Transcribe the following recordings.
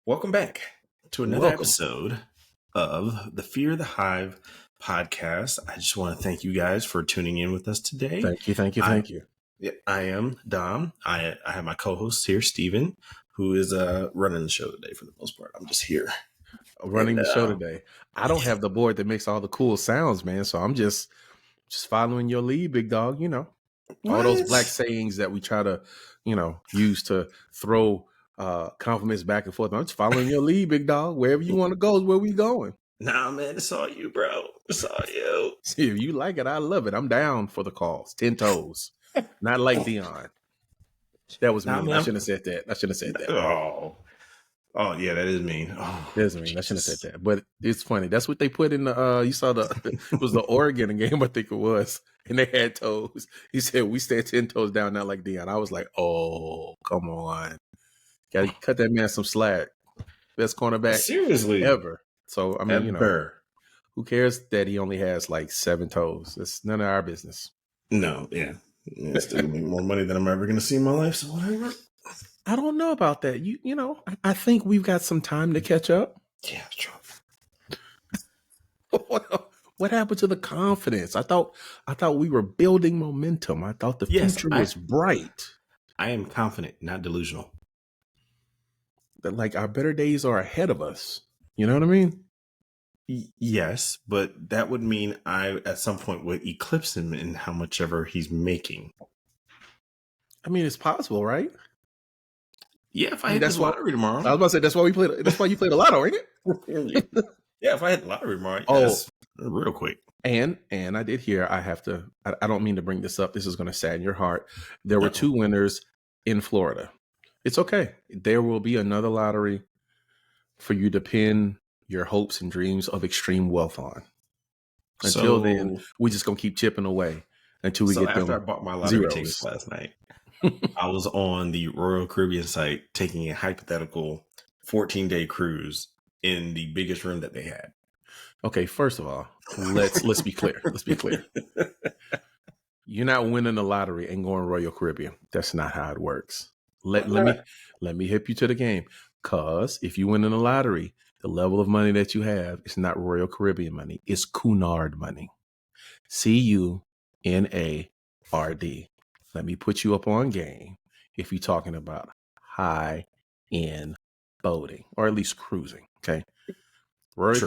Welcome back to another Welcome. episode of the Fear the Hive podcast. I just want to thank you guys for tuning in with us today. Thank you. I am Dom. I have my co-host here, Steven, who is running the show today for the most part. I'm just here. Running the show today. I don't have the board that makes all the cool sounds, man. So I'm just following your lead, big dog. You know, all those black sayings that we try to, use to throw compliments back and forth. I'm just following your lead, big dog. Wherever you want to go is where we going. Nah, man, it's all you, bro. It's all you. See, if you like it, I love it. I'm down for the calls. 10 toes. Not like Dion. That was mean. I shouldn't have said that. Oh yeah, that is mean. Oh, that's mean. I shouldn't have said that. But it's funny. That's what they put in the you saw it was the Oregon game, I think it was. And they had toes. He said, we stand 10 toes down, not like Dion. I was like, oh, come on. Gotta cut that man some slack. Best cornerback seriously ever. So I mean, ever. Who cares that he only has like 7 toes? It's none of our business. No, yeah. It's still gonna make more money than I'm ever gonna see in my life. So whatever. I don't know about that. You know, I think we've got some time to catch up. Yeah, true. What happened to the confidence? I thought we were building momentum. I thought the future was bright. I am confident, not delusional. That like our better days are ahead of us. You know what I mean? Yes, but that would mean I at some point would eclipse him in how much ever he's making. I mean, it's possible, right? Yeah, if I hit the lottery tomorrow. I was about to say that's why we played. That's why you played a lotto, ain't it? Yeah, if I hit the lottery tomorrow. Yes, real quick. And I did hear. I don't mean to bring this up. This is going to sadden your heart. There were 2 winners in Florida. It's okay. There will be another lottery for you to pin your hopes and dreams of extreme wealth on. Until then, we're just gonna keep chipping away until we get them. After I bought my lottery tickets last night, I was on the Royal Caribbean site taking a hypothetical 14-day cruise in the biggest room that they had. Okay, first of all, let's be clear. Let's be clear. You're not winning the lottery and going Royal Caribbean. That's not how it works. Let me hip you to the game. Cause if you win in the lottery, the level of money that you have is not Royal Caribbean money. It's Cunard money. CUNARD. Let me put you up on game if you're talking about high-end boating or at least cruising. Okay. Royal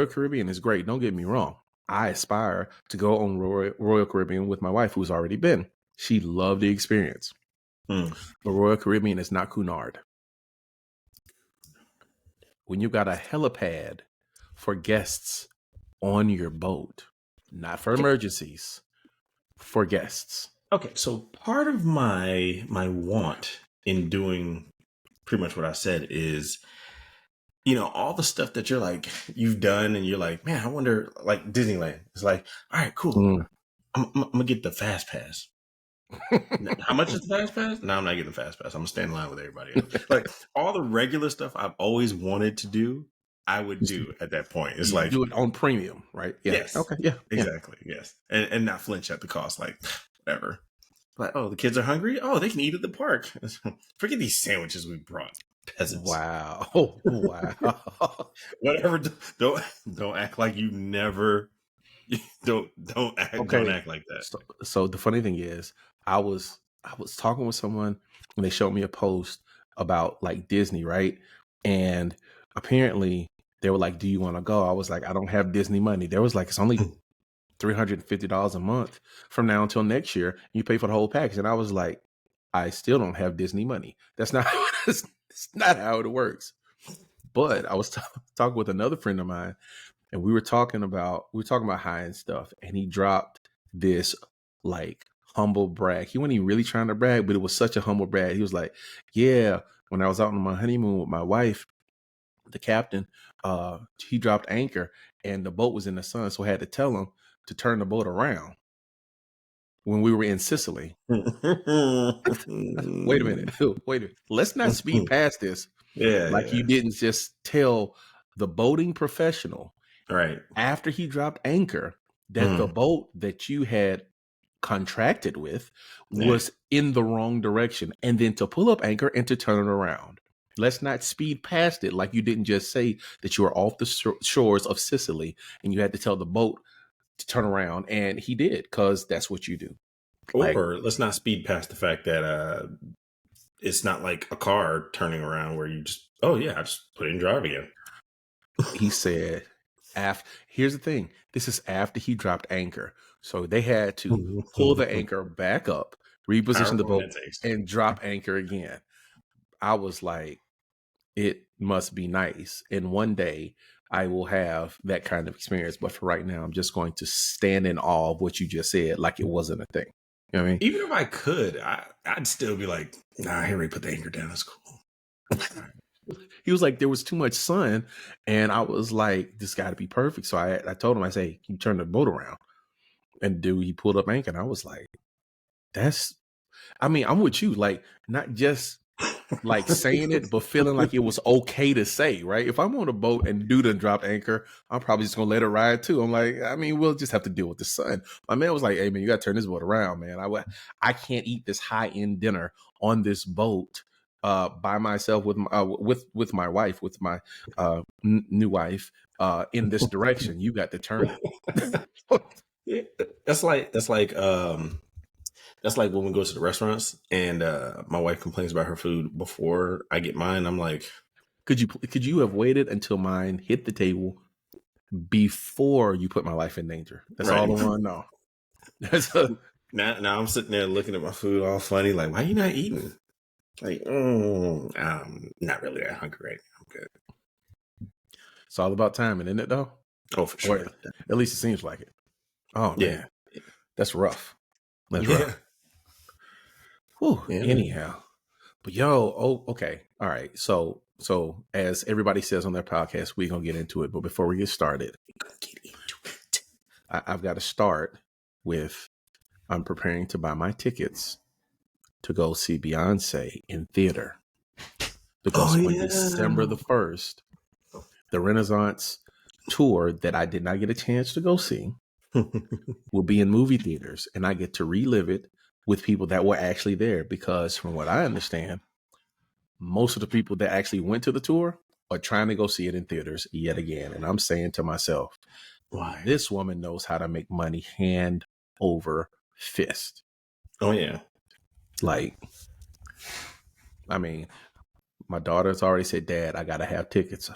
Caribbean is great. Don't get me wrong. I aspire to go on Royal Caribbean with my wife, who's already been. She loved the experience. But Royal Caribbean is not Cunard. When you got a helipad for guests on your boat, not for emergencies, for guests. Okay, so part of my want in doing pretty much what I said is, all the stuff that you've done and you're like, man, I wonder, like Disneyland. It's like, all right, cool. I'm gonna get the fast pass. How much is the fast pass? No, I'm not getting the fast pass. I'm gonna stand in line with everybody else. Like all the regular stuff I've always wanted to do, I would do at that point. It's like do it on premium, right? Yeah. Yes. Okay. Yeah. Exactly. Yeah. Yes. And not flinch at the cost. Like whatever. Like, oh, the kids are hungry. Oh, they can eat at the park. Forget these sandwiches we brought. Peasants. Wow. Oh, wow. Whatever. Don't act like you never. Don't act like that. So the funny thing is, I was talking with someone and they showed me a post about like Disney, right? And apparently they were like, "Do you want to go?" I was like, "I don't have Disney money." There was like, it's only $350 a month from now until next year. You pay for the whole package, and I was like, I still don't have Disney money. That's not. It's not how it works. But I was talking with another friend of mine, and we were talking about high-end stuff, and he dropped this like humble brag. He wasn't even really trying to brag, but it was such a humble brag. He was like, yeah, when I was out on my honeymoon with my wife, the captain, he dropped anchor and the boat was in the sun. So I had to tell him to turn the boat around when we were in Sicily. Wait a minute. Let's not speed past this. You didn't just tell the boating professional right after he dropped anchor that the boat that you had contracted with was in the wrong direction, and then to pull up anchor and to turn it around. let's not speed past it. Like you didn't just say that you were off the shores of Sicily and you had to tell the boat to turn around, and he did, because that's what you do. Like, Or let's not speed past the fact that it's not like a car turning around where you just, oh yeah, I just put it in drive again. he said, here's the thing. This is after he dropped anchor. So they had to pull the anchor back up, reposition the boat, and drop anchor again. I was like, it must be nice. And one day I will have that kind of experience. But for right now, I'm just going to stand in awe of what you just said, like it wasn't a thing. You know what I mean? Even if I could, I'd still be like, nah, Henry, put the anchor down. That's cool. He was like, there was too much sun. And I was like, this got to be perfect. So I told him, I say, can you turn the boat around? And dude, he pulled up anchor. And I was like, I'm with you. Like, not just like saying it, but feeling like it was okay to say, right? If I'm on a boat and dude done dropped anchor, I'm probably just gonna let it ride too. I'm like, we'll just have to deal with the sun. My man was like, hey man, you gotta turn this boat around, man. I can't eat this high-end dinner on this boat by myself with my wife, with my new wife in this direction. You got to turn it. That's like when we go to the restaurants and my wife complains about her food before I get mine. I'm like, could you have waited until mine hit the table before you put my life in danger? That's right. All I want to know. Now I'm sitting there looking at my food all funny, like, why are you not eating? Like, I'm not really that hungry right now. I'm good. It's all about timing, isn't it, though? Oh, for sure. Or at least it seems like it. Oh, man. Yeah. That's rough. That's rough. Whew, yeah. Anyhow. But okay. All right. So as everybody says on their podcast, we're going to get into it. But before we get started, I've got to start with, I'm preparing to buy my tickets to go see Beyonce in theater. Because on December the 1st, the Renaissance tour that I did not get a chance to go see will be in movie theaters, and I get to relive it with people that were actually there, because from what I understand, most of the people that actually went to the tour are trying to go see it in theaters yet again. And I'm saying to myself, why? This woman knows how to make money hand over fist. Oh, yeah. Like, my daughter's already said, Dad, I got to have tickets.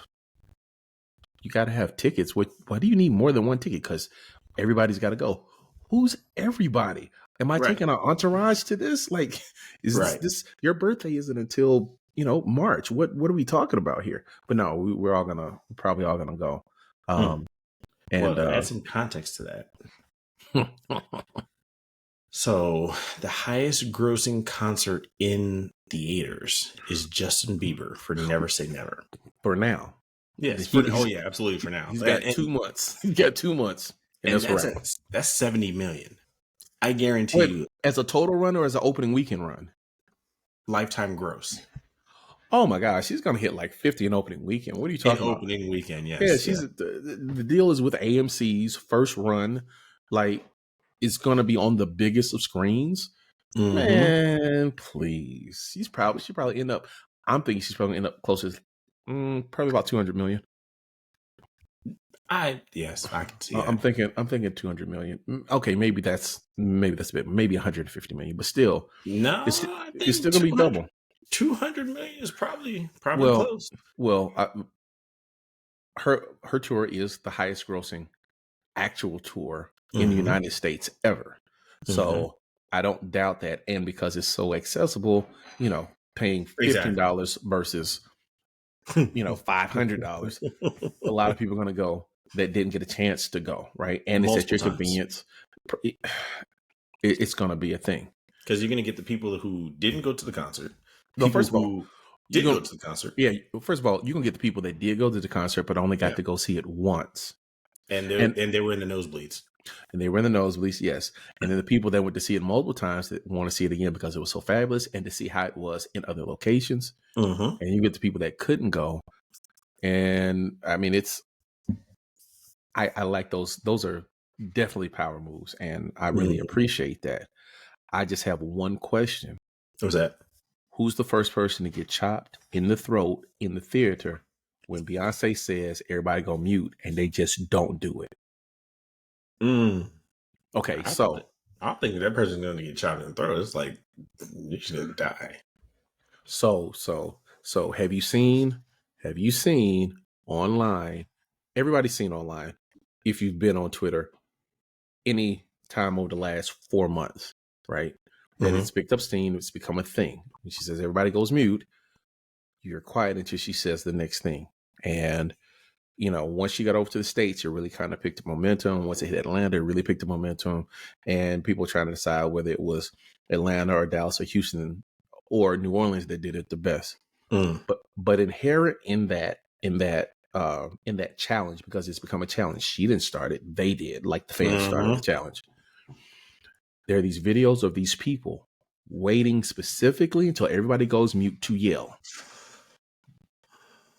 You got to have tickets. Why do you need more than one ticket? Because everybody's got to go. Who's everybody? Am I taking an entourage to this? Like, is this your birthday isn't until, March? What are we talking about here? But no, we're probably all gonna go. And add some context to that. So the highest grossing concert in theaters is Justin Bieber for Never Say Never. For now. Yes. Absolutely for now. He's got 2 months. He's got 2 months. And that's 70 million. I guarantee you. As a total run or as an opening weekend run? Lifetime gross. Oh my gosh, she's gonna hit like 50 in opening weekend. What are you talking about? Opening weekend, yes. Yeah, the deal is with AMC's first run, like it's gonna be on the biggest of screens. Mm-hmm. Man, please. She probably end up. I'm thinking she's probably end up closest, probably about 200 million. I can see that. I'm thinking 200 million. Okay, maybe that's a bit, maybe 150 million, but still, no, it's still gonna be double. 200 million is probably close. Well, her tour is the highest grossing actual tour in the United States ever. So I don't doubt that, and because it's so accessible, paying $15 versus $500, a lot of people are going to go that didn't get a chance to go, right? And it's at your convenience. It's going to be a thing. Because you're going to get the people who didn't go to the concert. No, first of all, did go to the concert. Yeah, first of all, you're going to get the people that did go to the concert but only got to go see it once. And they were in the nosebleeds. And they were in the nosebleeds, yes. And then the people that went to see it multiple times that want to see it again because it was so fabulous and to see how it was in other locations. And you get the people that couldn't go. And I like those. Those are definitely power moves. And I really appreciate that. I just have one question. What's that? Who's the first person to get chopped in the throat in the theater when Beyonce says everybody go mute and they just don't do it? Mm. Okay, I don't think so I don't think that person's gonna get shot in the throat. It's like you're just gonna die. so have you seen online? Everybody's seen online if you've been on Twitter any time over the last 4 months, right? That Mm-hmm. it's picked up steam, it's become a thing. When she says everybody goes mute, you're quiet until she says the next thing. And once she got over to the States, it really kind of picked up momentum. Once it hit Atlanta, it really picked up momentum. And people were trying to decide whether it was Atlanta or Dallas or Houston or New Orleans that did it the best. Mm. But inherent in that challenge, because it's become a challenge. She didn't start it, they did, like the fans started the Mm-hmm. challenge. There are these videos of these people waiting specifically until everybody goes mute to yell.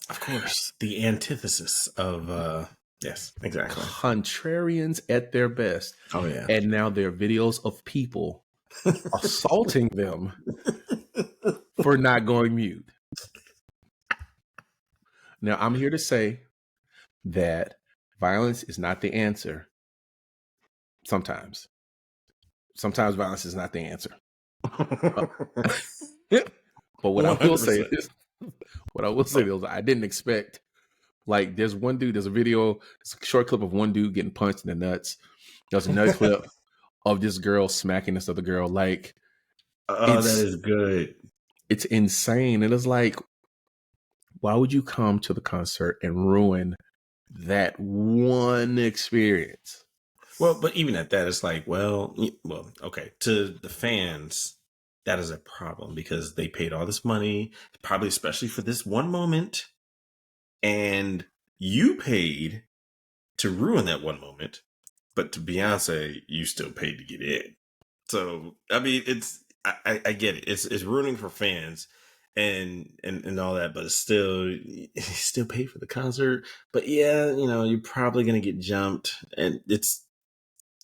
Of course, the antithesis of yes, exactly. Contrarians at their best. Oh yeah. And now there are videos of people assaulting them for not going mute. Now, I'm here to say that violence is not the answer. Sometimes violence is not the answer. But what I will say 100%. is, I didn't expect. Like, there's a video, it's a short clip of one dude getting punched in the nuts. There's another clip of this girl smacking this other girl. Like, Oh, that is good. it's insane. And it's like, why would you come to the concert and ruin that one experience? Well, but even at that, it's like, well, okay. To the fans, that is a problem because they paid all this money, probably especially for this one moment, and you paid to ruin that one moment. But to Beyonce, you still paid to get in. So I mean, I get it. It's ruining for fans and all that, but it's still pay for the concert. But yeah, you're probably gonna get jumped, and it's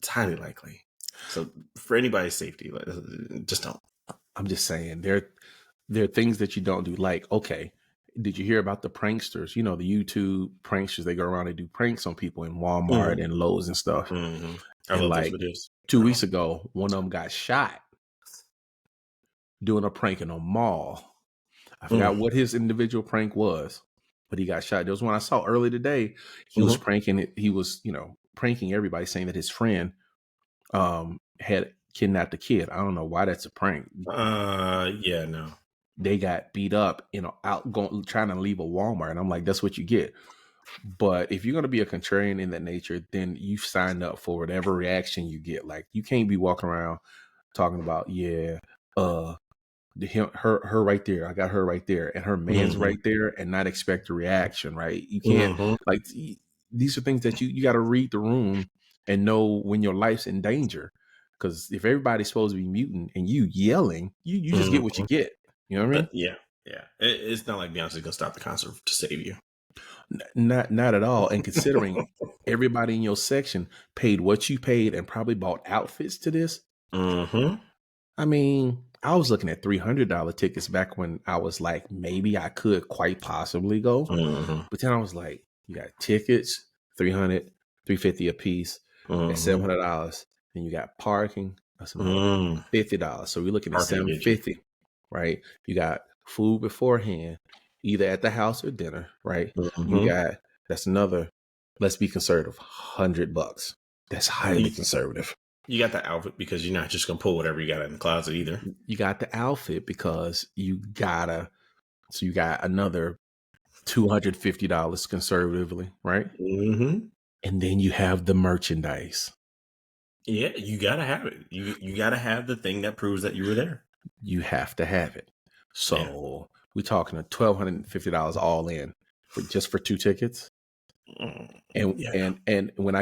highly likely. So for anybody's safety, just don't. I'm just saying, there are things that you don't do. Like, okay, did you hear about the pranksters? The YouTube pranksters, they go around and do pranks on people in Walmart and Lowe's and stuff. Mm-hmm. I And love those like videos. 2 weeks ago, one of them got shot doing a prank in a mall. I forgot what his individual prank was, but he got shot. There was one I saw early today. He was pranking it. He was, pranking everybody, saying that his friend had kidnapped a kid. I don't know why that's a prank. Yeah, no. They got beat up, out going trying to leave a Walmart. And I'm like, that's what you get. But if you're gonna be a contrarian in that nature, then you've signed up for whatever reaction you get. Like, you can't be walking around talking about, her right there, I got her right there, and her man's right there, and not expect a reaction, right? You can't, like, these are things that you got to read the room and know when your life's in danger. Because if everybody's supposed to be muting and you yelling, you just get what you get. You know what I mean? Yeah. It's not like Beyonce's gonna stop the concert to save you. Not at all. And considering everybody in your section paid what you paid and probably bought outfits to this, I mean, I was looking at $300 tickets back when I was like, maybe I could quite possibly go. But then I was like, you got tickets, $300, $350 a piece, at $700. Then you got parking, that's another $50. So we're looking at $750, right? You got food beforehand, either at the house or dinner, right? You got, that's another, let's be conservative, $100. That's highly conservative. You got the outfit because you're not just gonna pull whatever you got in the closet either. You got the outfit because you got another $250 conservatively, right? And then you have the merchandise. Yeah, you gotta have it. You gotta have the thing that proves that you were there. You have to have it. So we're talking $1,250 all in for 2 tickets. And when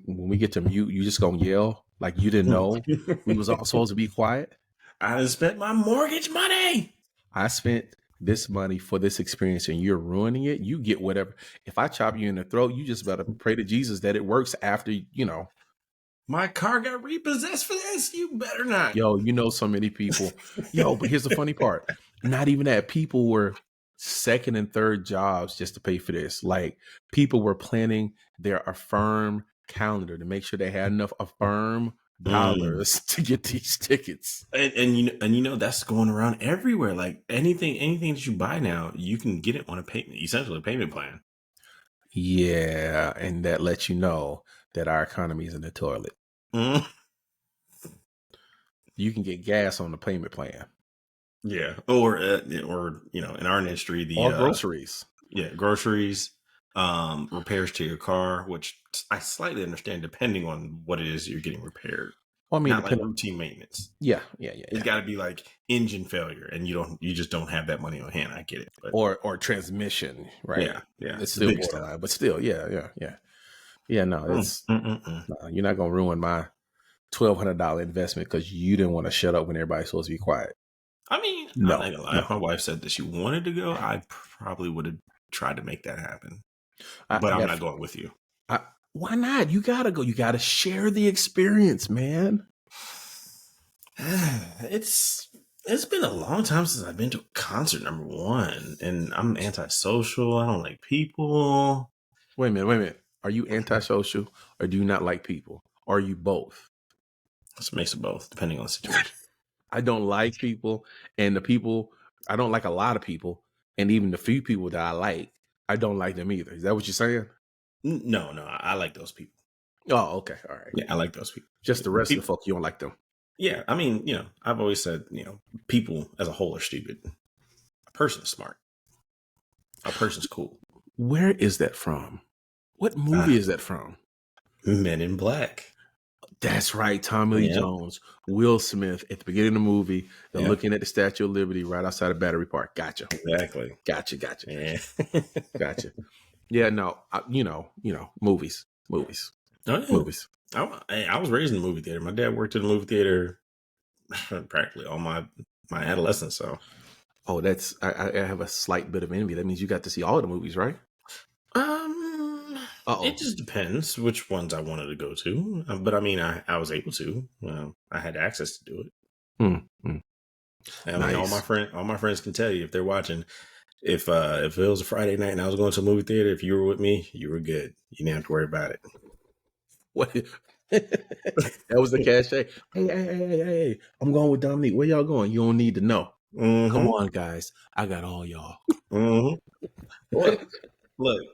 we get to mute, you just gonna yell like you didn't know we was all supposed to be quiet. I done spent my mortgage money. I spent this money for this experience and you're ruining it. You get whatever. If I chop you in the throat, you just better pray to Jesus that it works after, My car got repossessed for this. You better not. Yo, so many people. But here's the funny part. not even that. People were second and third jobs just to pay for this. Like people were planning their Affirm calendar to make sure they had enough Affirm dollars to get these tickets. And you know that's going around everywhere. Like anything that you buy now, you can get it on a payment, essentially a payment plan. Yeah, and that lets you know that our economy is in the toilet. Mm. You can get gas on the payment plan. Yeah, or you know, in our industry, or groceries. Groceries, repairs to your car, which I slightly understand depending on what it is you're getting repaired. Well, I mean, Not like routine maintenance. Yeah. It's got to be like engine failure, and you just don't have that money on hand. I get it, but or transmission, right? Yeah, it's still borderline, but still, yeah. No, it's no, you're not gonna ruin my $1,200 investment because you didn't want to shut up when everybody's supposed to be quiet. I mean, no, I'm not gonna lie. If my wife said that she wanted to go, I probably would have tried to make that happen. But I'm not going with you. Why not? You gotta go. You gotta share the experience, man. It's been a long time since I've been to a concert, number one, and I'm antisocial. I don't like people. Wait a minute. Are you antisocial, or do you not like people? Or are you both? It's a mix of both, depending on the situation. I don't like people, and the people I don't like a lot of people, and even the few people that I like, I don't like them either. Is that what you're saying? No, I like those people. Oh, okay, all right. Yeah, I like those people. Just the rest of the folk, you don't like them. Yeah, I mean, you know, I've always said, you know, people as a whole are stupid. A person is smart. A person's cool. Where is that from? What movie is that from? Men in Black. That's right. Tommy Lee Jones, Will Smith at the beginning of the movie. They're looking at the Statue of Liberty right outside of Battery Park. Gotcha. Exactly. Gotcha. Yeah. Gotcha. Yeah, no, you know, movies. Oh, yeah. Movies. I was raised in the movie theater. My dad worked in the movie theater practically all my adolescence. So, that's I have a slight bit of envy. That means you got to see all of the movies, right? It just depends which ones I wanted to go to. But I mean, I was able to. I had access to do it. I mean, all my friends can tell you if they're watching. If it was a Friday night and I was going to a movie theater, if you were with me, you were good. You didn't have to worry about it. What? That was the cachet. Hey, I'm going with Dominique. Where y'all going? You don't need to know. Come on, guys. I got all y'all. Look,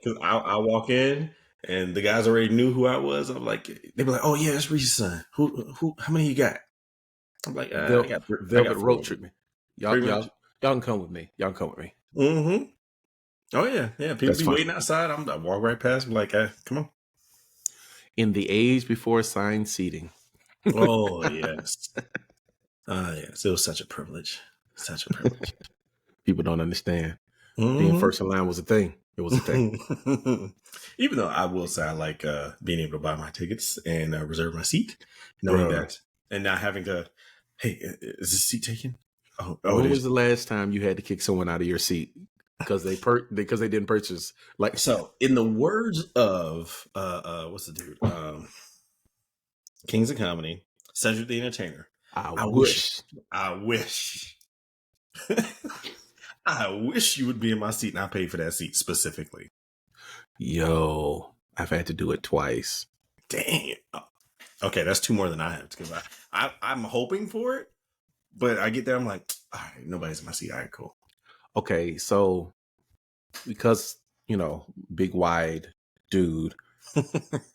because I walk in and the guys already knew who I was. I'm like, they be like, "Oh yeah, that's Reese's son. Who? How many you got?" I'm like, I got Velvet road treatment. Y'all can come with me. Oh yeah. People that's be waiting outside. I walk right past. I'm like, come on. In the age before assigned seating. Oh yes. Yes. It was such a privilege. People don't understand. Being first in line was a thing. It was a thing. Even though I will say I like being able to buy my tickets and reserve my seat, knowing that, and not having to, hey, is this seat taken? When was the last time you had to kick someone out of your seat because they didn't purchase? Like, so in the words of what's the dude? Kings of Comedy, Cedric the Entertainer. I wish. I wish you would be in my seat and I paid for that seat specifically. Yo, I've had to do it twice. Dang it. Okay, that's two more than I have because I'm hoping for it, but I get there, I'm like, all right, nobody's in my seat. All right, cool. Okay, so because, big wide dude,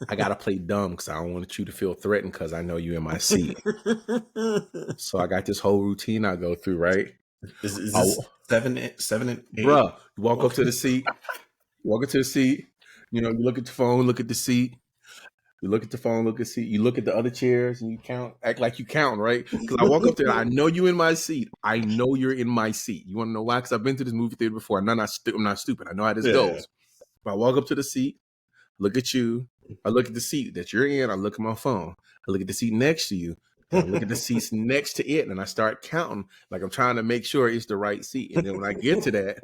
I gotta play dumb because I don't want you to feel threatened because I know you in my seat. So I got this whole routine I go through, right? Is this 7 and 8? Bruh, you walk up to the seat. You look at the phone, look at the seat. You look at the phone, look at the seat. You look at the other chairs and you count, act like you count, right? Because I walk up there, I know you in my seat. I know you're in my seat. You want to know why? Because I've been to this movie theater before. I'm not stupid. I know how this goes. But I walk up to the seat, look at you. I look at the seat that you're in. I look at my phone. I look at the seat next to you. I look at the seats next to it, and I start counting like I'm trying to make sure it's the right seat. And then when I get to that,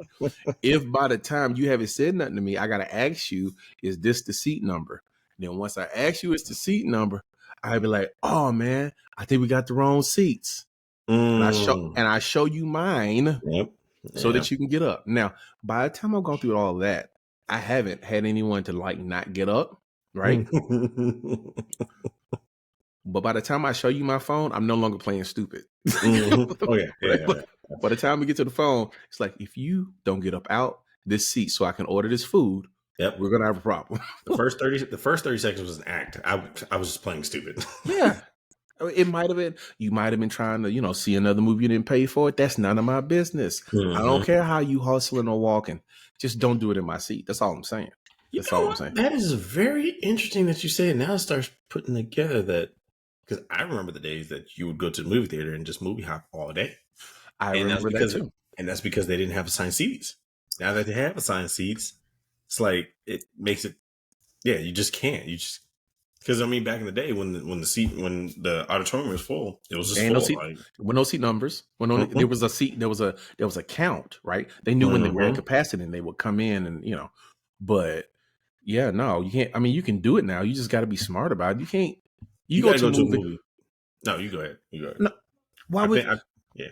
if by the time you haven't said nothing to me, I got to ask you, is this the seat number? And then once I ask you it's the seat number, I'd be like, oh, man, I think we got the wrong seats. And I show you mine. Yep. so Yeah. that you can get up. Now, by the time I've gone through all of that, I haven't had anyone to like not get up, right? But by the time I show you my phone, I'm no longer playing stupid. Oh yeah, Right? yeah, But by the time we get to the phone, it's like, if you don't get up out this seat so I can order this food, yep. we're gonna have a problem. The first 30 seconds was an act. I was just playing stupid. Yeah. It might have been, you might have been trying to, see another movie you didn't pay for it. That's none of my business. I don't care how you hustling or walking. Just don't do it in my seat. That's all I'm saying. You That's know all I'm what? saying. That is very interesting that you say it. Now it starts putting together that, because I remember the days that you would go to the movie theater and just movie hop all day. I And remember that too. that's because they didn't have assigned seats. Now that they have assigned seats, it's like it makes it. Yeah, you just can't. You just because I mean, back in the day when the auditorium was full, it was just Ain't full. no seat, Like, with no seat numbers. When only, there was a seat, there was a count, right? They knew when they were at capacity and they would come in and but yeah, no, you can't. I mean, you can do it now. You just got to be smart about it. You can't. You go gotta to go a to a movie. movie. No, you go ahead. You go ahead. No, why I would? think, yeah.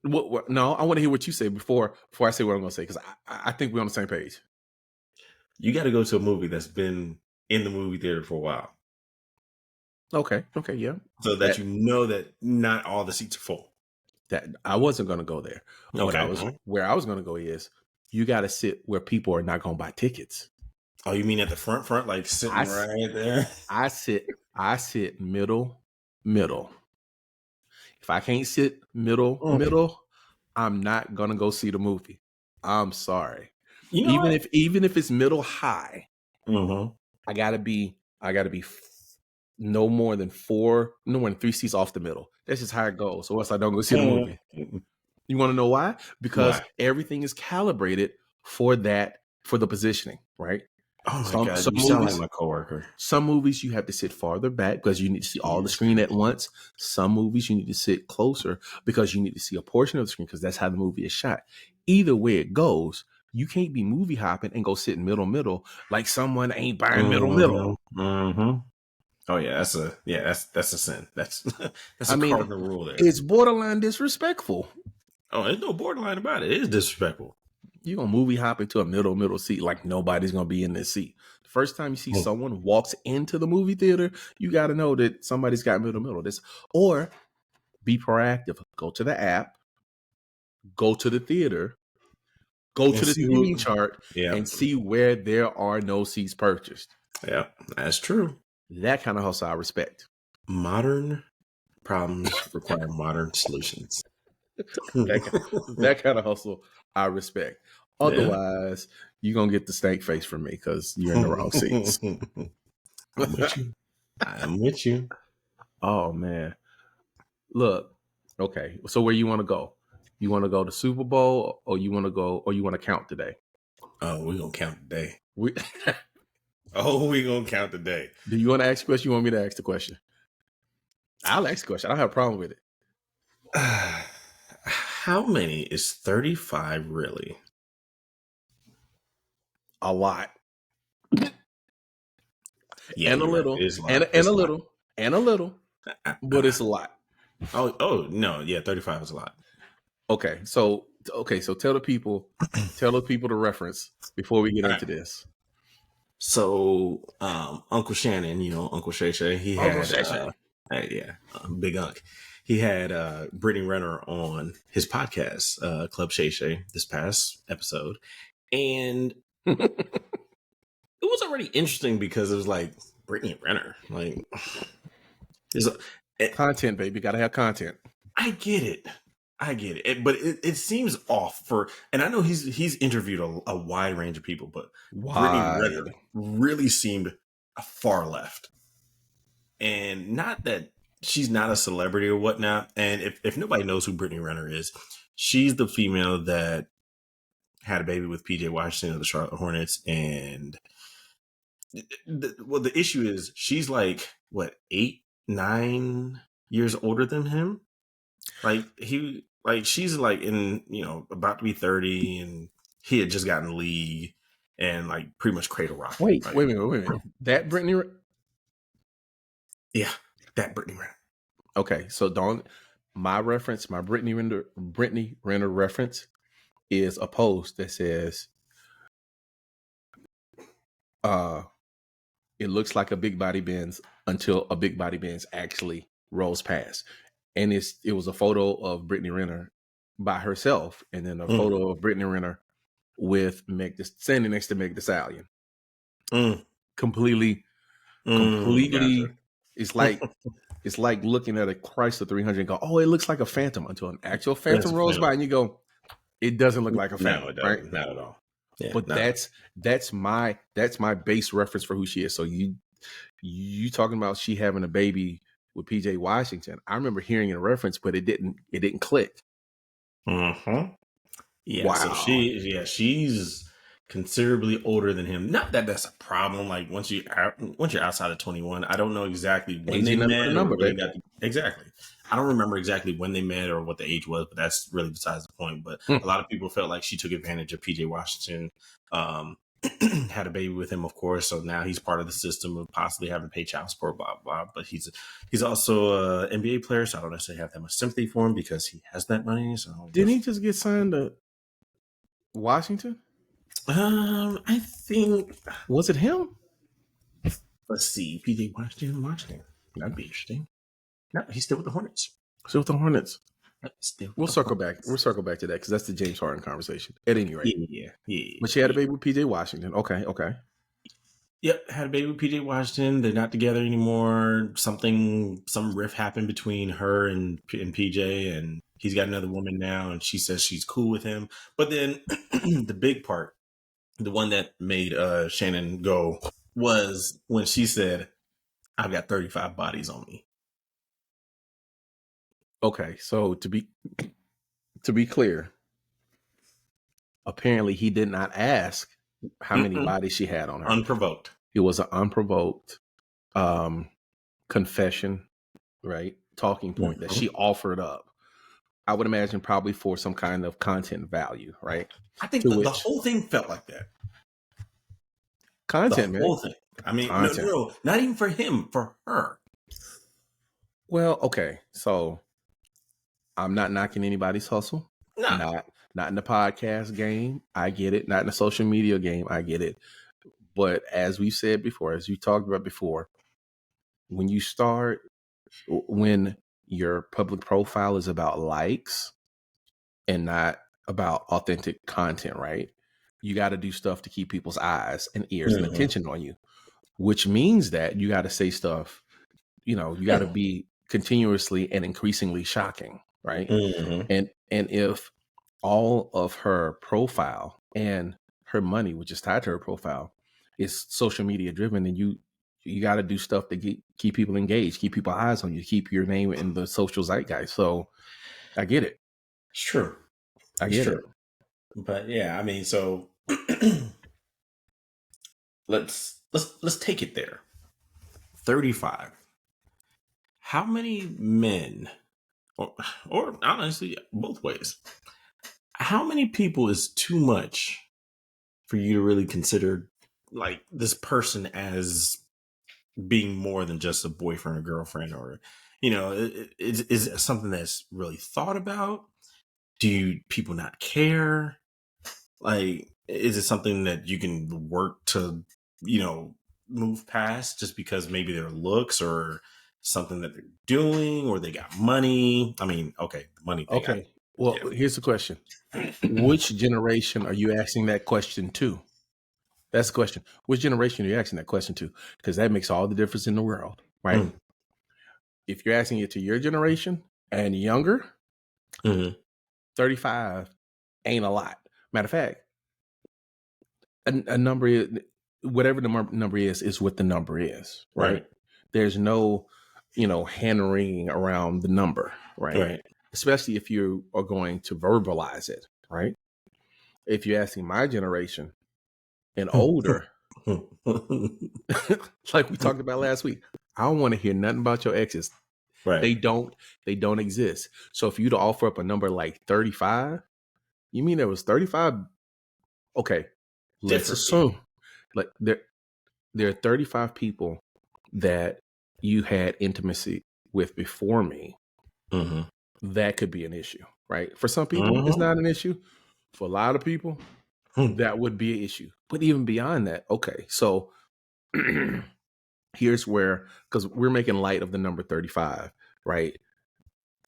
What, no, I want to hear what you say before I say what I'm going to say, because I think we're on the same page. You got to go to a movie that's been in the movie theater for a while. Okay, yeah. So that you know that not all the seats are full. That I wasn't going to go there. Okay. Where I was going to go is, you got to sit where people are not going to buy tickets. Oh, you mean at the front, like sitting right there? I sit middle. If I can't sit middle, I'm not gonna go see the movie. I'm sorry. You know even if it's middle high, what? I gotta be no more than 3 seats off the middle. That's just how it goes. So else I don't go see the movie. You want to know why? Because everything is calibrated for the positioning, right? Oh my God, you sound like my coworker. Some movies you have to sit farther back because you need to see all the screen at once. Some movies you need to sit closer because you need to see a portion of the screen, because that's how the movie is shot. Either way it goes, you can't be movie hopping and go sit in middle like someone ain't buying middle. Oh yeah, that's a sin. That's a cardinal rule there. It's borderline disrespectful. Oh, there's no borderline about it. It is disrespectful. You're going to movie hop into a middle seat like nobody's going to be in this seat. The first time you see someone walks into the movie theater, you got to know that somebody's got middle. Or be proactive. Go to the app, go to the theater, go to the seating chart, and see where there are no seats purchased. Yeah, that's true. That kind of hustle I respect. Modern problems require modern solutions. that kind of hustle I respect. Otherwise, you're going to get the snake face from me because you're in the wrong seats. I'm with you. Oh, man. Look, okay. So where you want to go? You want to go to Super Bowl, or you want to count today? Oh, we're going to count today. We're going to count today. Do you want to ask a question? You want me to ask the question? I'll ask the question. I don't have a problem with it. How many is 35 really? A lot. Yeah, and a little. Right. And a little. But it's a lot. Oh no, yeah, 35 is a lot. Okay, so tell the people the reference before we get into this. So Uncle Shannon, Uncle Shay Shay, he had Big Unc. He had Brittany Renner on his podcast, Club Shay Shay, this past episode. And it was already interesting because it was like Brittany Renner. Like, content, baby. Gotta have content. I get it. But it seems off and I know he's interviewed a wide range of people, but Brittany Renner really seemed far left. And not that she's not a celebrity or whatnot. And if nobody knows who Brittany Renner is, she's the female that had a baby with PJ Washington of the Charlotte Hornets. And the issue is she's like, what, 8-9 years older than him? She's like in, about to be 30, and he had just gotten the league and like pretty much cradle rock. Wait a minute. That Brittany? Yeah, that Brittany Renner. Okay, so my Brittany Renner reference is a post that says, it looks like a big body Benz until a big body Benz actually rolls past. And it was a photo of Brittany Renner by herself, and then a photo of Brittany Renner with standing next to Meg Thee Stallion. Completely. Gotcha. It's like looking at a Chrysler 300 and go, oh, it looks like a Phantom, until an actual Phantom rolls by and you go, it doesn't look like a Phantom. No, it right? doesn't. Not at all. Yeah, But that's my base reference for who she is. So you talking about she having a baby with PJ Washington. I remember hearing a reference, but it didn't click. Yeah. Wow. So she's considerably older than him. Not that that's a problem. Like once you're outside of 21, I don't know exactly when they met or when they got exactly. I don't remember exactly when they met or what the age was, but that's really besides the point. But a lot of people felt like she took advantage of PJ Washington, had a baby with him, of course. So now he's part of the system of possibly having to pay child support, blah, blah. But he's also an NBA player, so I don't necessarily have that much sympathy for him because he has that money. So didn't he just get signed to Washington? I think, was it him? Let's see, PJ Washington. That'd be interesting. No, he's still with the Hornets. Still with the Hornets. We'll circle Hornets. back. We'll circle back to that because that's the James Harden conversation. At any rate, Yeah. But she had a baby with PJ Washington. Okay. Yep, had a baby with PJ Washington. They're not together anymore. Some riff happened between her and PJ, and he's got another woman now, and she says she's cool with him. But then the big part, the one that made Shannon go, was when she said, "I've got 35 bodies on me." Okay, so to be clear, apparently he did not ask how many bodies she had on her. Unprovoked. It was an unprovoked confession, right? Talking point that she offered up. I would imagine probably for some kind of content value, right? I think the whole thing felt like that. Content, man. The whole thing. I mean, no, not even for him, for her. Well, okay, so I'm not knocking anybody's hustle. No. Not in the podcast game. I get it. Not in the social media game. I get it. But as we said before, as you talked about before, when your public profile is about likes and not about authentic content, right? You got to do stuff to keep people's eyes and ears and attention on you, which means that you got to say stuff, you got to be continuously and increasingly shocking, right? And if all of her profile and her money, which is tied to her profile, is social media driven, then you got to do stuff to keep people engaged, keep people eyes on you, keep your name in the social zeitgeist. So I get it. It's true. I get it. But yeah, I mean, so let's take it there. 35. How many men, or honestly, both ways, how many people is too much for you to really consider like this person as being more than just a boyfriend or girlfriend, or is it something that's really thought about? Do people not care? Like, is it something that you can work to move past just because maybe their looks or something that they're doing, or they got money? I mean, okay, the money thing. Okay. Here's the question. Which generation are you asking that question to? That's the question. Which generation are you asking that question to? Because that makes all the difference in the world, right? If you're asking it to your generation and younger, 35 ain't a lot. Matter of fact, a number is, whatever the number is what the number is, right? There's no, hand wringing around the number, right? Especially if you are going to verbalize it, right? If you're asking my generation and older, like we talked about last week, I don't want to hear nothing about your exes. Right. They don't exist. So if you'd offer up a number like 35, you mean there was 35? Okay. Let's assume like there are 35 people that you had intimacy with before me. That could be an issue, right? For some people, it's not an issue. For a lot of people, Hmm. that would be an issue. But even beyond that, okay, so here's where, because we're making light of the number 35, right?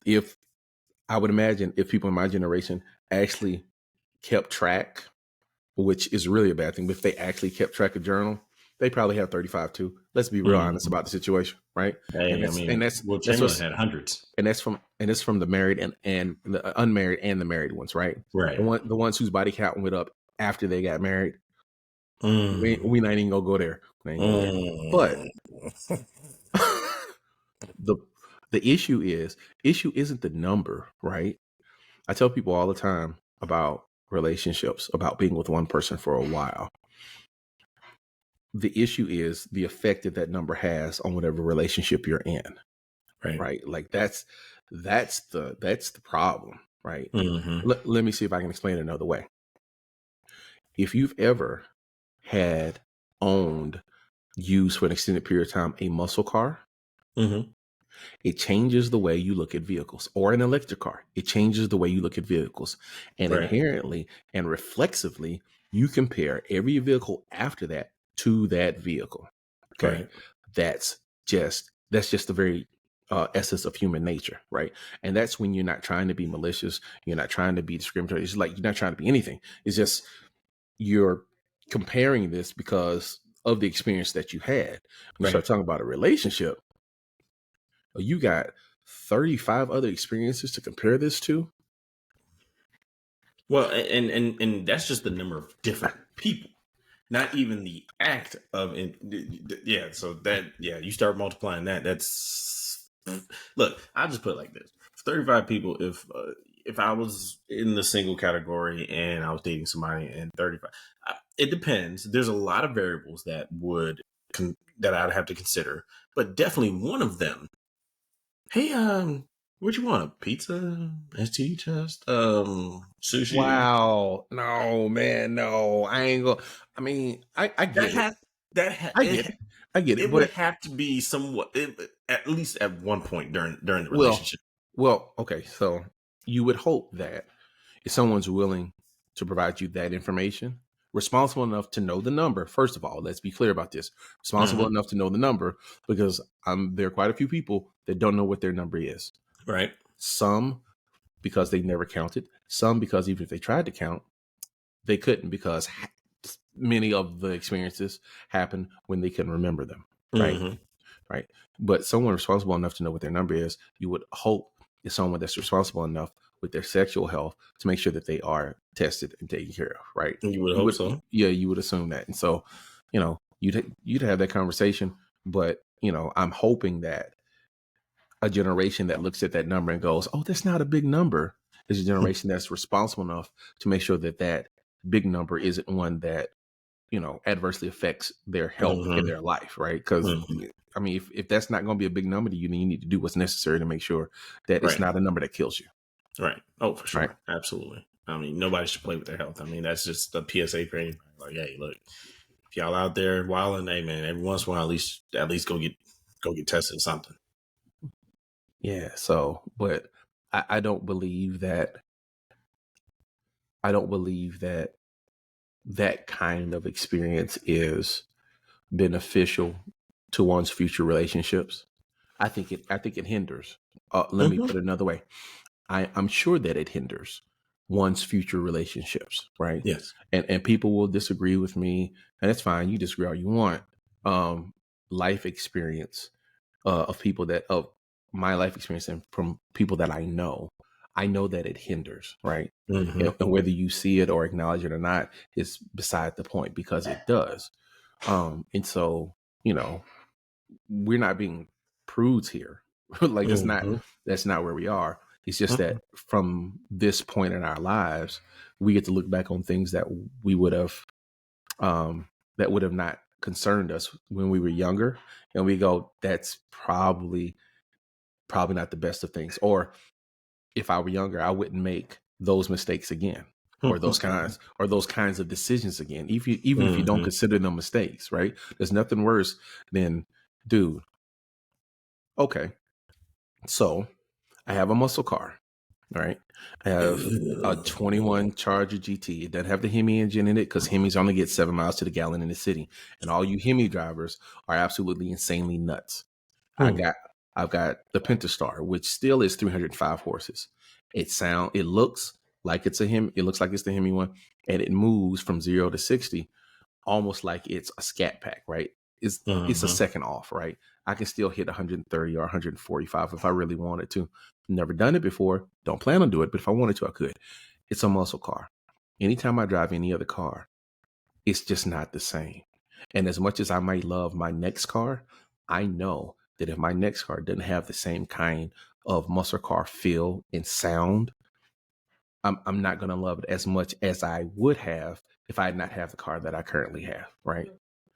If I would imagine if people in my generation actually kept track, which is really a bad thing, but if they actually kept track of journal, they probably have 35 too. Let's be real honest Mhm. about the situation, right? And Hey, I that's and mean, that's Will that's Chamberlain what's had hundreds. and it's from the married and the unmarried and the married ones, right? Right. The ones whose body count went up after they got married. Mm. We not even gonna go there. We ain't go there. But Mm. the the issue isn't the number, right? I tell people all the time about relationships, about being with one person for a while. The issue is the effect that that number has on whatever relationship you're in, Right. right? Like that's the problem, right? Hmm. Let me see if I can explain it another way. If you've ever had owned, used for an extended period of time a muscle car, Hmm. it changes the way you look at vehicles, or an electric car. It changes the way you look at vehicles. And Right. inherently and reflexively, you compare every vehicle after that to that vehicle. Okay. Right. That's just the very essence of human nature, right? And that's when you're not trying to be malicious, you're not trying to be discriminatory. It's like you're not trying to be anything. It's just you're comparing this because of the experience that you had. When you Right. start talking about a relationship, you got 35 other experiences to compare this to. Well, and that's just the number of different people, not even the act of yeah. So that, yeah, you start multiplying that. That's, look. I'll just put it like this: 35 people. If I was in the single category and I was dating somebody and 35, it depends. There's a lot of variables that that I'd have to consider, but definitely one of them. Hey, what you want? A pizza? STD test? Sushi? Wow. No, man, no. I ain't going I mean, I That get it. has that ha- I get it. I get it. it would But have to be somewhat, at least at one point during the well, relationship. okay. So you would hope that if someone's willing to provide you that information, responsible enough to know the number, first of all, let's be clear about this. Responsible Hmm. enough to know the number, because there are quite a few people that don't know what their number is. Right. Some because they never counted, some because even if they tried to count, they couldn't because many of the experiences happen when they can remember them, right? Hmm. Right. But someone responsible enough to know what their number is, you would hope is someone that's responsible enough with their sexual health to make sure that they are tested and taken care of, right? You would You hope would, so. yeah, you would assume that. And so, you'd have that conversation, but I'm hoping that a generation that looks at that number and goes, "Oh, that's not a big number," is a generation that's responsible enough to make sure that that big number isn't one that adversely affects their health in Hmm. their life, right? Because Hmm. I mean, if that's not going to be a big number to you, then you need to do what's necessary to make sure that it's Right. not a number that kills you, Right. Oh, for right? sure. Absolutely. I mean, nobody should play with their health. I mean, that's just a PSA for anybody. Like, hey, look, if y'all out there wilding, hey man, every once in a while, at least go get tested or something. Yeah. So, but I don't believe that. I don't believe that that kind of experience is beneficial to one's future relationships. I think it hinders. Let me Hmm. put it another way. I'm sure that it hinders one's future relationships, right? Yes. And people will disagree with me, and that's fine. You disagree all you want. Um, Life experience of people that of my life experience and from people that I know that it hinders, right? Hmm. And whether you see it or acknowledge it or not is beside the point because it does. And so, you know, we're not being prudes here. Like Hmm. that's not where we are. It's just that Hmm. from this point in our lives, we get to look back on things that we would have that would have not concerned us when we were younger, and we go, that's probably not the best of things. Or if I were younger, I wouldn't make those mistakes again, or those kinds of decisions again. Even if you don't Hmm. consider them mistakes, right? There's nothing worse than, dude, okay, so I have a muscle car. All right. I have a 21 Charger GT. It doesn't have the Hemi engine in it because Hemis only get 7 miles to the gallon in the city. And all you Hemi drivers are absolutely insanely nuts. I Hmm. got I've got the Pentastar, which still is 305 horses. It looks like it's a Hemi, it looks like it's the Hemi one, and it moves from 0 to 60 almost like it's a scat pack, right? It's a Mm-hmm. second off, right? I can still hit 130 or 145 if I really wanted to. Never done it before. Don't plan on doing it, but if I wanted to, I could. It's a muscle car. Anytime I drive any other car, it's just not the same. And as much as I might love my next car, I know that if my next car doesn't have the same kind of muscle car feel and sound, I'm not going to love it as much as I would have if I had not have the car that I currently have, right?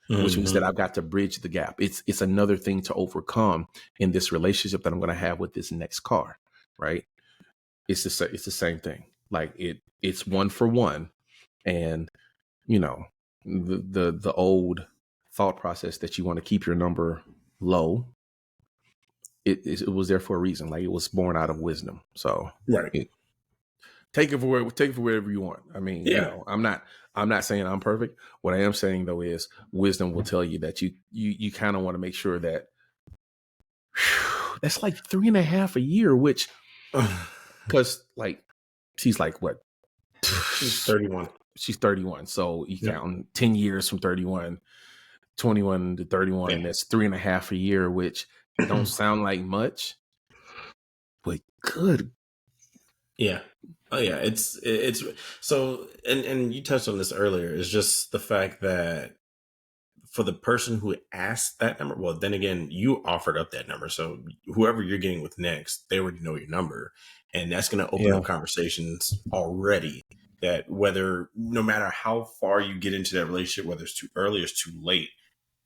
Which means that Mm-hmm. I've got to bridge the gap. It's another thing to overcome in this relationship that I'm going to have with this next car, right? It's the same thing. Like it's one for one, and you know the old thought process that you want to keep your number low. It was there for a reason. Like it was born out of wisdom. So Right. it, take it for whatever you want. I mean, Yeah. I'm not saying I'm perfect. What I am saying though is wisdom will tell you that you kind of want to make sure that that's like 3.5 a year, which because like she's like what She's 31. she's 31. So you Yep. count 10 years from 21 to 31, Yeah. and that's 3.5 a year, which don't sound like much, but good. Yeah. Oh yeah. It's so and you touched on this earlier. It's just the fact that for the person who asked that number, well, then again, you offered up that number. So whoever you're getting with next, they already know your number. And that's going to open Yeah. up conversations already that whether, no matter how far you get into that relationship, whether it's too early or it's too late,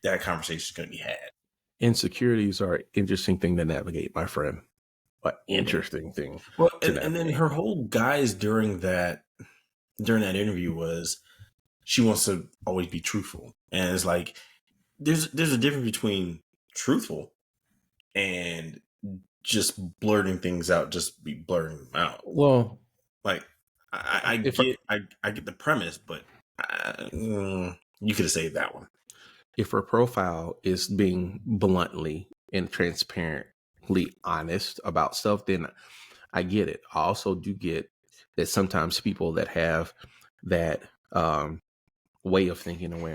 that conversation is going to be had. Insecurities are an interesting thing to navigate, my friend. An Mhm. interesting thing Well, to and then navigate. her whole guise during that interview was she wants to always be truthful. And it's like, there's a difference between truthful and just blurting things out, just be blurting them out. Well, Like I if get I get the premise, but you could have saved that one. if her profile is being bluntly and transparently honest about stuff, then I get it. I also do get that sometimes people that have that way of thinking and way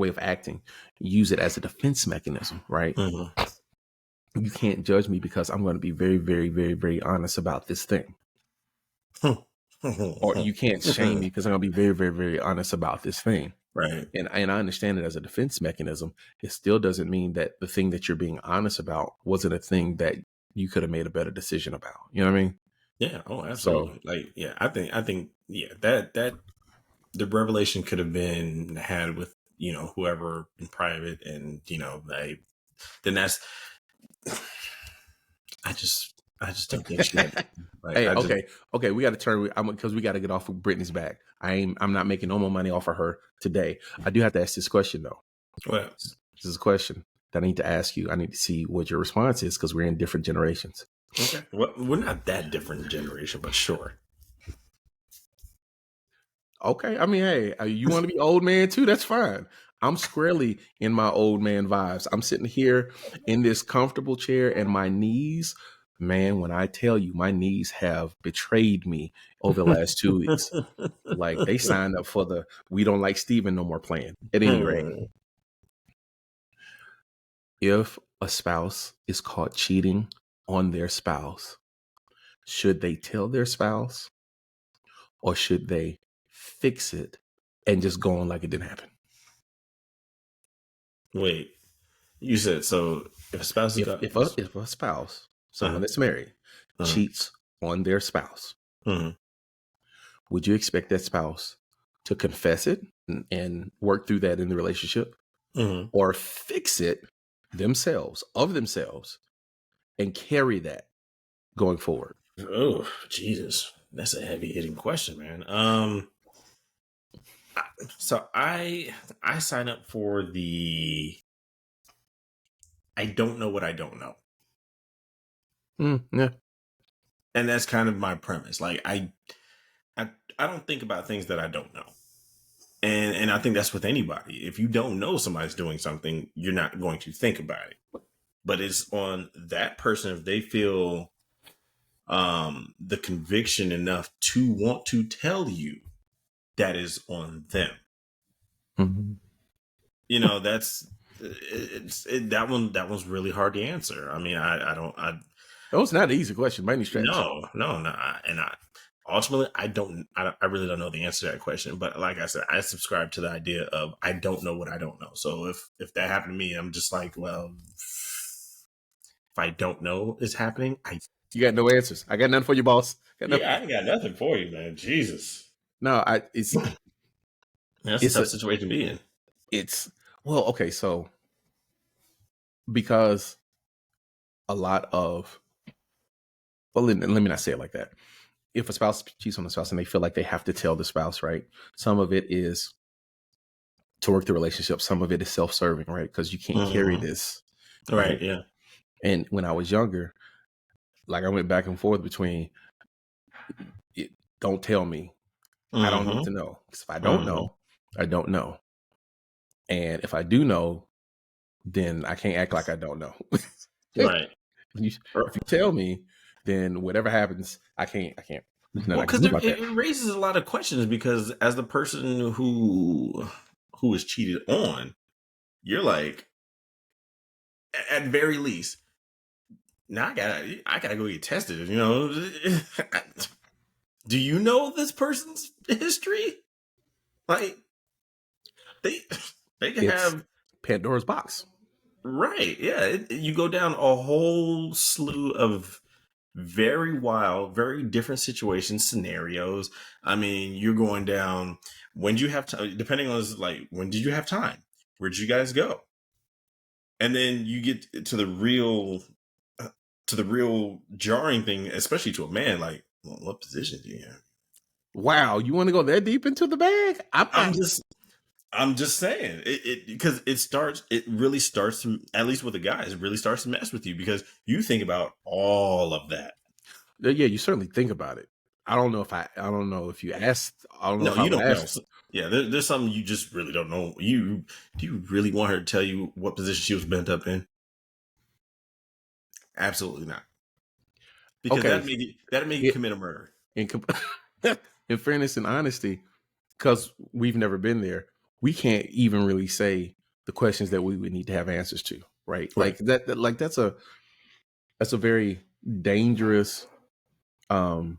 of acting, use it as a defense mechanism, right? Mm-hmm. You can't judge me because I'm going to be very, very, very, very honest about this thing. Or you can't shame me because I'm going to be very, very, very honest about this thing. Right. And I understand it as a defense mechanism. It still doesn't mean that the thing that you're being honest about wasn't a thing that you could have made a better decision about. You know what I mean? Yeah. Oh, So absolutely. Like, yeah, I think, yeah, that the revelation could have been had with, whoever in private, and, then that's, I just don't think she had, like, hey, I just, okay, we got to turn because we got to get off of Brittany's back. I'm not making no more money off of her today. I do have to ask this question though. well, This is a question that I need to ask you. I need to see what your response is because we're in different generations. okay. Well, we're not that different generation, but sure. Okay, I mean, hey, you want to be old man too? That's fine. I'm squarely in my old man vibes. I'm sitting here in this comfortable chair, and my knees, man, when I tell you, my knees have betrayed me over the last 2 weeks. Like they signed up for the "We don't like Steven no more" plan. At any rate, if a spouse is caught cheating on their spouse, should they tell their spouse or should they fix it and just go on like it didn't happen? Wait, you said so? If a spouse has If got, if a if a spouse, someone uh, that's married, uh, cheats on their spouse, uh, would you expect that spouse to confess it and work through that in the relationship, uh, or fix it themselves and carry that going forward? oh, Jesus, that's a heavy hitting question, man. So I sign up for the I don't know what I don't know. Yeah. And that's kind of my premise. Like I I don't think about things that I don't know. And I think that's with anybody. If you don't know somebody's doing something, you're not going to think about it. But it's on that person if they feel the conviction enough to want to tell you, that is on them. Mm-hmm. You know, that one's really hard to answer. I mean, I don't I That was not an easy question by any stretch. no, and I ultimately I really don't know the answer to that question. But like I said, I subscribe to the idea of I don't know what I don't know. So if that happened to me, I'm just like, well, if I don't know it's happening, You got no answers. I got nothing for you, boss. Got nothing. I ain't got nothing for you, man. Jesus, No, that's a it's tough a situation to be in. it's well, okay, so because a lot of let me not say it like that. If a spouse cheats on the spouse and they feel like they have to tell the spouse, right? Some of it is to work the relationship. Some of it is self-serving, right? Because you can't carry Mm-hmm. this, Right? right? Yeah. And when I was younger, like I went back and forth between don't tell me. I don't need Mm-hmm. to know. Because if I don't Mm-hmm. know, I don't know. And if I do know, then I can't act like I don't know. Right. If you tell me, then whatever happens, I can't. There's nothing Well, I can because do about that. it raises a lot of questions. Because as the person who is cheated on, you're like, at very least, now I gotta go get tested. You know, do you know this person's history? Like they they can It's have Pandora's box. right. Yeah, you go down a whole slew of very wild, very different situations, scenarios. I mean, you're going down. When do you have time? Depending on like when did you have time? Where did you guys go? And then you get uh, to the real jarring thing, especially to a man. Like, well, what position do you have? Wow, you want to go that deep into the bag? I'm I'm not. just, I'm just saying it because it starts. It really starts to, at least with the guys, it really starts to mess with you because you think about all of that. Yeah, you certainly think about it. I don't know if I don't know if you asked. I don't know No, if I you would don't know. ask. Yeah, there's something you just really don't know. Do you really want her to tell you what position she was bent up in? Absolutely not, because Okay, that made you it, commit a murder. in in fairness and honesty, because we've never been there, we can't even really say the questions that we would need to have answers to, right? Right. Like like that's a very dangerous um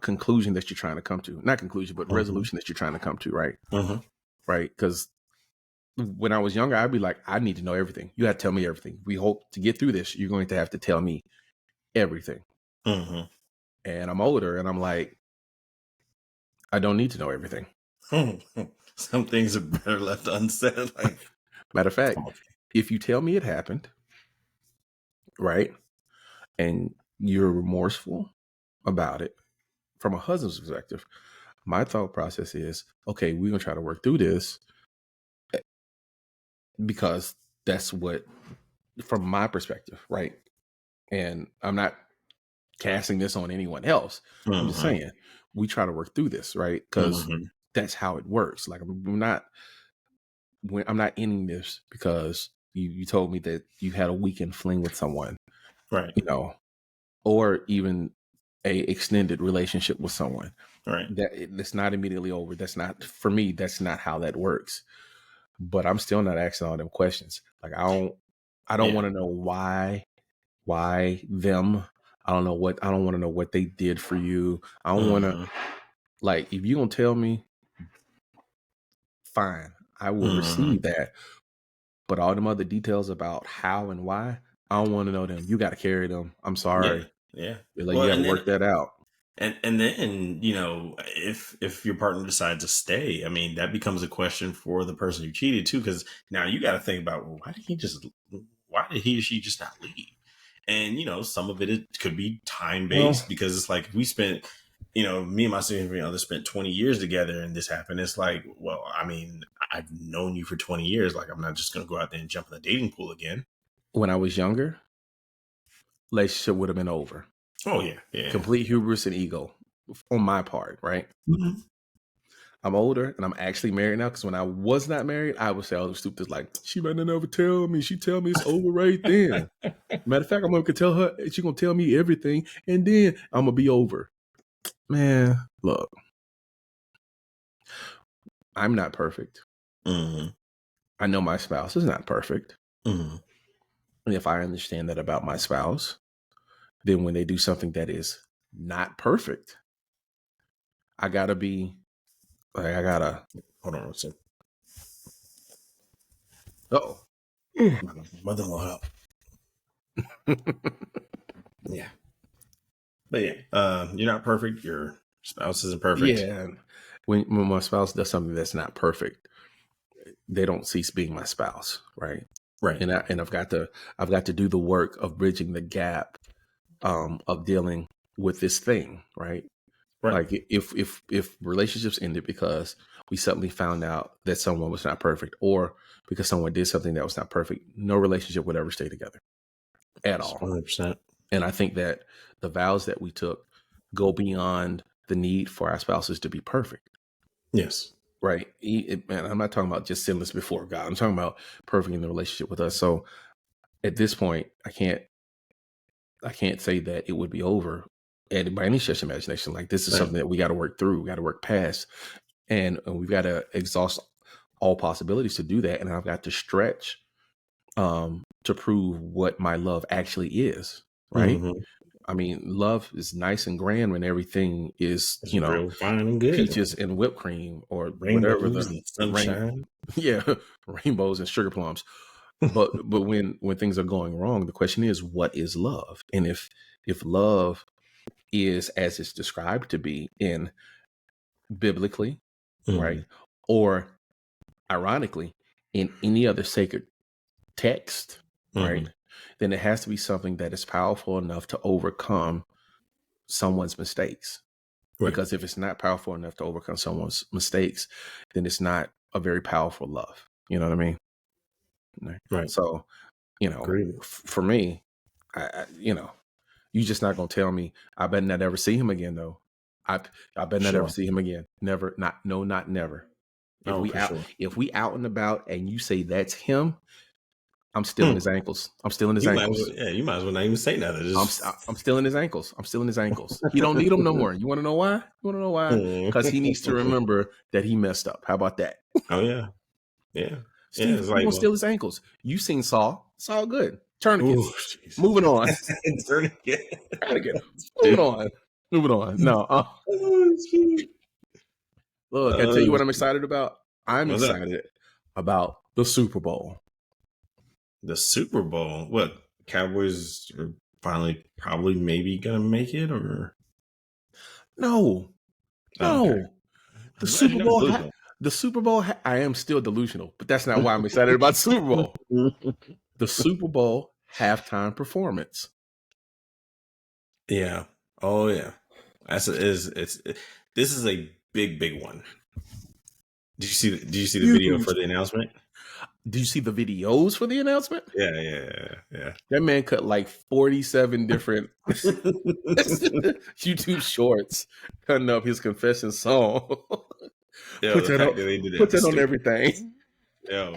conclusion that you're trying to come to. Not conclusion, but Mm-hmm. resolution that you're trying to come to, right? Mm-hmm. Right? Because when I was younger, I'd be like, I need to know everything. You have to tell me everything. We hope to get through this. You're going to have to tell me everything. Mm-hmm. And I'm older, and I'm like, I don't need to know everything. Some things are better left unsaid. Like, Matter of fact, come on. if you tell me it happened, right, and you're remorseful about it from a husband's perspective, my thought process is, okay, we're gonna try to work through this because that's what, from my perspective, right? And I'm not casting this on anyone else. I'm just Mm-hmm. saying we try to work through this, right? Because Mm-hmm. that's how it works. Like I'm not ending this because you told me that you had a weekend fling with someone, Right. you know, or even a extended relationship with someone. Right. That's not immediately over. That's not for me. That's not how that works. But I'm still not asking all them questions. Like I don't Yeah. want to know why them. I don't want to know what they did for you. I don't want to, Mm-hmm. like, if you gonna tell me, fine, I will Mm-hmm. receive that. But all them other details about how and why, I don't want to know them. You got to carry them. I'm Yeah. sorry. Yeah. Like, you Well, got to work that out. and then you know if your partner decides to stay, I mean that becomes a question for the person who cheated too, because now you got to think about, well, why did he or she just not leave? And you know some of it could be time Well, based because it's like we spent, you know, me and my significant other spent 20 years together and this happened. It's like, well, I mean, I've known you for 20 years. Like I'm not just gonna go out there and jump in the dating pool again. when I was younger, relationship would have been over. Oh yeah, yeah. Complete hubris and ego on my part, right? Mm-hmm. I'm older and I'm actually married now, because when I was not married, I would say all the stupid like, she might not never tell me. She tell me it's over right then. Matter of fact, I'm gonna tell her, she's gonna tell me everything, and then I'm gonna be over. Man, look, I'm not perfect. Mm-hmm. I know my spouse is not perfect. Mm-hmm. And if I understand that about my spouse, then when they do something that is not perfect, I gotta be like, I gotta, Hold on a second. oh. Mother-in-law help. Yeah. But yeah, you're not perfect. Your spouse isn't perfect. Yeah. When my spouse does something that's not perfect, they don't cease being my spouse, right? Right. And I've got to do the work of bridging the gap of dealing with this thing, right? Right. Like if relationships ended because we suddenly found out that someone was not perfect, or because someone did something that was not perfect, no relationship would ever stay together at all. 100%. And I think that the vows that we took go beyond the need for our spouses to be perfect. Yes. Right. Man, I'm not talking about just sinless before God. I'm talking about perfect in the relationship with us. So at this point, I can't say that it would be over by any stretch of imagination. Like, this is something that we got to work through, we got to work past, and we've got to exhaust all possibilities to do that. And I've got to stretch to prove what my love actually is. Right. Mm-hmm. I mean, love is nice and grand when everything is, It's real fine and good. peaches and whipped cream, or Rainbows whatever and sunshine. yeah, rainbows and sugar plums. But when things are going wrong, the question is, what is love? And if love is as it's described to be in biblically, right, or ironically in any other sacred text, right, then it has to be something that is powerful enough to overcome someone's mistakes. Right. Because if it's not powerful enough to overcome someone's mistakes, then it's not a very powerful love. You know what I mean? Right. So, for me, you just not gonna tell me I better not ever see him again, though. I better not ever see him again. Never, not never. If we out and about and you say that's him, I'm stealing his ankles. I'm stealing his ankles. You might as well not even say nothing. I'm stealing his ankles. I'm stealing his ankles. He don't need them no more. You want to know why? Because he needs to remember that he messed up. How about that? Oh yeah, yeah. Steve, it's you gonna steal his ankles? You seen Saw? It's all good. Tourniquets. Ooh, Moving on. Tourniquet. Moving on. No. Look, I tell you what I'm excited about. I'm excited about the Super Bowl. The Super Bowl? What? Cowboys are finally probably maybe gonna make it, or no? Okay. The Super Bowl. The Super Bowl. I am still delusional, but that's not why I'm excited about Super Bowl. The Super Bowl halftime performance. Yeah. Oh yeah. This is a big one. Did you see the video for the announcement? Did you see the videos for the announcement? Yeah. That man cut like 47 different YouTube shorts, cutting up his confession song. Put that on everything. Yeah.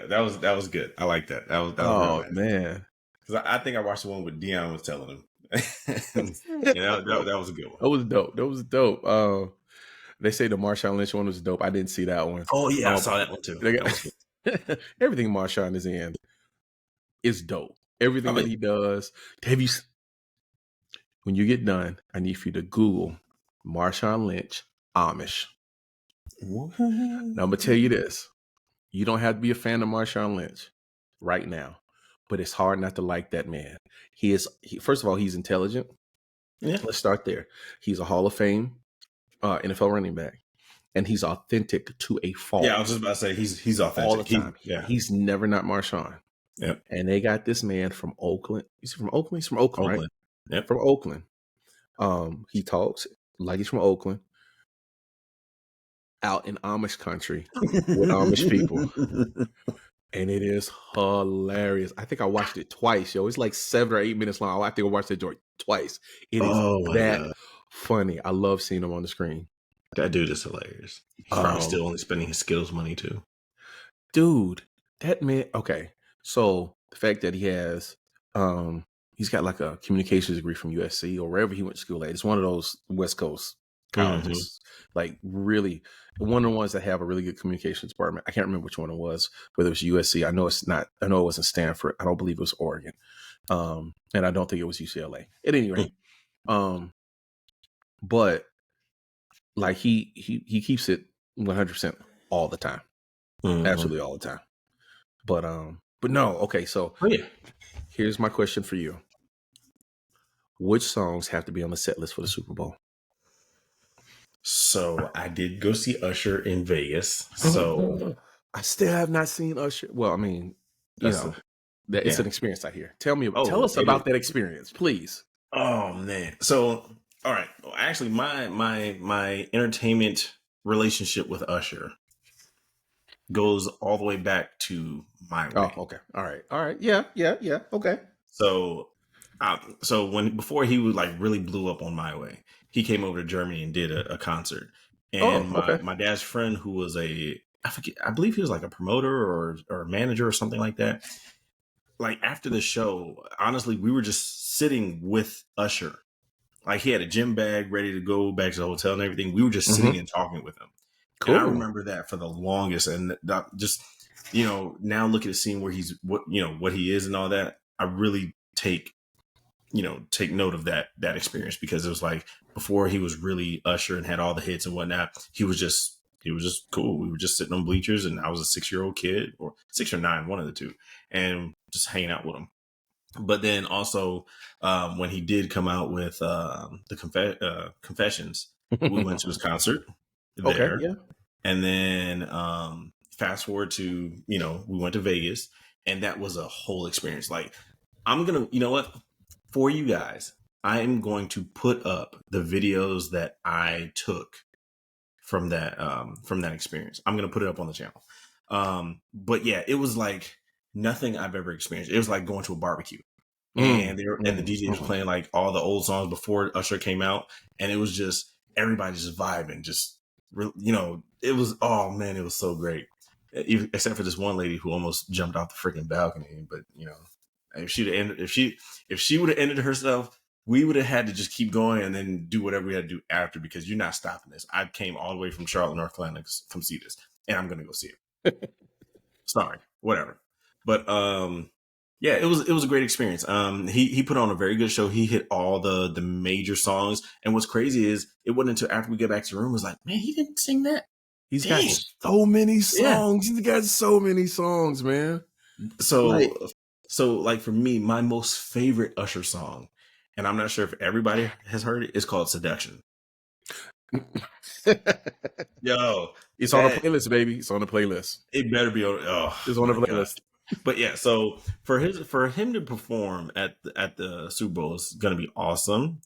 That was good. I like that. That was real nice. Man. Because I think I watched the one with Dion was telling him. that was a good one. That was dope. They say the Marshawn Lynch one was dope. I didn't see that one. Oh yeah, I saw that one too. Everything Marshawn is in is dope. Everything that he does. When you get done, I need for you to Google Marshawn Lynch Amish. What? Now I'm gonna tell you this: you don't have to be a fan of Marshawn Lynch right now, but it's hard not to like that man. First of all, he's intelligent. Yeah, let's start there. He's a Hall of Fame NFL running back, and he's authentic to a fault. Yeah, I was just about to say he's authentic all the time. He's never not Marshawn. Yep. And they got this man from Oakland. He's from Oakland. He's from Oakland, right? Yep. From Oakland. He talks like he's from Oakland, out in Amish country with Amish people. and it is hilarious. I think I watched it twice, yo. It's like 7 or 8 minutes long. I think I watched that joint twice. It is Oh my that god, funny. I love seeing him on the screen. that dude is hilarious. He's probably Um, still only spending his Skittles money too. dude, that man. Okay, so the fact that um, he's got like a communications degree from USC or wherever he went to school at. It's one of those West Coast Hmm. colleges, like really one of the ones that have a really good communications department. I can't remember which one it was, whether it was USC. I know it's not. I know it wasn't Stanford. I don't believe it was Oregon, and I don't think it was UCLA. At any rate, um, but like he keeps it 100% all the time, Hmm. absolutely all the time. But no, okay. So Oh yeah. here's my question for you: which songs have to be on the set list for the Super Bowl? So I did go see Usher in Vegas. So I still have not seen Usher. Well, I mean, you that's know, the that it's yeah. an experience out here. Tell Oh, us it is. about that experience, please. Oh man. So all right. Well, actually, my entertainment relationship with Usher goes all the way back to My Oh, Way. okay. All right. Yeah, yeah, yeah. Okay. So, so when before he would like really blew up on My Way, he came over to Germany and did a concert. And Oh, okay. my dad's friend, who was I forget, I believe he was like a promoter or a manager or something like that. Like after the show, honestly, we were just sitting with Usher. Like he had a gym bag ready to go back to the hotel and everything. We were just sitting Hmm. and talking with him. And I Cool. remember that for the longest. And that just, now look at the scene where he's what he is and all that. I really take note of that experience because it was like before he was really Usher and had all the hits and whatnot. He was just cool. We were just sitting on bleachers, and I was a 6-year old kid or 6 or 9, one of the two, and just hanging out with him. But then also when he did come out with the Confessions, we went to his concert Okay. there, Yeah. and then fast forward to we went to Vegas, and that was a whole experience. Like I'm gonna, you know what, for you guys, I am going to put up the videos that I took from that experience. I'm gonna put it up on the channel. But yeah, it was like nothing I've ever experienced. It was like going to a barbecue, and the DJ was Mm. playing like all the old songs before Usher came out, and it was just everybody just vibing, it was, oh man, it was so great. Except for this one lady who almost jumped off the freaking balcony, but if she would have ended herself, we would have had to just keep going and then do whatever we had to do after, because you're not stopping this. I came all the way from Charlotte, North Carolina to come see this, and I'm gonna go see it. Sorry, whatever. But yeah, it was a great experience. He put on a very good show. He hit all the major songs, and what's crazy is it wasn't until after we get back to the room, it was like, man, he didn't sing that. He's got Dang. so many Yeah. songs. He's got so many songs, man. Like, So like for me, my most favorite Usher song, and I'm not sure if everybody has heard it, is called Seduction. Yo, it's on a that playlist, baby. It's on the playlist. it better be on. Oh It's on the my god! playlist. But yeah, so for him to perform at the Super Bowl is gonna be awesome.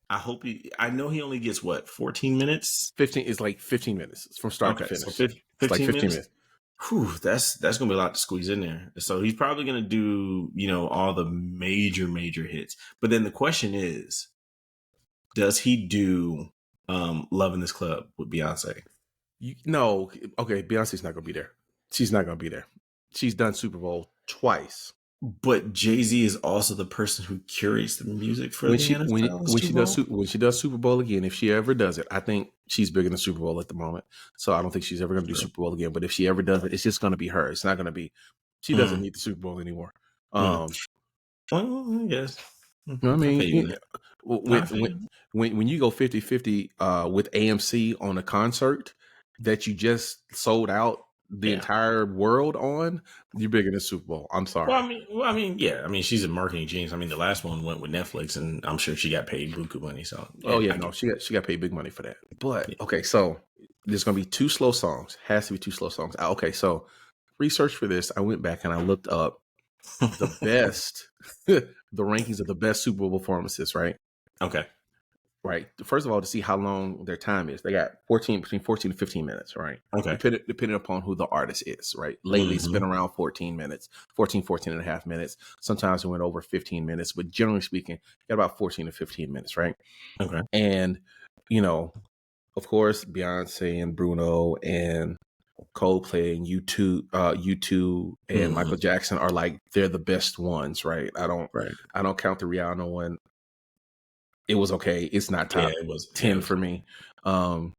I know he only gets what, 14 minutes. 15 is like 15 minutes. It's from start to Okay, so finish. It's like 15 15 minutes. minutes. Whew, that's gonna be a lot to squeeze in there. So he's probably gonna do all the major hits. But then the question is, does he do "Love in This Club" with Beyonce? No, okay, Beyonce's not gonna be there. She's not gonna be there. She's done Super Bowl twice. But Jay-Z is also the person who curates the music for When the she NFL and Super Bowl. when she does Super Bowl again, if she ever does it, I think she's bigger than Super Bowl at the moment. So I don't think she's ever gonna do Sure. Super Bowl again. But if she ever does it, it's just gonna be her. It's not gonna be. She doesn't Mm, need the Super Bowl anymore. mm. Um, Well, yes. I I mean, feel you in that. No, I with feel you. when you go 50-50 with AMC on a concert that you just sold out the Yeah. entire world on, you're bigger than Super Bowl. I'm sorry. Yeah. I mean, she's a marketing genius. I mean, the last one went with Netflix, and I'm sure she got paid buku money. So Oh yeah, yeah, I no, get she got paid big money for that. But it. okay, so there's gonna be two slow songs. Has to be two slow songs. Okay, so research for this, I went back and I looked up the best, the rankings of the best Super Bowl performances. Right, Okay. right? First of all, to see how long their time is. They got between 14 and 15 minutes, right? Okay. Depending upon who the artist is, right? Lately, it's been around 14 minutes, 14 and a half minutes. Sometimes it went over 15 minutes, but generally speaking, got about 14 to 15 minutes, right? Okay. And, you know, of course, Beyonce and Bruno and Coldplay and U2 and Michael Jackson are like, they're the best ones, right? I don't count the Rihanna one. It was okay. It's not top 10 for me. I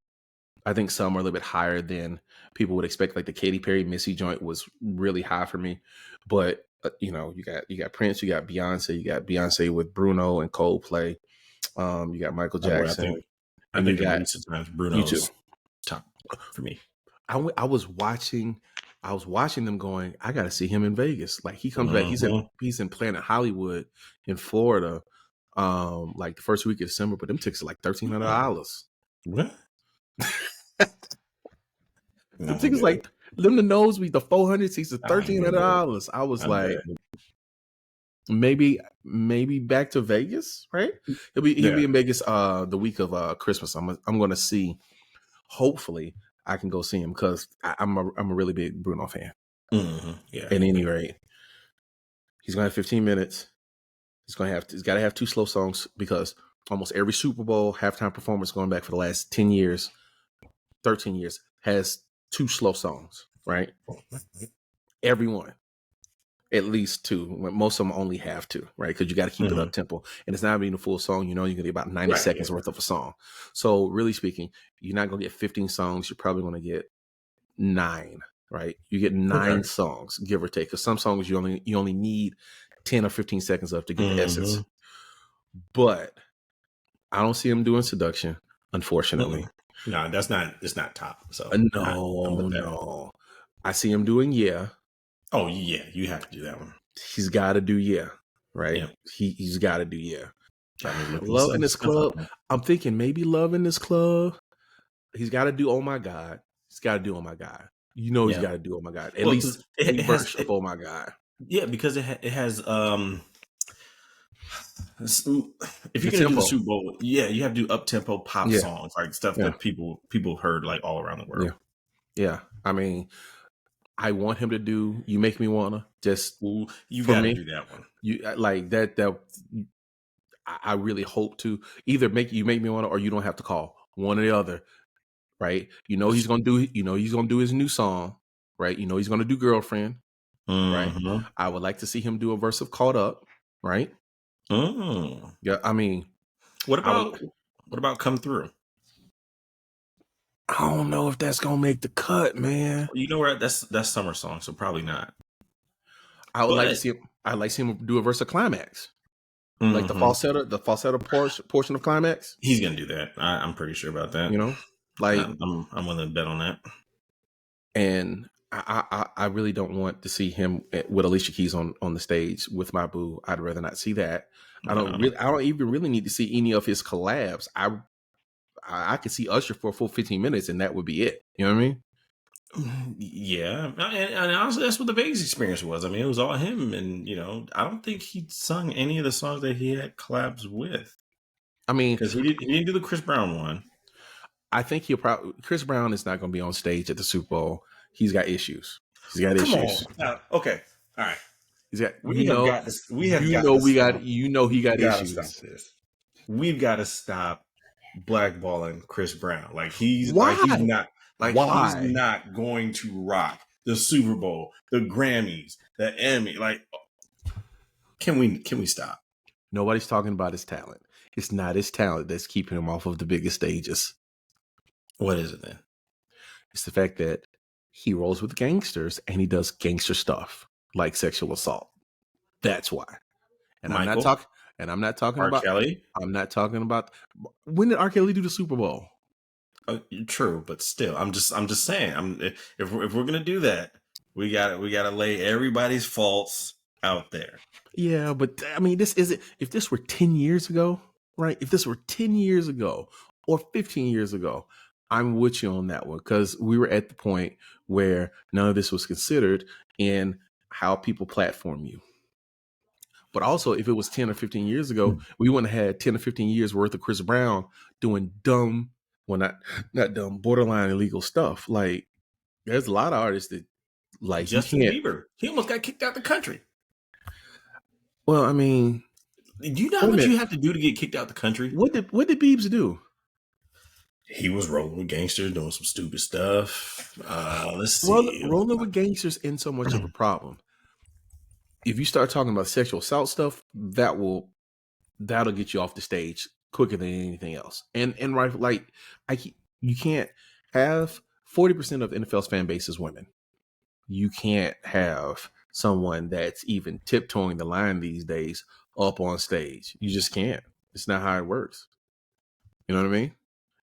think some are a little bit higher than people would expect. Like the Katy Perry Missy joint was really high for me. But you got Prince, you got Beyonce with Bruno and Coldplay. You got Michael Jackson, I and think you in got recent times U2. Bruno's top for me. I was watching them going, I got to see him in Vegas. Like he comes back, he's in Planet Hollywood in Florida, like the first week of December, but them tickets are like $1,300. What? The tickets like them the nosebleed, the 400 seats are $1,300. I was like, maybe back to Vegas, right? He'll be in Vegas the week of Christmas. I'm gonna see. Hopefully, I can go see him because I'm a really big Bruno fan. Yeah. At any rate, he's gonna have 15 minutes. He's got to have 2 slow songs because almost every Super Bowl halftime performance going back for the last 10 years, 13 years has 2 slow songs, right? Everyone. At least 2. Most of them only have 2, right? Because you got to keep it up tempo. And it's not being a full song. You know, you're going to get about 90 seconds worth of a song. So really speaking, you're not going to get 15 songs. You're probably going to get 9, right? You get 9 songs, give or take. Because some songs you only need 10 or 15 seconds of to get the essence. But I don't see him doing Seduction, unfortunately. No, it's not top. So no. I see him doing Yeah. Oh yeah, you have to do that one. He's got to do Yeah, right? Yeah. He's got to do Yeah. Love in This Club. I'm thinking maybe Love in This Club. He's got to do Oh My God. He's got to do Oh My God. You know he's got to do Oh My God. At least a version of Oh My God. Yeah, because it has if you're gonna do the Super Bowl, you have to do up tempo pop songs, like stuff that people heard like all around the world. Yeah. I mean, I want him to do You Make Me Wanna. Just you got to do that one. You like that. I really hope to either You Make Me Wanna or You Don't Have to Call. One or the other, right? You know he's gonna do his new song, right? You know he's gonna do Girlfriend, right? I would like to see him do a verse of Caught Up, right? Yeah, I mean, what about Come Through? I don't know if that's gonna make the cut, man. You know what? That's summer song, so probably not. I would like to see him. I'd like to see him do a verse of Climax, like the falsetto portion of Climax. He's gonna do that. I'm pretty sure about that. You know, like I'm willing to bet on that. And I really don't want to see him with Alicia Keys on the stage with my boo. I'd rather not see that. I don't even really need to see any of his collabs. I could see Usher for a full 15 minutes and that would be it. You know what I mean? Yeah. And honestly, that's what the Vegas experience was. I mean, it was all him. And, I don't think he sung any of the songs that he had collabs with. I mean, because he didn't do the Chris Brown one. I think Chris Brown is not going to be on stage at the Super Bowl. He's got issues. Come on. Okay. All right. He's got. He got issues. Stop this. We've got to stop blackballing Chris Brown. Like he's not going to rock the Super Bowl, the Grammys, the Emmy. Like, can we stop? Nobody's talking about his talent. It's not his talent that's keeping him off of the biggest stages. What is it then? It's the fact that he rolls with gangsters and he does gangster stuff like sexual assault. That's why. And I'm not talking R. about Kelly. I'm not talking about when did R. Kelly do the Super Bowl? True, but still, I'm just saying. If we're gonna do that, we gotta lay everybody's faults out there. Yeah, but I mean, if this were 10 years ago, right? If this were 10 years ago or 15 years ago, I'm with you on that one because we were at the point where none of this was considered in how people platform you. But also, if it was 10 or 15 years ago, we wouldn't have had 10 or 15 years worth of Chris Brown doing dumb, well, not dumb, borderline illegal stuff. Like, there's a lot of artists that, like, you Justin can't. Bieber, he almost got kicked out the country. Well, I mean, Do you know how much you have to do to get kicked out the country? what did Biebs do? He was rolling with gangsters, doing some stupid stuff. Let's see. Rolling with gangsters ain't so much of a problem. If you start talking about sexual assault stuff, that'll get you off the stage quicker than anything else. And right, like, you can't have 40% of NFL's fan base is women. You can't have someone that's even tiptoeing the line these days up on stage. You just can't. It's not how it works. You know what I mean?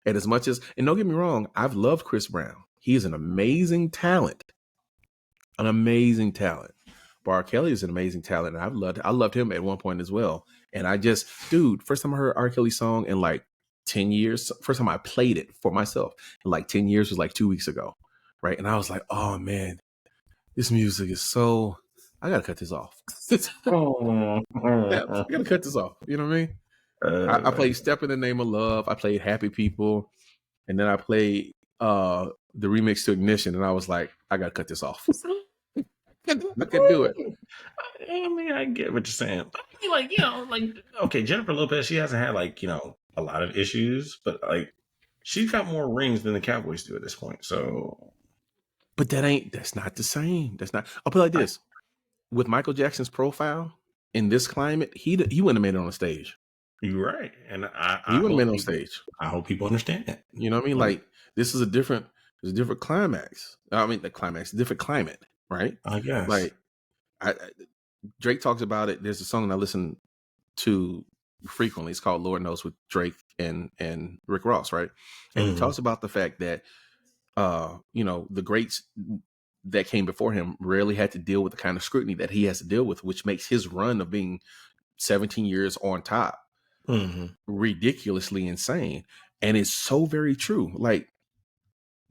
And as much as, and don't get me wrong, I've loved Chris Brown. He is an amazing talent. An amazing talent. But R. Kelly is an amazing talent. And I loved him at one point as well. And first time I heard R. Kelly's song in like 10 years, first time I played it for myself in like 10 years was like 2 weeks ago. Right. And I was like, oh man, this music is so, I got to cut this off. I got to cut this off. You know what I mean? I played Step in the Name of Love. I played Happy People. And then I played the remix to Ignition. And I was like, I got to cut this off. I could do it. I mean, I get what you're saying. I mean, like, okay, Jennifer Lopez, she hasn't had like, a lot of issues, but like, she's got more rings than the Cowboys do at this point. So, but that's not the same. I'll put it like this. With Michael Jackson's profile in this climate, he wouldn't have made it on the stage. You're right. And he wouldn't have been on stage. I hope people understand that. You know what I mean? Like, this is a different climax. I mean, different climate, right? I guess. Like, Drake talks about it. There's a song that I listen to frequently. It's called Lord Knows with Drake and Rick Ross, right? And he talks about the fact that, the greats that came before him rarely had to deal with the kind of scrutiny that he has to deal with, which makes his run of being 17 years on top ridiculously insane. And it's so very true. Like,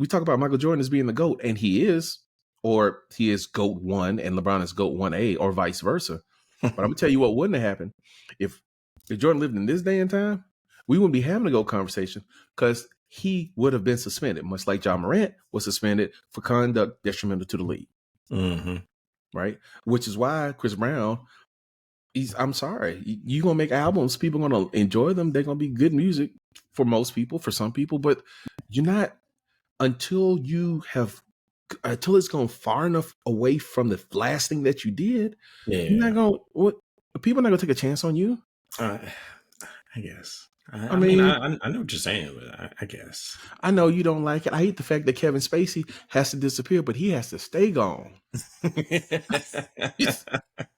we talk about Michael Jordan as being the GOAT, and he is, or he is GOAT 1 and LeBron is GOAT 1A, or vice versa. But I'm gonna tell you what wouldn't have happened if Jordan lived in this day and time. We wouldn't be having a GOAT conversation, because he would have been suspended, much like John Morant was suspended for conduct detrimental to the league. Right? Which is why Chris Brown, I'm sorry, you're going to make albums, people are going to enjoy them. They're going to be good music for most people, for some people, but you're not, until it's gone far enough away from the last thing that you did, you're not going to, people are not going to take a chance on you. I guess. I mean, I know what you're saying, but I guess. I know you don't like it. I hate the fact that Kevin Spacey has to disappear, but he has to stay gone.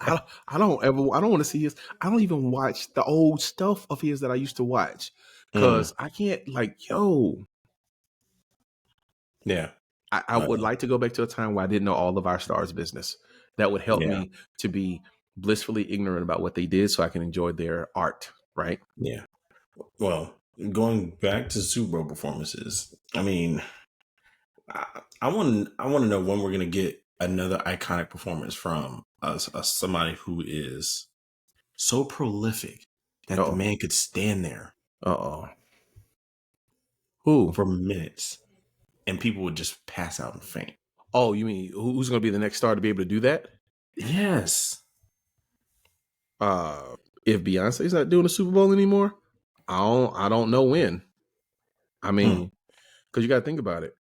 I don't want to see his. I don't even watch the old stuff of his that I used to watch, because I can't, Yeah. I would like to go back to a time where I didn't know all of our stars' business. That would help me to be blissfully ignorant about what they did, so I can enjoy their art. Right? Yeah. Well, going back to Super Bowl performances, I mean, I want to know when we're going to get another iconic performance from somebody who is so prolific that the man could stand there for minutes and people would just pass out and faint. Oh, you mean who's going to be the next star to be able to do that? Yes. If Beyonce's not doing the Super Bowl anymore, I don't know when. I mean, because you got to think about it.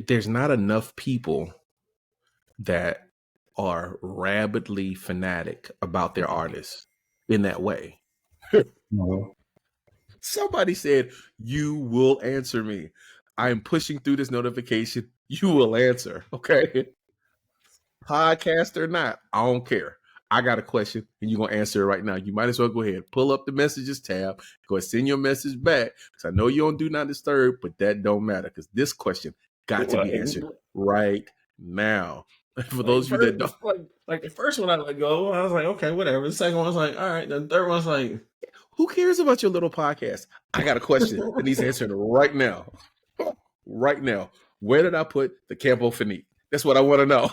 There's not enough people that are rabidly fanatic about their artists in that way. Somebody said, "You will answer me. I am pushing through this notification. You will answer." Okay. Podcast or not, I don't care. I got a question and you're going to answer it right now. You might as well go ahead, pull up the messages tab, go ahead, send your message back. Because I know you don't do not disturb, but that don't matter, because this question got to be answered right now. For those of you that don't. Like the first one I let go, I was like, okay, whatever. The second one was like, all right. The third one's like, who cares about your little podcast? I got a question that needs answered right now. Right now. Where did I put the Campo Finite? That's what I want to know.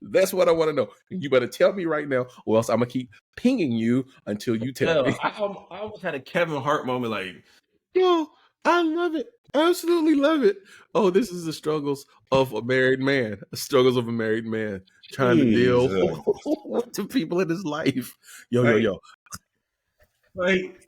That's what I want to know. You better tell me right now, or else I'm gonna keep pinging you until you tell Hell, me. I almost had a Kevin Hart moment. Like, Yo, I love it. Absolutely love it. Oh, this is the struggles of a married man. The struggles of a married man trying to deal Jesus, with the people in his life. Yo, yo, like, yo. like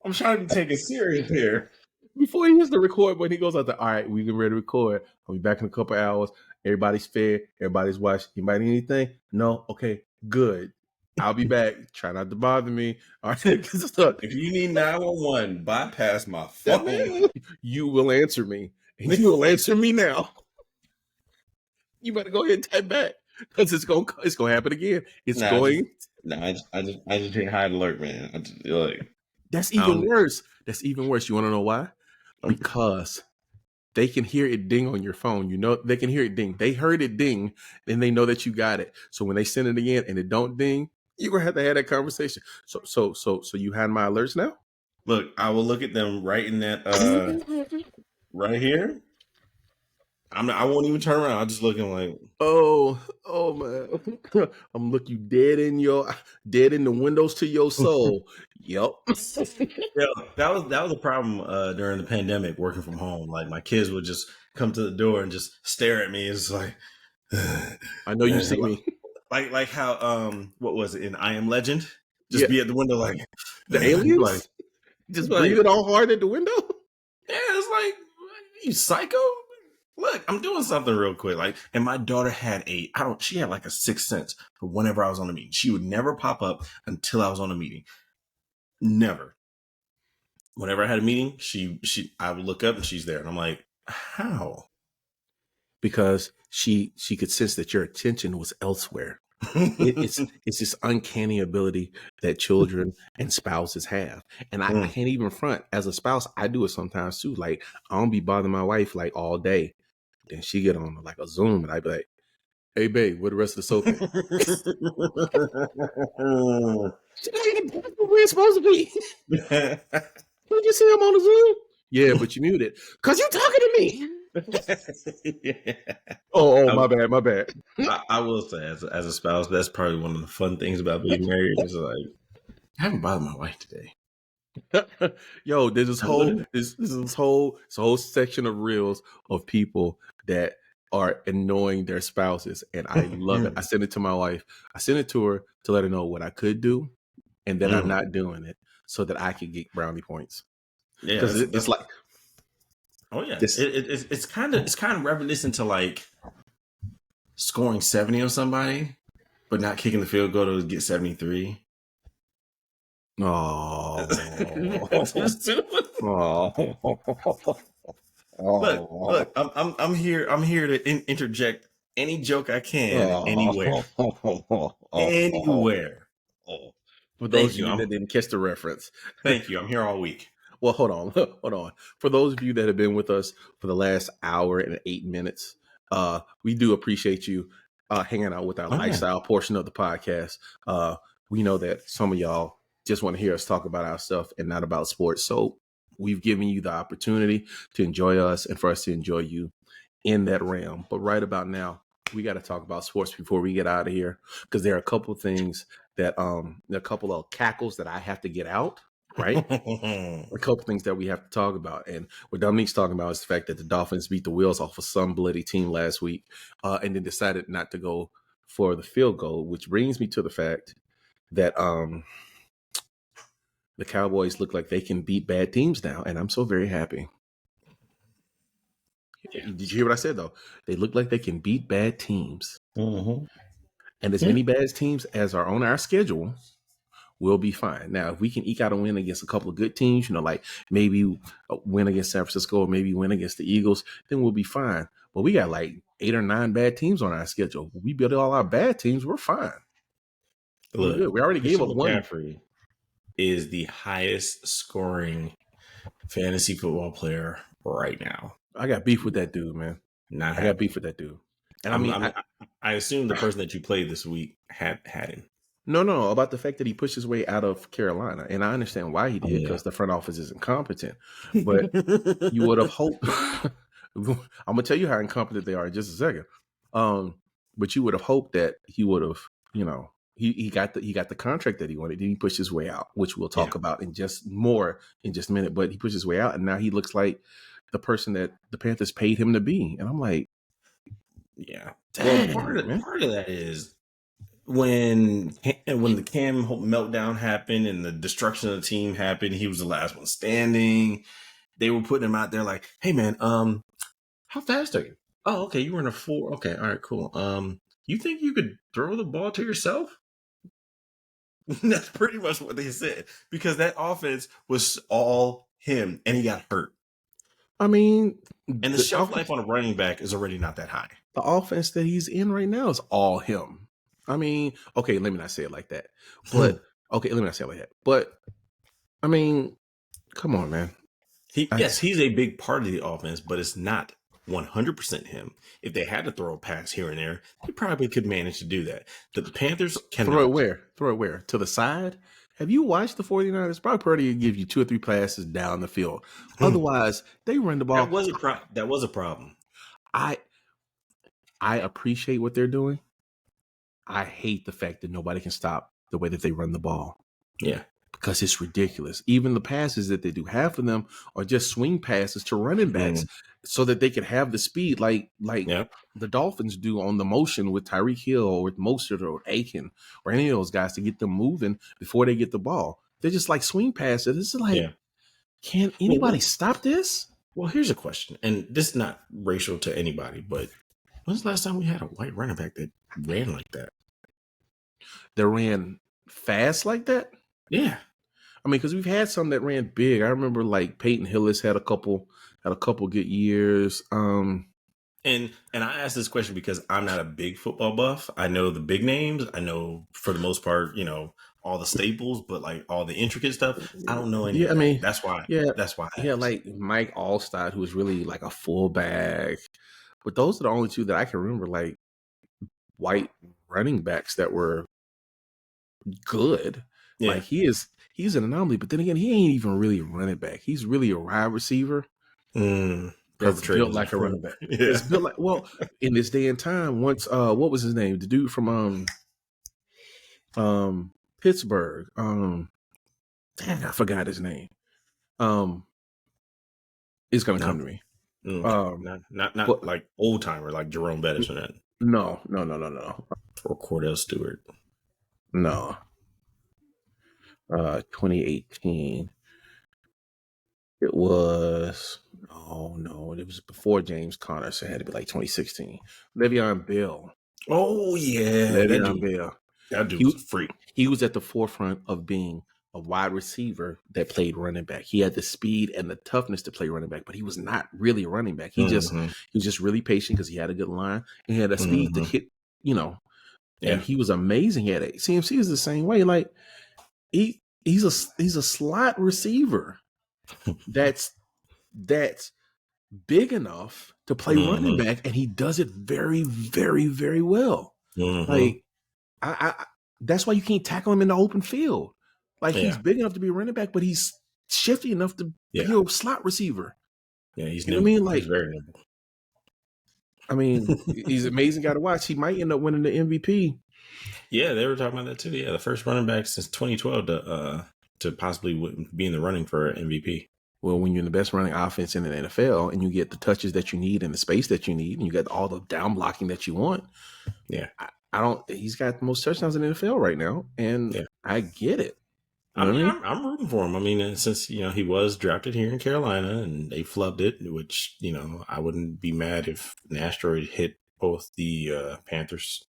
I'm trying to be taken serious here. Before he hits the record button, he goes out there, all right, we get ready to record. I'll be back in a couple hours. Everybody's fed. Everybody's watched. Anybody need anything? No? Okay, good. I'll be back. Try not to bother me. All right. If you need 911, bypass my phone. You will answer me. And you will answer me now. You better go ahead and type back. Because it's gonna happen again. I just hit high alert, man. That's even worse. That's even worse. You want to know why? Because they can hear it ding on your phone. You know, they can hear it ding. They heard it ding, and they know that you got it. So when they send it again and it don't ding, you're gonna have to have that conversation. So you had my alerts now? Look, I will look at them right in that right here. I won't even turn around. I'm just looking like, oh man. I'm looking you dead in the windows to your soul. Yep. yeah, that was a problem during the pandemic, working from home. Like, my kids would just come to the door and just stare at me. It's like, I know you see me. Like how what was it in I Am Legend? Just be at the window like the aliens, like, just breathe it all hard at the window. Yeah, it's like, you psycho. Look, I'm doing something real quick. Like, and my daughter had she had like a sixth sense for whenever I was on a meeting. She would never pop up until I was on a meeting. Never. Whenever I had a meeting, I would look up and she's there. And I'm like, how? Because she could sense that your attention was elsewhere. It's this uncanny ability that children and spouses have. And I can't even front. As a spouse, I do it sometimes too. Like, I don't be bothering my wife like all day. Then she get on like a Zoom and I be like, hey babe, where the rest of the soap at? Where it's supposed to be. Did you see I'm on the Zoom? Yeah, but you muted. Cause you talking to me. Yeah. Oh, my bad. I will say, as a spouse, that's probably one of the fun things about being married. Is like, I haven't bothered my wife today. Yo, there's this whole section of reels of people that are annoying their spouses, and I love it. I send it to my wife. I send it to her to let her know what I could do, and that I'm not doing it, so that I can get brownie points. Yeah, because it's like, oh yeah, it's kind of reminiscent to like scoring 70 on somebody, but not kicking the field goal to get 73. Oh, look, I'm here to interject any joke I can anywhere. For those of you that didn't catch the reference, thank you. I'm here all week. Well, hold on. For those of you that have been with us for the last hour and 8 minutes, we do appreciate you hanging out with our lifestyle portion of the podcast. We know that some of y'all just want to hear us talk about our stuff and not about sports. So we've given you the opportunity to enjoy us and for us to enjoy you in that realm. But right about now, we got to talk about sports before we get out of here, because there are a couple of things that there are a couple of cackles that I have to get out. Right? A couple of things that we have to talk about. And what Dominique's talking about is the fact that the Dolphins beat the wheels off of some bloody team last week and then decided not to go for the field goal, which brings me to the fact that the Cowboys look like they can beat bad teams now, and I'm so very happy. Yeah. Did you hear what I said, though? They look like they can beat bad teams. Mm-hmm. And as many bad teams as are on our schedule, we'll be fine. Now, if we can eke out a win against a couple of good teams, like maybe a win against San Francisco or maybe win against the Eagles, then we'll be fine. But we got like 8 or 9 bad teams on our schedule. We build all our bad teams, we're fine. Look, good. We already gave up one. McCaffrey is the highest scoring fantasy football player right now. I got beef with that dude, man. I got beef with that dude. And I assume the person that you played this week had him. No, about the fact that he pushed his way out of Carolina. And I understand why he did, because the front office is incompetent. But you would have hoped. I'm going to tell you how incompetent they are in just a second. But you would have hoped that he would have, he got the contract that he wanted. Then he pushed his way out, which we'll talk about in just a minute. But he pushed his way out, and now he looks like the person that the Panthers paid him to be. And I'm like, yeah. dang, Well, man. part of that is when the Cam meltdown happened and the destruction of the team happened. He was the last one standing. They were putting him out there like, "Hey, man, how fast are you? Oh, okay, you were in a 4. Okay, all right, cool. You think you could throw the ball to yourself?" That's pretty much what they said, because that offense was all him, and he got hurt. I mean, And the shelf life on a running back is already not that high. The offense that he's in right now is all him. I mean, okay, let me not say it like that. But I mean, come on, man. Yes, he's a big part of the offense, but it's not 100% him. If they had to throw a pass here and there, they probably could manage to do that. The Panthers cannot. Throw it where? To the side? Have you watched the 49ers? Probably give you 2 or 3 passes down the field. Otherwise, they run the ball. That was a problem. I appreciate what they're doing. I hate the fact that nobody can stop the way that they run the ball. Yeah. Because it's ridiculous. Even the passes that they do, half of them are just swing passes to running backs so that they can have the speed like the Dolphins do on the motion with Tyreek Hill or with Mostert or Aiken or any of those guys to get them moving before they get the ball. They're just like swing passes. This is like, can anybody stop this? Well, here's a question, and this is not racial to anybody, but when's the last time we had a white running back that ran like that? That ran fast like that? Yeah. I mean, because we've had some that ran big. I remember like Peyton Hillis had a couple good years. And I asked this question because I'm not a big football buff. I know the big names. I know for the most part, all the staples, but like all the intricate stuff, I don't know any of that. I mean, that's why. Yeah, like Mike Allstott, who was really like a fullback. But those are the only two that I can remember, like white running backs that were good. Yeah. Like he's an anomaly, but then again, he ain't even really a running back. He's really a wide receiver. That's built like a running back. Yeah. It's built like, well, in this day and time, once what was his name? The dude from Pittsburgh. Dang, I forgot his name. It's gonna come to me. Not but, like old timer like Jerome Bettis or that. No. Or Cordell Stewart. No. 2018. It was it was before James Conner, so it had to be like 2016. Le'Veon Bell. Oh yeah, Le'Veon Bell. That dude was a freak. He was at the forefront of being a wide receiver that played running back. He had the speed and the toughness to play running back, but he was not really a running back. He was just really patient because he had a good line and he had a speed to hit, and he was amazing at it. CMC is the same way. Like he's a slot receiver that's big enough to play running back, and he does it very, very, very well. Like I that's why you can't tackle him in the open field. Like he's big enough to be a running back, but he's shifty enough to be a slot receiver. Yeah, he's nimble. I mean, like he's very nimble. I mean, he's an amazing guy to watch. He might end up winning the MVP. Yeah, they were talking about that too. Yeah, the first running back since 2012 to possibly be in the running for MVP. Well, when you're in the best running offense in the NFL and you get the touches that you need and the space that you need and you got all the down blocking that you want. Yeah. He's got the most touchdowns in the NFL right now. And I get it. I'm rooting for him. I mean, since, he was drafted here in Carolina and they flubbed it, which, I wouldn't be mad if an asteroid hit both the Panthers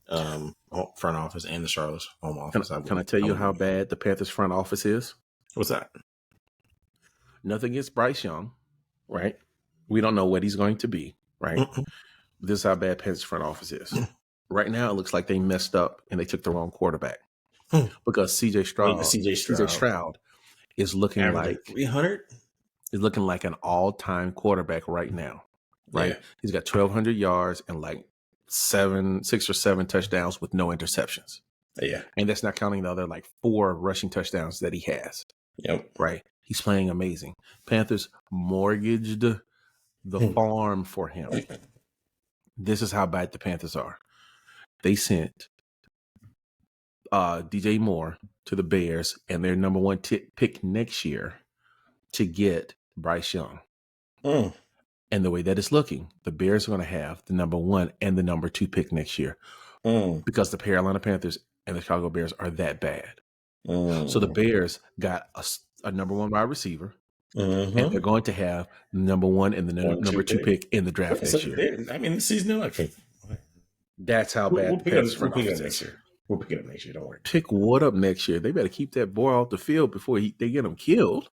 front office and the Charlotte home office. Can I tell you how bad the Panthers front office is? What's that? Nothing against Bryce Young, right? We don't know what he's going to be, right? This is how bad Panthers front office is. Right now, it looks like they messed up and they took the wrong quarterback because CJ Stroud is looking like 300. Is looking like an all-time quarterback right now, right? Yeah. He's got 1,200 yards and like 6 or 7 touchdowns with no interceptions. Yeah, and that's not counting the other like 4 rushing touchdowns that he has. Yep, right. He's playing amazing. Panthers mortgaged the farm for him. This is how bad the Panthers are. they sent DJ Moore to the Bears and their number one pick next year to get Bryce Young. Mm. And the way that it's looking, the Bears are going to have the number 1 and the number 2 pick next year because the Carolina Panthers and the Chicago Bears are that bad. So the Bears got a number 1 wide receiver, and they're going to have the number 1 and the number 2 pick in the draft next year. I mean, the season like that's how bad the Panthers we'll pick it up next year. We'll pick it up next year. Don't worry. Pick what up next year? They better keep that boy off the field before they get him killed.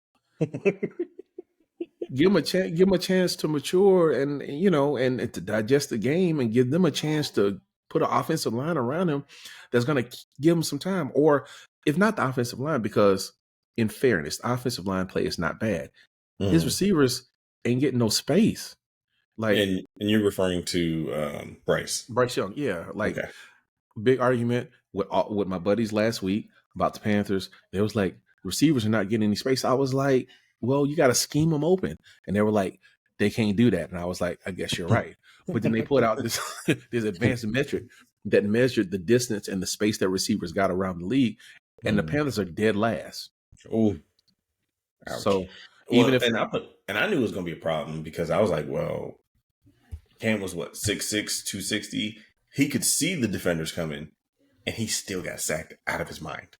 Give him a chance to mature and and to digest the game, and give them a chance to put an offensive line around him that's going to give him some time. Or if not the offensive line, because in fairness, the offensive line play is not bad. His receivers ain't getting no space. Like, and you're referring to Bryce Young, yeah. Like, big argument with my buddies last week about the Panthers. They was like, receivers are not getting any space. I was like, well, you got to scheme them open. And they were like, they can't do that. And I was like, I guess you're right. But then they put out this advanced metric that measured the distance and the space that receivers got around the league. And the Panthers are dead last. Oh, so even if and I knew it was going to be a problem because I was like, well, Cam was 6'6", 260. He could see the defenders coming, and he still got sacked out of his mind.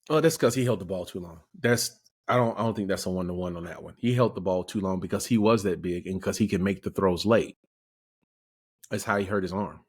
Oh, that's because he held the ball too long. I don't think that's a 1-to-1 on that one. He held the ball too long because he was that big and because he can make the throws late. That's how he hurt his arm.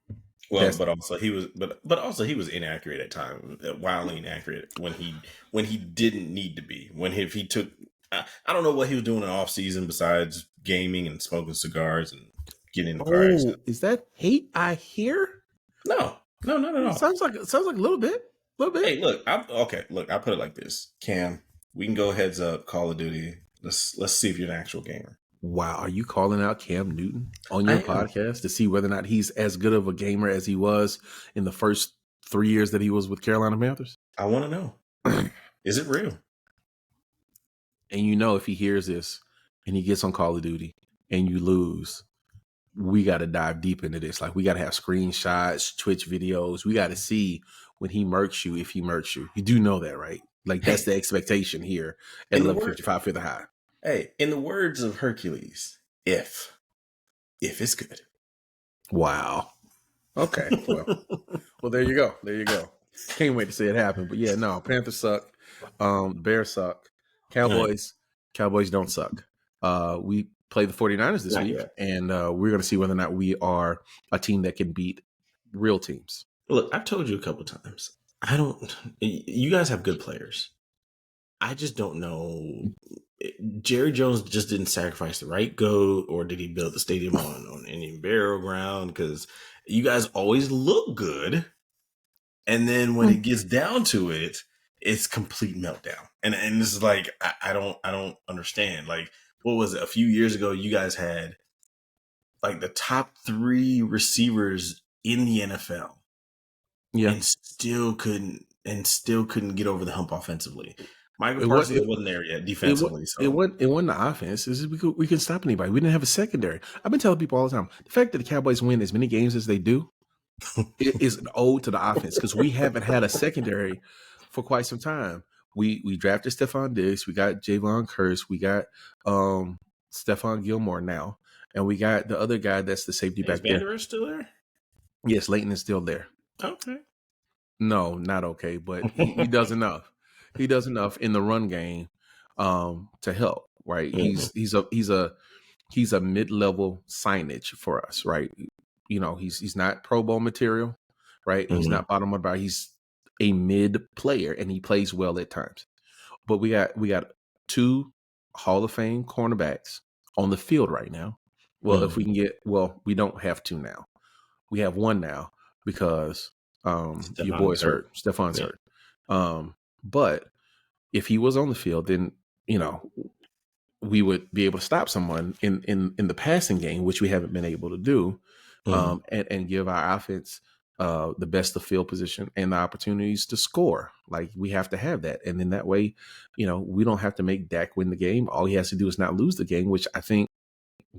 Well, but also he was inaccurate at times, wildly inaccurate when he didn't need to be. If he took, I don't know what he was doing in off season besides gaming and smoking cigars and getting in the car accident. Is that hate I hear? No. Sounds like a little bit. Hey, look, I put it like this, Cam. We can go heads up, Call of Duty. Let's see if you're an actual gamer. Wow, are you calling out Cam Newton on your podcast to see whether or not he's as good of a gamer as he was in the first 3 years that he was with Carolina Panthers? I want to know. Is it real? And if he hears this and he gets on Call of Duty and you lose, we got to dive deep into this. Like, we got to have screenshots, Twitch videos. We got to see when he murks you, if he murks you. You do know that, right? Like, that's the expectation here at 11:55 for the high. Hey, in the words of Hercules, if it's good. Wow. Okay. Well, there you go. Can't wait to see it happen. But yeah, no, Panthers suck. Bears suck. Cowboys don't suck. We play the 49ers this week, and we're going to see whether or not we are a team that can beat real teams. Look, I've told you a couple times. You guys have good players. I just don't know. Jerry Jones just didn't sacrifice the right goat, or did he build the stadium on Indian burial ground? Because you guys always look good, and then when it gets down to it, it's complete meltdown. And this is like, I don't understand. Like, what was it? A few years ago, you guys had like the top 3 receivers in the NFL, and still couldn't get over the hump offensively. Michael Parsons wasn't there yet defensively. It wasn't the offense. It's we couldn't stop anybody. We didn't have a secondary. I've been telling people all the time, the fact that the Cowboys win as many games as they do it is an ode to the offense, because we haven't had a secondary for quite some time. We drafted Stephon Diggs. We got Javon Curse. We got Stephon Gilmore now. And we got the other guy that's the safety back there. Is Vander Esch still there? Yes, Leighton is still there. Okay. No, not okay, but he does enough. He does enough in the run game to help, right? Mm-hmm. He's a mid-level signage for us, right? He's not Pro Bowl material, right? Mm-hmm. He's not bottom of the bar. He's a mid player, and he plays well at times. But we got 2 Hall of Fame cornerbacks on the field right now. Well, if we can we don't have 2 now. We have 1 now because your boy's hurt. Stephon's hurt. But if he was on the field, then we would be able to stop someone in the passing game, which we haven't been able to do, and give our offense the best of field position and the opportunities to score. Like, we have to have that, and in that way, we don't have to make Dak win the game. All he has to do is not lose the game, which I think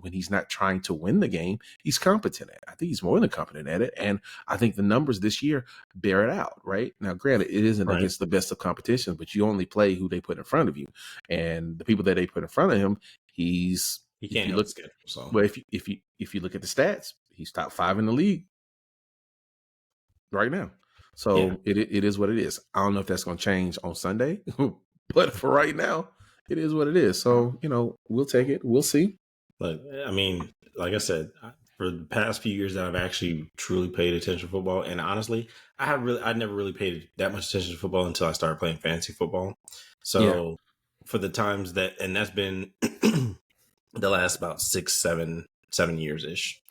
when he's not trying to win the game, he's competent at it. I think he's more than competent at it. And I think the numbers this year bear it out, right? Now, granted, it isn't Right. against the best of competition, but you only play who they put in front of you. And the people that they put in front of him, He if can't you help look, the schedule. So well, if you look at the stats, he's top 5 in the league right now. yeah. So it is what it is. I don't know if that's going to change on Sunday, but for right now, it is what it is. So, we'll take it. We'll see. But I mean, like I said, for the past few years that I've actually truly paid attention to football, and honestly, I never really paid that much attention to football until I started playing fantasy football. Yeah. So for the times and that's been the last about 7 years ish.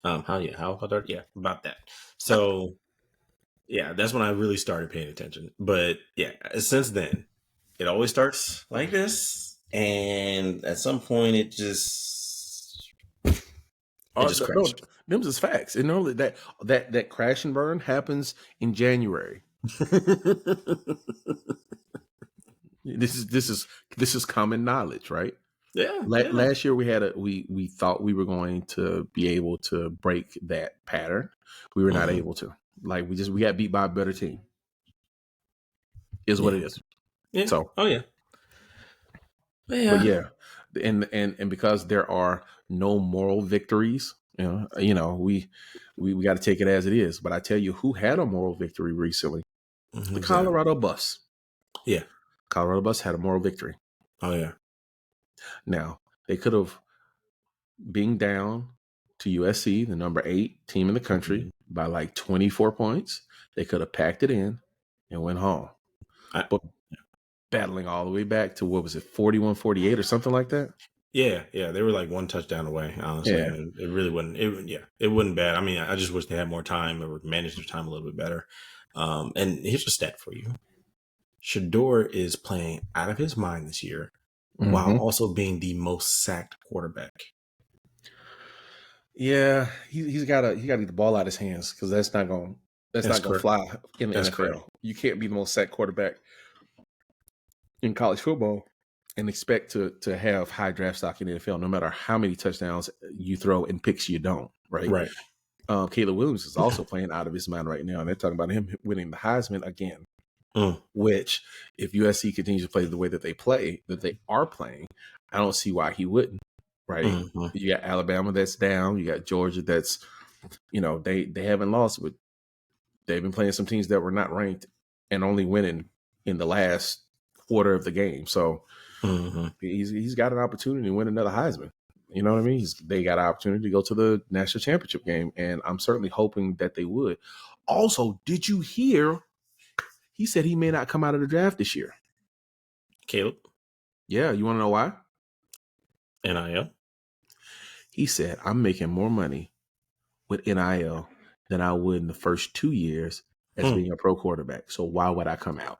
How about that? Yeah, about that. So yeah, that's when I really started paying attention. But yeah, since then, it always starts like this, and at some point, it just No, crashed. them's is facts. And normally that crash and burn happens in January. This is common knowledge, right? Yeah, yeah. Last year we thought we were going to be able to break that pattern. We were not able to. Like we got beat by a better team. Is what Yeah. it is. Yeah. So, Oh yeah. but Yeah. yeah, and because there are no moral victories, we got to take it as it is. But I tell you, who had a moral victory recently? The Who's that? Colorado Bus. Yeah. Colorado Bus had a moral victory. Oh yeah. Now, they could have been down to USC, the number 8 team in the country, by like 24 points. They could have packed it in and went home. But battling all the way back to, what was it, 41-48 or something like that? Yeah, they were like one touchdown away, honestly. Yeah. And it really wasn't. It wasn't bad. I mean, I just wish they had more time or managed their time a little bit better. And here's a stat for you: Shador is playing out of his mind this year, while also being the most sacked quarterback. Yeah, he's got to get the ball out of his hands, because that's not going to fly in the NFL. Correct. You can't be the most sacked quarterback in college football and expect to have high draft stock in the NFL, no matter how many touchdowns you throw and picks you don't. Right. Right. Caleb Williams is also playing out of his mind right now, and they're talking about him winning the Heisman again. Which, if USC continues to play the way that they are playing, I don't see why he wouldn't. Right? You got Alabama that's down. You got Georgia that's, they haven't lost, but they've been playing some teams that were not ranked and only winning in the last quarter of the game. So he's got an opportunity to win another Heisman. You know what I mean? They got an opportunity to go to the national championship game, and I'm certainly hoping that they would. Also, did you hear? He said he may not come out of the draft this year. Caleb? Yeah, you want to know why? NIL? He said, I'm making more money with NIL than I would in the first 2 years as being a pro quarterback. So why would I come out?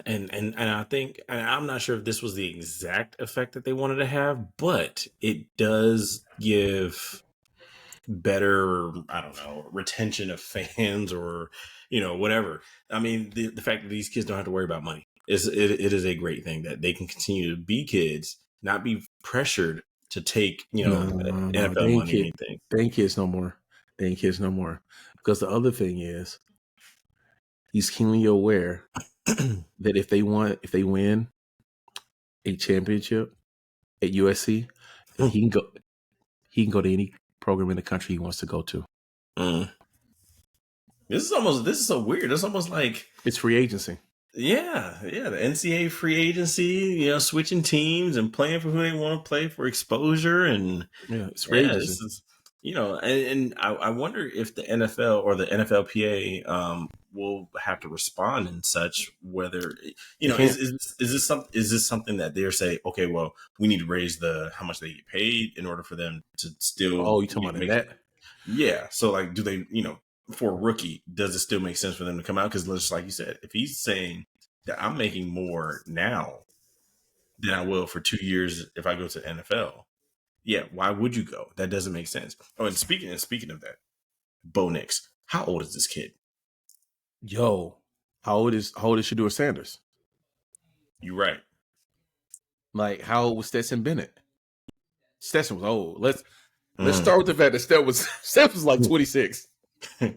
And I think, and I'm not sure if this was the exact effect that they wanted to have, but it does give better, I don't know, retention of fans or, whatever. I mean, the fact that these kids don't have to worry about money it is a great thing, that they can continue to be kids, not be pressured to take, NFL money or anything. They ain't kids no more. Because the other thing is, he's keenly aware that if they win a championship at USC, he can go to any program in the country he wants to go to. This is so weird. It's almost like it's free agency. Yeah, the NCAA free agency, switching teams and playing for who they want to play for exposure, and it's free agency. And I wonder if the NFL or the NFLPA will have to respond in such, whether is this something that they're saying, okay, well, we need to raise how much they get paid in order for them to still. Oh, you talking about that? Yeah. So like, do they for a rookie, does it still make sense for them to come out? Because just like you said, if he's saying that I'm making more now than I will for 2 years if I go to the NFL, yeah, why would you go? That doesn't make sense. Oh, and speaking of that, Bo Nix, how old is this kid? Yo, how old is Shedeur Sanders? You're right. Like, how old was Stetson Bennett? Stetson was old. Let's start with the fact that Steph was like 26. He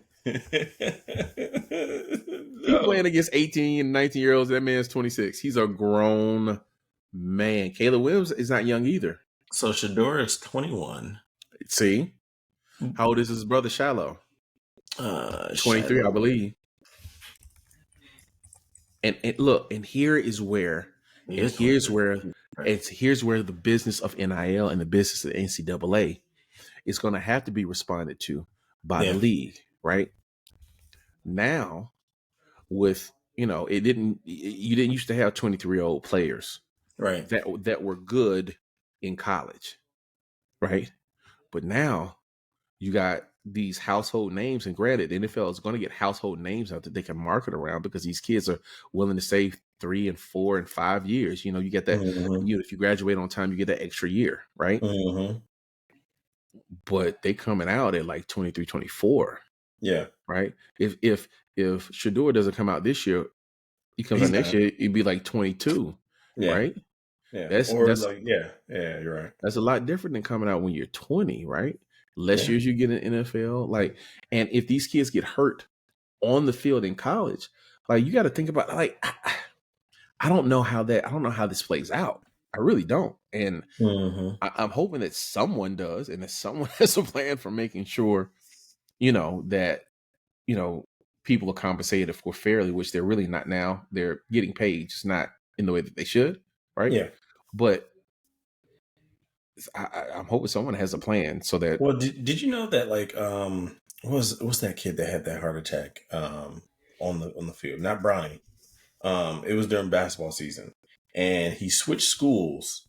playing against 18 and 19-year-olds. That man's 26. He's a grown man. Caleb Williams is not young either. So Shador is 21. See? How old is his brother Shiloh? 23, Shiloh. I believe. And look, and here is where, here's where the business of NIL and the business of NCAA is going to have to be responded to by the league, right? Now, with you didn't used to have 23-year-old players, right? That were good in college, right? But now you got these household names, and granted, the NFL is going to get household names out that they can market around because these kids are willing to save 3 and 4 and 5 years. You get that. If you graduate on time, you get that extra year, right? But they coming out at like 23, 24. Yeah. Right. If Shador doesn't come out this year, he comes out next year, he'd be like 22. Yeah. Right. Yeah. That's you're right. That's a lot different than coming out when you're 20, right? Less years you get in NFL. And if these kids get hurt on the field in college, you got to think about I don't know how this plays out. I really don't. And I'm hoping that someone does, and that someone has a plan for making sure, that, people are compensated for fairly, which they're really not now. They're getting paid, just not in the way that they should. Right. Yeah. But I'm hoping someone has a plan so that. Well, did you know that what's that kid that had that heart attack on the field? Not Bronny. It was during basketball season, and he switched schools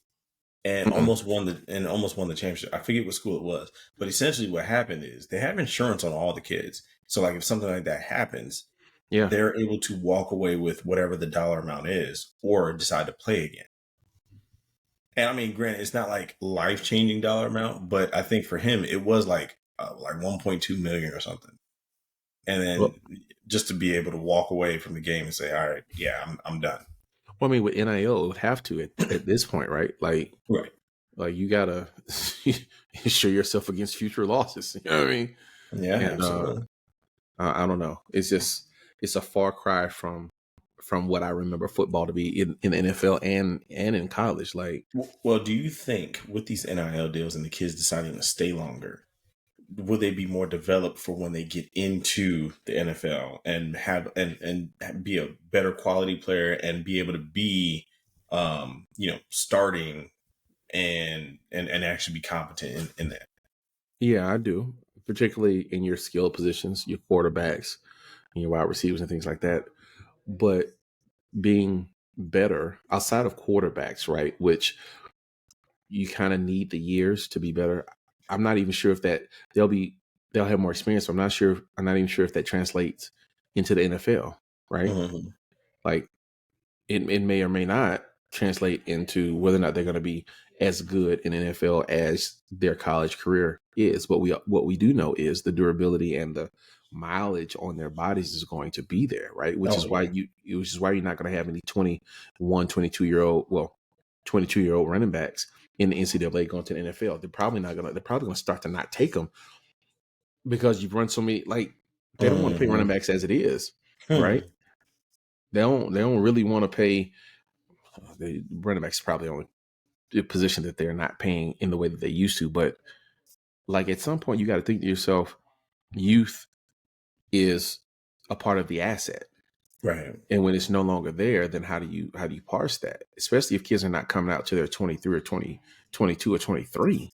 and almost won the championship. I forget what school it was, but essentially what happened is they have insurance on all the kids. So if something like that happens, they're able to walk away with whatever the dollar amount is, or decide to play again. And I mean, granted, it's not like life-changing dollar amount, but I think for him, it was like 1.2 million or something. And then just to be able to walk away from the game and say, all right, I'm done. Well, I mean, with NIL, it would have to at this point, right? Right. You got to insure yourself against future losses. You know what I mean? Yeah, absolutely. I don't know. It's a far cry from what I remember football to be in the NFL and in college. Well, do you think with these NIL deals and the kids deciding to stay longer, will they be more developed for when they get into the NFL and have and be a better quality player and be able to be, starting and actually be competent in that? Yeah, I do. Particularly in your skill positions, your quarterbacks, and your wide receivers and things like that. But being better outside of quarterbacks, right, which you kind of need the years to be better. I'm not even sure if that they'll have more experience. I'm not even sure if that translates into the NFL, right? It may or may not translate into whether or not they're going to be as good in NFL as their college career is. But what we do know is the durability and the mileage on their bodies is going to be there, right? Which is why you're not going to have any 21, 22-year-old running backs in the NCAA going to the NFL. They're probably going to start to not take them because you've run so many, they don't want to pay running backs as it is, right? They don't really want to pay. The running backs probably on the position that they're not paying in the way that they used to. But at some point, you got to think to yourself, youth is a part of the asset, right? And when it's no longer there, then how do you parse that? Especially if kids are not coming out to their 23 or 20, 22 or 23.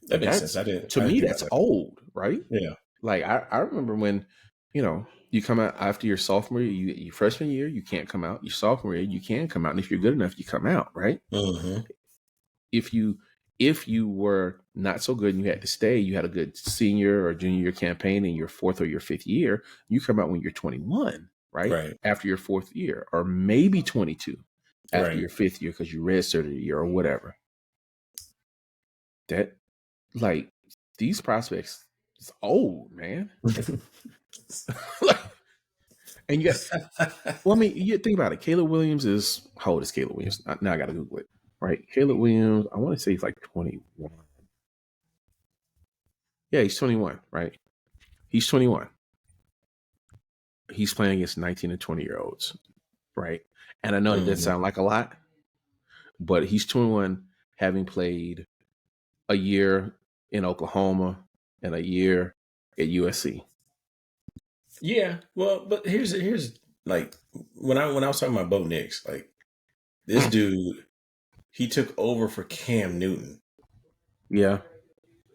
That makes sense. That's old, right? Yeah. I remember when, you come out after your sophomore year, your freshman year, you can't come out. Your sophomore year, you can come out. And if you're good enough, you come out, right? If you were not so good and you had to stay, you had a good senior or junior year campaign in your fourth or your fifth year, you come out when you're 21, right? After your fourth year, or maybe 22 after your fifth year because you redshirted a year or whatever. That, these prospects, it's old, man. And you got, you think about it. Caleb Williams is, how old is Caleb Williams? Now I got to Google it, right? Caleb Williams, I want to say he's 21. Yeah, he's 21, right? He's 21. He's playing against 19 and 20-year-olds, right? And I know it doesn't Mm-hmm. sound like a lot, but he's 21, having played a year in Oklahoma and a year at USC. Yeah, well, but here's like when I was talking about Bo Nix, like this dude, he took over for Cam Newton. Yeah.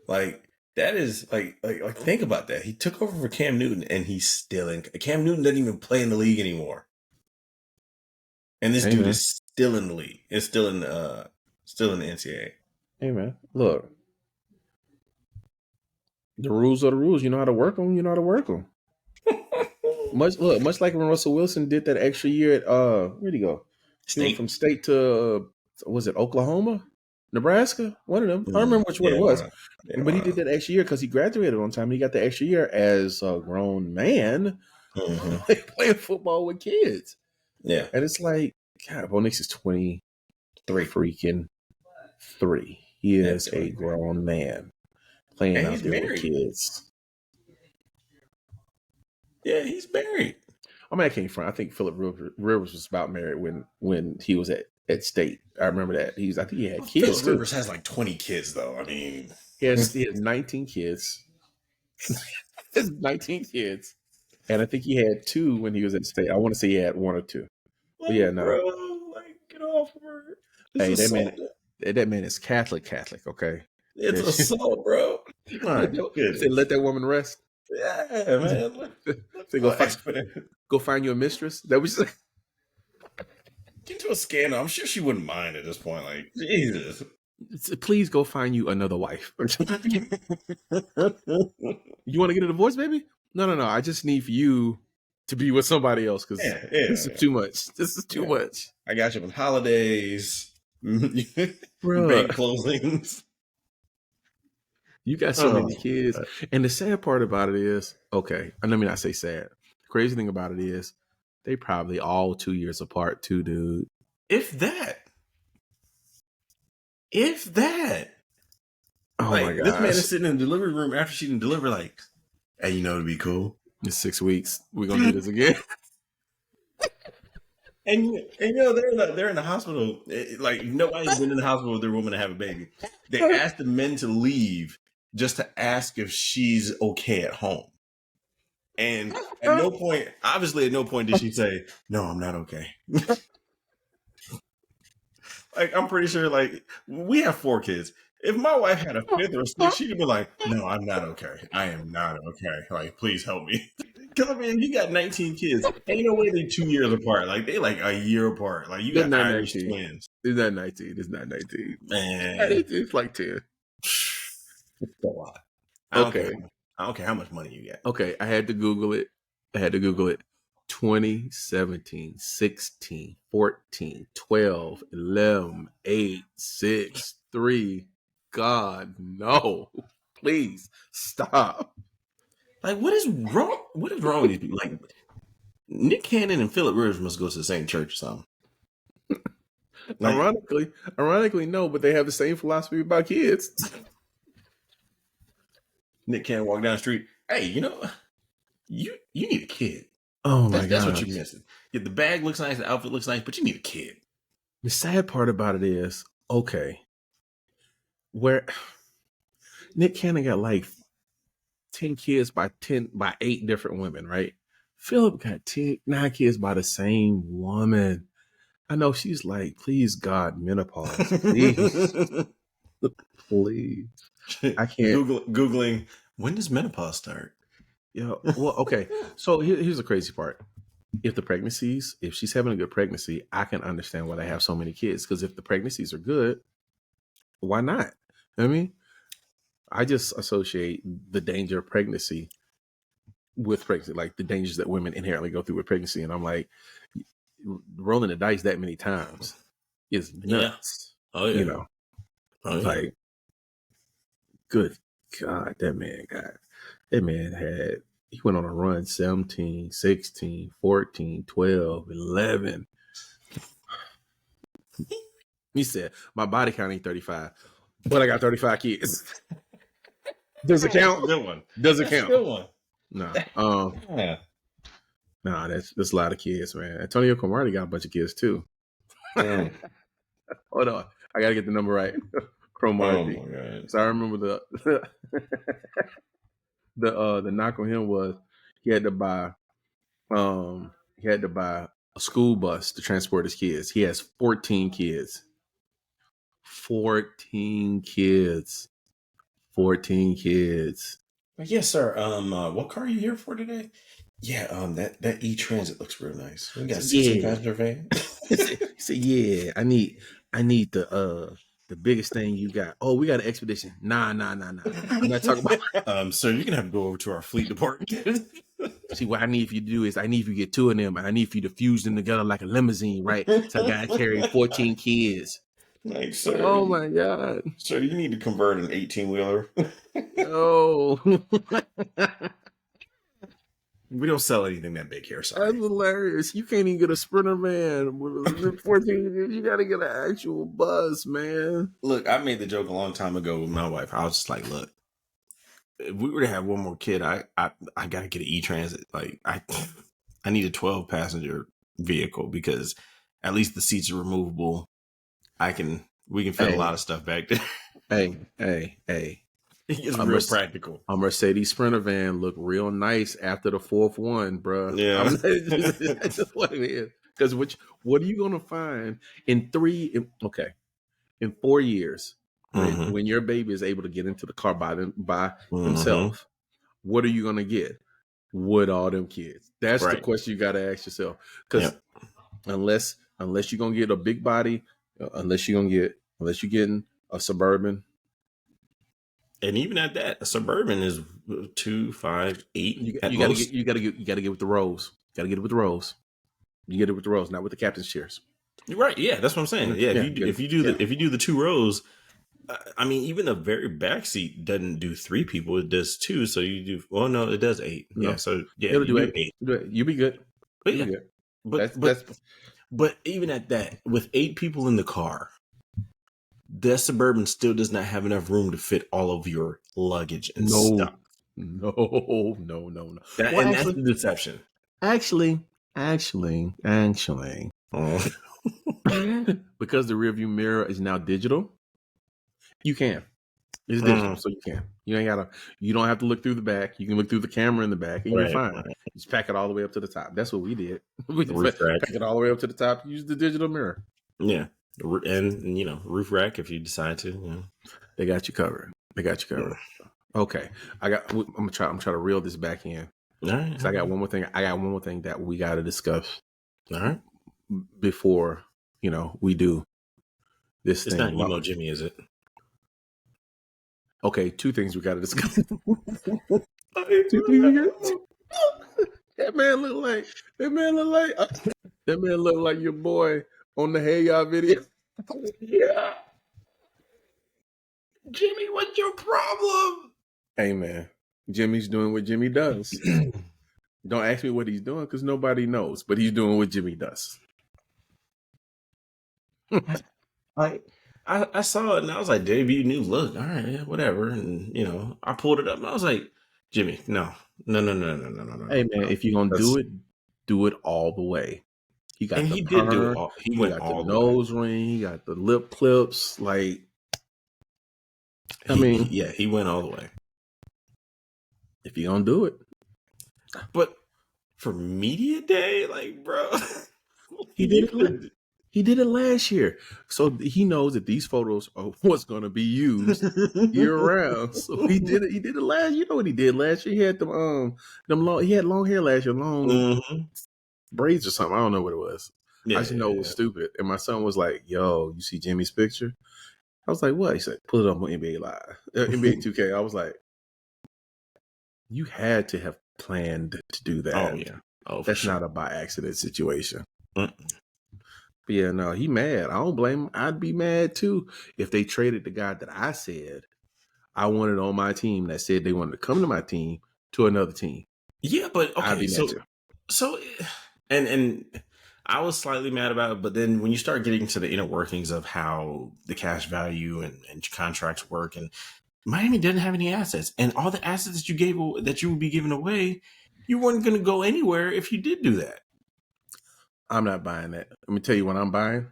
Like that is like think about that. He took over for Cam Newton, and he's still in. Cam Newton doesn't even play in the league anymore, and this Hey dude man. is still in the league. It's still in the NCAA. Hey man. Look, the rules are the rules. You know how to work them. You know how to work them. Much like when Russell Wilson did that extra year at where'd he go? He went from State. state to was it Oklahoma, Nebraska? One of them. I don't remember which one Yeah, it was, yeah, but he did that extra year because he graduated on time. He got the extra year as a grown man Mm-hmm. playing football with kids, Yeah, and it's like, God, Bo Nix is 3. freaking 3. He Yeah, is a 23, grown man playing and out he's there with married. kids. Yeah, he's married. I mean, I came from. I think Philip Rivers was about married when he was at state. I remember that. I think he had Well, kids Philip too. Rivers has like 20 kids, though. I mean, He has 19 kids. 19 kids. And I think he had 2 when he was at state. I want to say he had 1 or 2. But yeah, like, no. bro, like, get off her. It's Hey, assault. that man is Catholic, okay? It's Yes. assault, bro. My Let goodness. that woman rest. Yeah, man. Say go find you a mistress. That was Get to a scandal. I'm sure she wouldn't mind at this point. Like, Jesus. please go find you another wife. You want to get a divorce, baby? No. I just need for you to be with somebody else because Yeah, this is too much. This is too yeah. much. I got you with holidays, bank Bruh, closings. you got so Oh, many kids. And the sad part about it is, okay, and let me not say sad. The crazy thing about it is they probably all 2 years apart too, dude. if that. If that. Oh my Like, this man gosh. is sitting in the delivery room after she didn't deliver, like, hey, you know, it'd be cool. It's 6 weeks. We're gonna do this again. And you know they're in the hospital. Like nobody's been in the hospital with their woman to have a baby. They asked the men to leave just to ask if she's okay at home. And at no point, obviously, at no point did she say, "No, I'm not okay." Like I'm pretty sure, like we have 4 kids. If my wife had a 5th or a 6th, she'd be like, "No, I'm not okay. I am not okay. Like, please help me." Because I mean, you got 19 kids. Ain't no way they 2 years apart. Like they like a year apart. Like you It's got not Irish 19. twins. It's not 19. It's not 19. Man, It's like 10. it's a lot. Okay. I don't care how much money you get. Okay. I had to Google it. 2017, 16, 14, 12, 11, 8, 6, 3. God, no. Please stop. Like, what is wrong? What is wrong with these people? Like, Nick Cannon and Philip Rivers must go to the same church or something. Like, Ironically, no, but they have the same philosophy about kids. Nick Cannon walk down the street. Hey, you know, you need a kid. Oh my That's what god. you're missing. Yeah, the bag looks nice, the outfit looks nice, but you need a kid. The sad part about it is, okay, where Nick Cannon got like 10 kids by 8 different women, right? Philip got 9 kids by the same woman. I know she's like, please God, menopause. Please. Please. I can't. Googling when does menopause start? Well, okay. So here's the crazy part. If she's having a good pregnancy, I can understand why they have so many kids. Because if the pregnancies are good, why not? I mean, I just associate the danger of pregnancy with pregnancy, like the dangers that women inherently go through with pregnancy. And I'm like, rolling the dice that many times is nuts. Yeah. Oh, yeah. You know, like, good God, he went on a run 17, 16, 14, 12, 11. He said, my body count ain't 35, but I got 35 kids. Does it That's a count? good one. Does it That's a count? good one. Nah. Yeah. Nah, that's a lot of kids, man. Antonio Cromartie got a bunch of kids too. Mm. Hold on. I gotta get the number right. Oh Cromartie. my god. So I remember the knock on him was he had to buy a school bus to transport his kids. He has 14 kids. 14 kids. 14 kids. Yes, sir. What car are you here for today? Yeah, that E-Transit looks real nice. We got a 16 Yeah. passenger van. He said, yeah, I need the biggest thing you got. Oh, we got an expedition. Nah. I'm not talking about. Sir, you're gonna have to go over to our fleet department. See, what I need for you to do is I need for you to get two of them, and I need for you to fuse them together like a limousine, right? So I gotta carry 14 kids. Like, sir. Oh my god. Sir, you need to convert an 18-wheeler. Oh. We don't sell anything that big here, sorry. That's hilarious. You can't even get a Sprinter van with 14. You gotta get an actual bus, man. Look, I made the joke a long time ago with my wife. I was just like, look, if we were to have one more kid, I gotta get an E-Transit. Like, I need a 12-passenger vehicle because at least the seats are removable. We can fit a lot of stuff back there. Hey. It's real practical. A Mercedes Sprinter van look real nice after the fourth one, bro. Yeah. That's just what it is. Because what are you gonna find in 4 years when your baby is able to get into the car by himself? What are you gonna get with all them kids? That's the question you gotta ask yourself. Because unless you're gonna get a big body, unless you're getting a Suburban. And even at that, a Suburban is 2, 5, 8. You gotta get with the Rolls. Gotta get it with the Rolls. You get it with the Rolls, not with the captain's chairs. You're right. Yeah, that's what I'm saying. Yeah, if you do the 2 rows, I mean, even the very back seat doesn't do 3 people; it does 2. So you do. Well, no, it does 8. No. Yeah, so yeah, it'll do 8. You be good. But yeah, but even at that, with 8 people in the car, that Suburban still does not have enough room to fit all of your luggage and stuff. No. That's the deception. Actually. Oh. Because the rearview mirror is now digital, you can. It's digital, so you can. You don't have to look through the back. You can look through the camera in the back, and you're fine. Right. Just pack it all the way up to the top. That's what we did. We pack it all the way up to the top. Use the digital mirror. Yeah. And roof rack if you decide to. They got you covered. Yeah. Okay, I'm gonna try to reel this back in. All right. So I got one more thing. That we got to discuss. All right. Before we do this it's thing. It's not emo Jimmy, is it? Okay, 2 things we got to discuss. That man look like your boy on the Hey Ya video. Yeah. Jimmy, what's your problem? Hey man, Jimmy's doing what Jimmy does. Don't ask me what he's doing because nobody knows, but he's doing what Jimmy does. I saw it and I was like, debut new look. All right, yeah, whatever. And I pulled it up and I was like, Jimmy, no. Hey man, if you're gonna do it all the way. He got he did do it all. He went got all the nose ring. He got the lip clips. Like, he went all the way. If you gonna do it, but for media day, like, bro, he did it. He did it last year, so he knows that these photos are what's going to be used year round. So he did it. He did it last. You know what he did last year? He had them long. He had long hair last year, long braids or something. I don't know what it was. I just know it was stupid. And my son was like, "Yo, you see Jimmy's picture?" I was like, "What?" He said, "Put it up on NBA Live, NBA 2K." I was like, "You had to have planned to do that." Oh yeah. Oh, that's not a by accident situation. But yeah, no, he mad. I don't blame him. I'd be mad too if they traded the guy that I said I wanted on my team that said they wanted to come to my team to another team. Yeah, but okay, so and I was slightly mad about it, but then when you start getting to the inner workings of how the cash value and contracts work, and Miami doesn't have any assets, and all the assets that you would be giving away, you weren't going to go anywhere if you did do that. I'm not buying that. Let me tell you what I'm buying.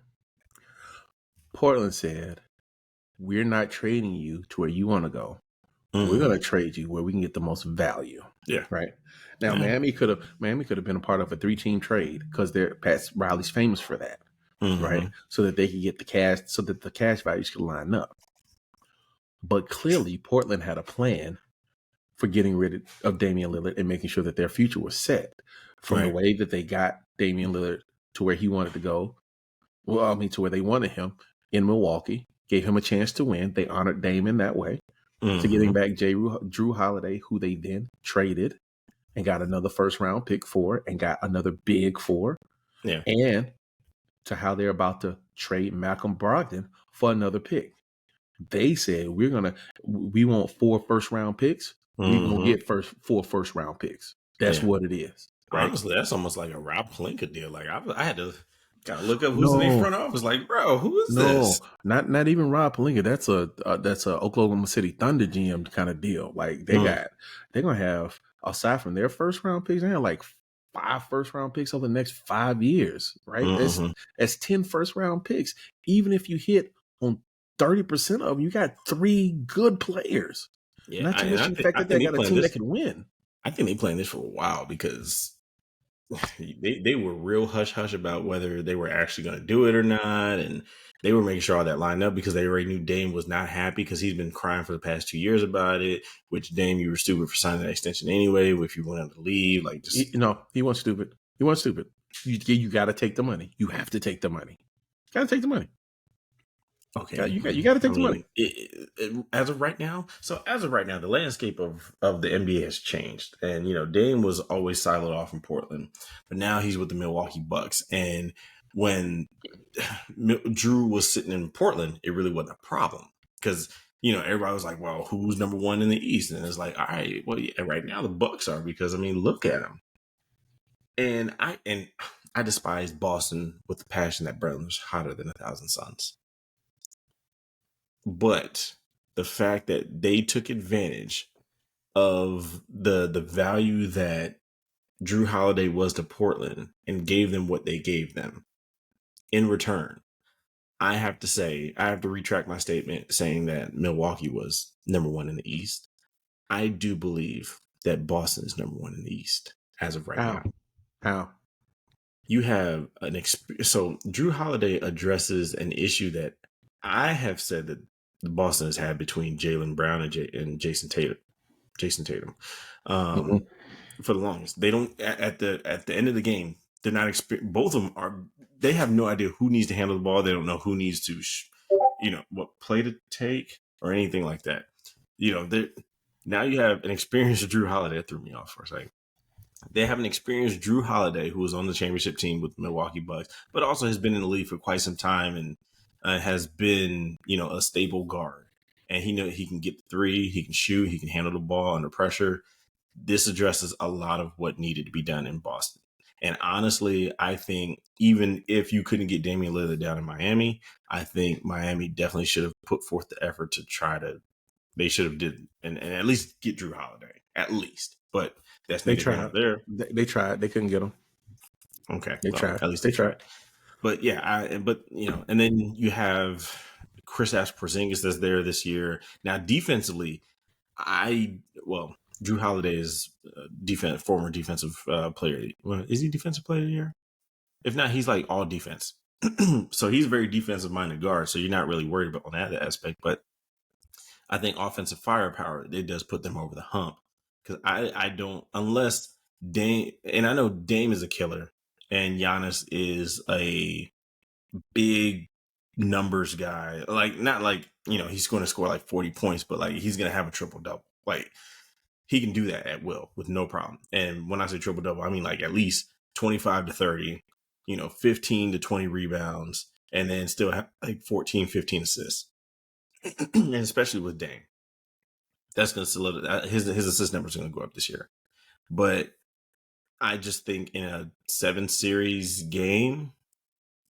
Portland said, we're not trading you to where you want to go. We're going to trade you where we can get the most value. Yeah. Right. Now, Yeah. Miami could have been a part of a 3-team trade because Pat Riley's famous for that. Right. So that they could get the cash, so that the cash values could line up. But clearly, Portland had a plan for getting rid of Damian Lillard and making sure that their future was set from the way that they got Damian Lillard to where he wanted to go. Well, I mean, to where they wanted him in Milwaukee, gave him a chance to win. They honored Dame in that way. To getting back Drew Holiday, who they then traded and got another first-round pick for and got another big for. Yeah. And to how they're about to trade Malcolm Brogdon for another pick. They said, we want 4 first-round picks. We're going to get 4 first-round picks. That's what it is. Right? Honestly, that's almost like a Rob Pelinka deal. Like I had to kind of look up who's in their front office. Like, bro, who is this? Not even Rob Pelinka. That's a Oklahoma City Thunder GM kind of deal. Like they're gonna have, aside from their first-round picks, they have like 5 first-round picks over the next 5 years. Right? That's 10 first-round picks. Even if you hit on 30% of them, you got 3 good players. Yeah, not to mention the fact that they got a team that can win. I think they playing this for a while because they were real hush-hush about whether they were actually going to do it or not, and they were making sure all that lined up because they already knew Dame was not happy because he's been crying for the past 2 years about it, which, Dame, you were stupid for signing that extension anyway if you wanted to leave. Like, just he wasn't stupid. He wasn't stupid. You got to take the money. You have to take the money. Got to take the money. Okay, you got to take the money. As of right now, the landscape of the NBA has changed, and Dame was always siloed off from Portland, but now he's with the Milwaukee Bucks. And when Drew was sitting in Portland, it really wasn't a problem because everybody was like, "Well, who's number 1 in the East?" And it's like, all right, well, yeah, right now the Bucks are, because look at them. And I despise Boston with a passion that burns hotter than 1,000 suns. But the fact that they took advantage of the value that Drew Holiday was to Portland and gave them what they gave them in return, I have to retract my statement saying that Milwaukee was number 1 in the East. I do believe that Boston is number 1 in the East as of right now. How? You have so Drew Holiday addresses an issue that I have said that Boston has had between Jaylen Brown and Jason Tatum. For the longest, they don't at the end of the game. They're not both of them are. They have no idea who needs to handle the ball. They don't know who needs to, what play to take or anything like that. Now you have an experienced Drew Holiday. That threw me off for a second. They have an experienced Drew Holiday who was on the championship team with the Milwaukee Bucks, but also has been in the league for quite some time and has been, a stable guard. And he can get the 3, he can shoot, he can handle the ball under pressure. This addresses a lot of what needed to be done in Boston. And honestly, I think even if you couldn't get Damian Lillard down in Miami, I think Miami definitely should have put forth the effort to they should have did and at least get Drew Holiday, at least. But that's they tried there. They tried. They couldn't get him. Okay. They tried. At least they tried. But yeah, and then you have Chris Porzingis that's there this year. Now, defensively, Drew Holiday is former defensive player. Well, is he defensive player of the year? If not, he's like all defense. So he's a very defensive minded guard. So you're not really worried about that aspect. But I think offensive firepower, it does put them over the hump. Because I don't, unless Dame, and I know Dame is a killer and Giannis is a big numbers guy. Like, not like, he's going to score like 40 points, but like he's going to have a triple double. Like, he can do that at will with no problem. And when I say triple double, I mean like at least 25 to 30, 15 to 20 rebounds, and then still have like 14, 15 assists. And especially with Dame. That's going to solidify his assist numbers are going to go up this year. But I just think in a 7-series game,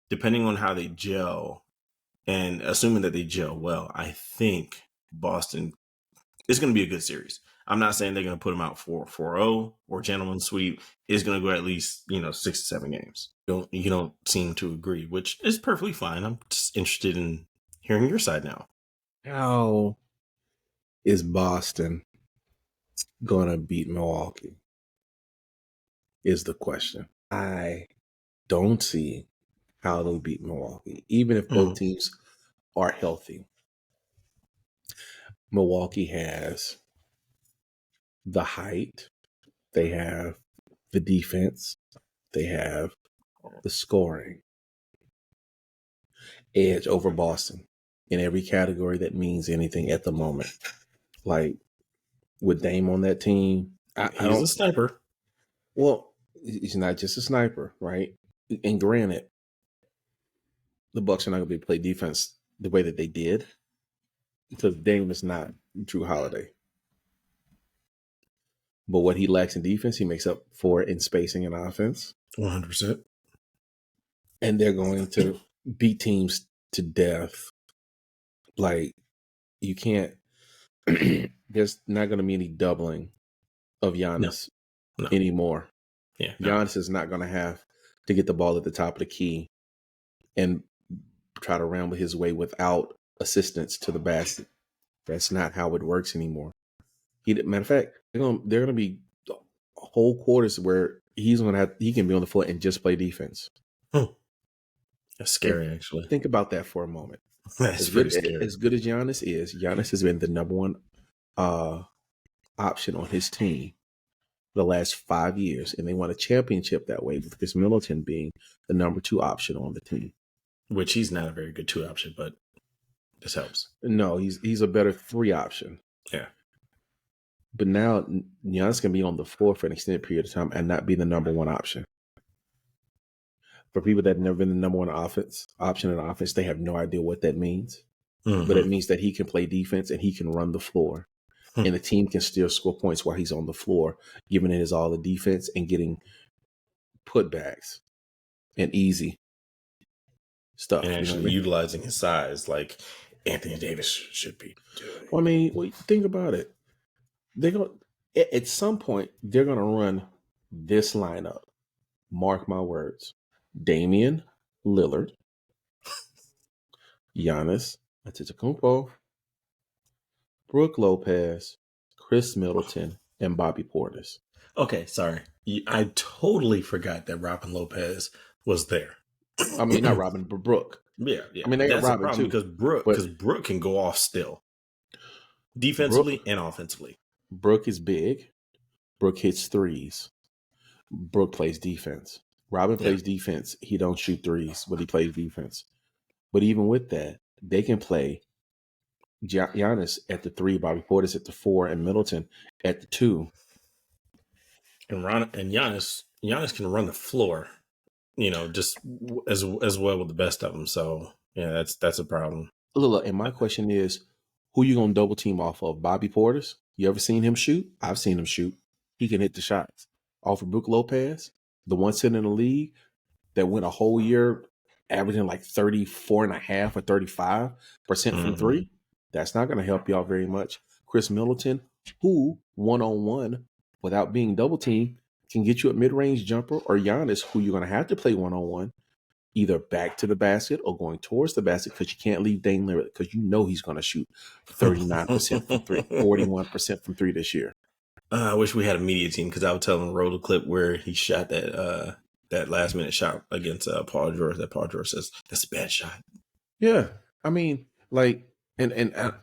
depending on how they gel and assuming that they gel well, I think Boston it's going to be a good series. I'm not saying they're going to put them out for 4-0 or gentleman sweep. It's going to go at least 6 to 7 games. You don't seem to agree, which is perfectly fine. I'm just interested in hearing your side now. How is Boston going to beat Milwaukee? Is the question. I don't see how they'll beat Milwaukee, even if both teams are healthy. Milwaukee has the height, they have the defense, they have the scoring edge over Boston in every category that means anything at the moment. Like with Dame on that team, I He's don't. a sniper. Well, he's not just a sniper, right? And granted, the Bucks are not going to be play defense the way that they did because Dame is not Drew Holiday. But what he lacks in defense, he makes up for in spacing and offense. 100%. And they're going to beat teams to death. Like, you can't, there's not going to be any doubling of Giannis anymore. Yeah, Giannis is not going to have to get the ball at the top of the key and try to ramble his way without assistance to the basket. That's not how it works anymore. Matter of fact, they're gonna be whole quarters where he can be on the floor and just play defense. That's scary, actually. Think about that for a moment. That's pretty scary. As good as Giannis is, Giannis has been the number one option on his team for the last 5 years, and they won a championship that way with Chris Middleton being the number 2 option on the team. Which he's not a very good 2 option, but this helps. No, he's a better 3 option. Yeah. But now Giannis can be on the floor for an extended period of time and not be the number 1 option. For people that have never been the number 1 option in offense, they have no idea what that means. Mm-hmm. But it means that he can play defense and he can run the floor. And the team can still score points while he's on the floor, giving it his all the defense and getting putbacks and easy stuff. And actually utilizing his size like Anthony Davis should be doing. Well, I mean, think about it. They're going at some point they're going to run this lineup. Mark my words: Damian Lillard, Giannis Antetokounmpo, Brook Lopez, Chris Middleton, and Bobby Portis. Okay, sorry, I totally forgot that Robin Lopez was there. I mean, not Robin, but Brook. Yeah. I mean, they got Robin too because Brook can go off still, defensively and offensively. Brook is big. Brook hits threes. Brook plays defense. Robin plays defense. He don't shoot threes, but he plays defense. But even with that, they can play Giannis at the 3, Bobby Portis at the 4, and Middleton at the 2. And Giannis can run the floor, just as well with the best of them. So yeah, that's a problem. Look, and my question is, who you gonna double team off of? Bobby Portis? You ever seen him shoot? I've seen him shoot. He can hit the shots. Off of Brook Lopez, the one sitting in the league that went a whole year averaging like 34.5 or 35% from 3. That's not going to help y'all very much. Chris Middleton, who one-on-one without being double teamed can get you a mid-range jumper, or Giannis, who you're going to have to play one-on-one, either back to the basket or going towards the basket because you can't leave Dame Lillard because he's going to shoot 39% from 3, 41% from 3 this year. I wish we had a media team because I would tell him to roll the clip where he shot that last minute shot against Paul George. That Paul George says that's a bad shot. Yeah, I mean, like, and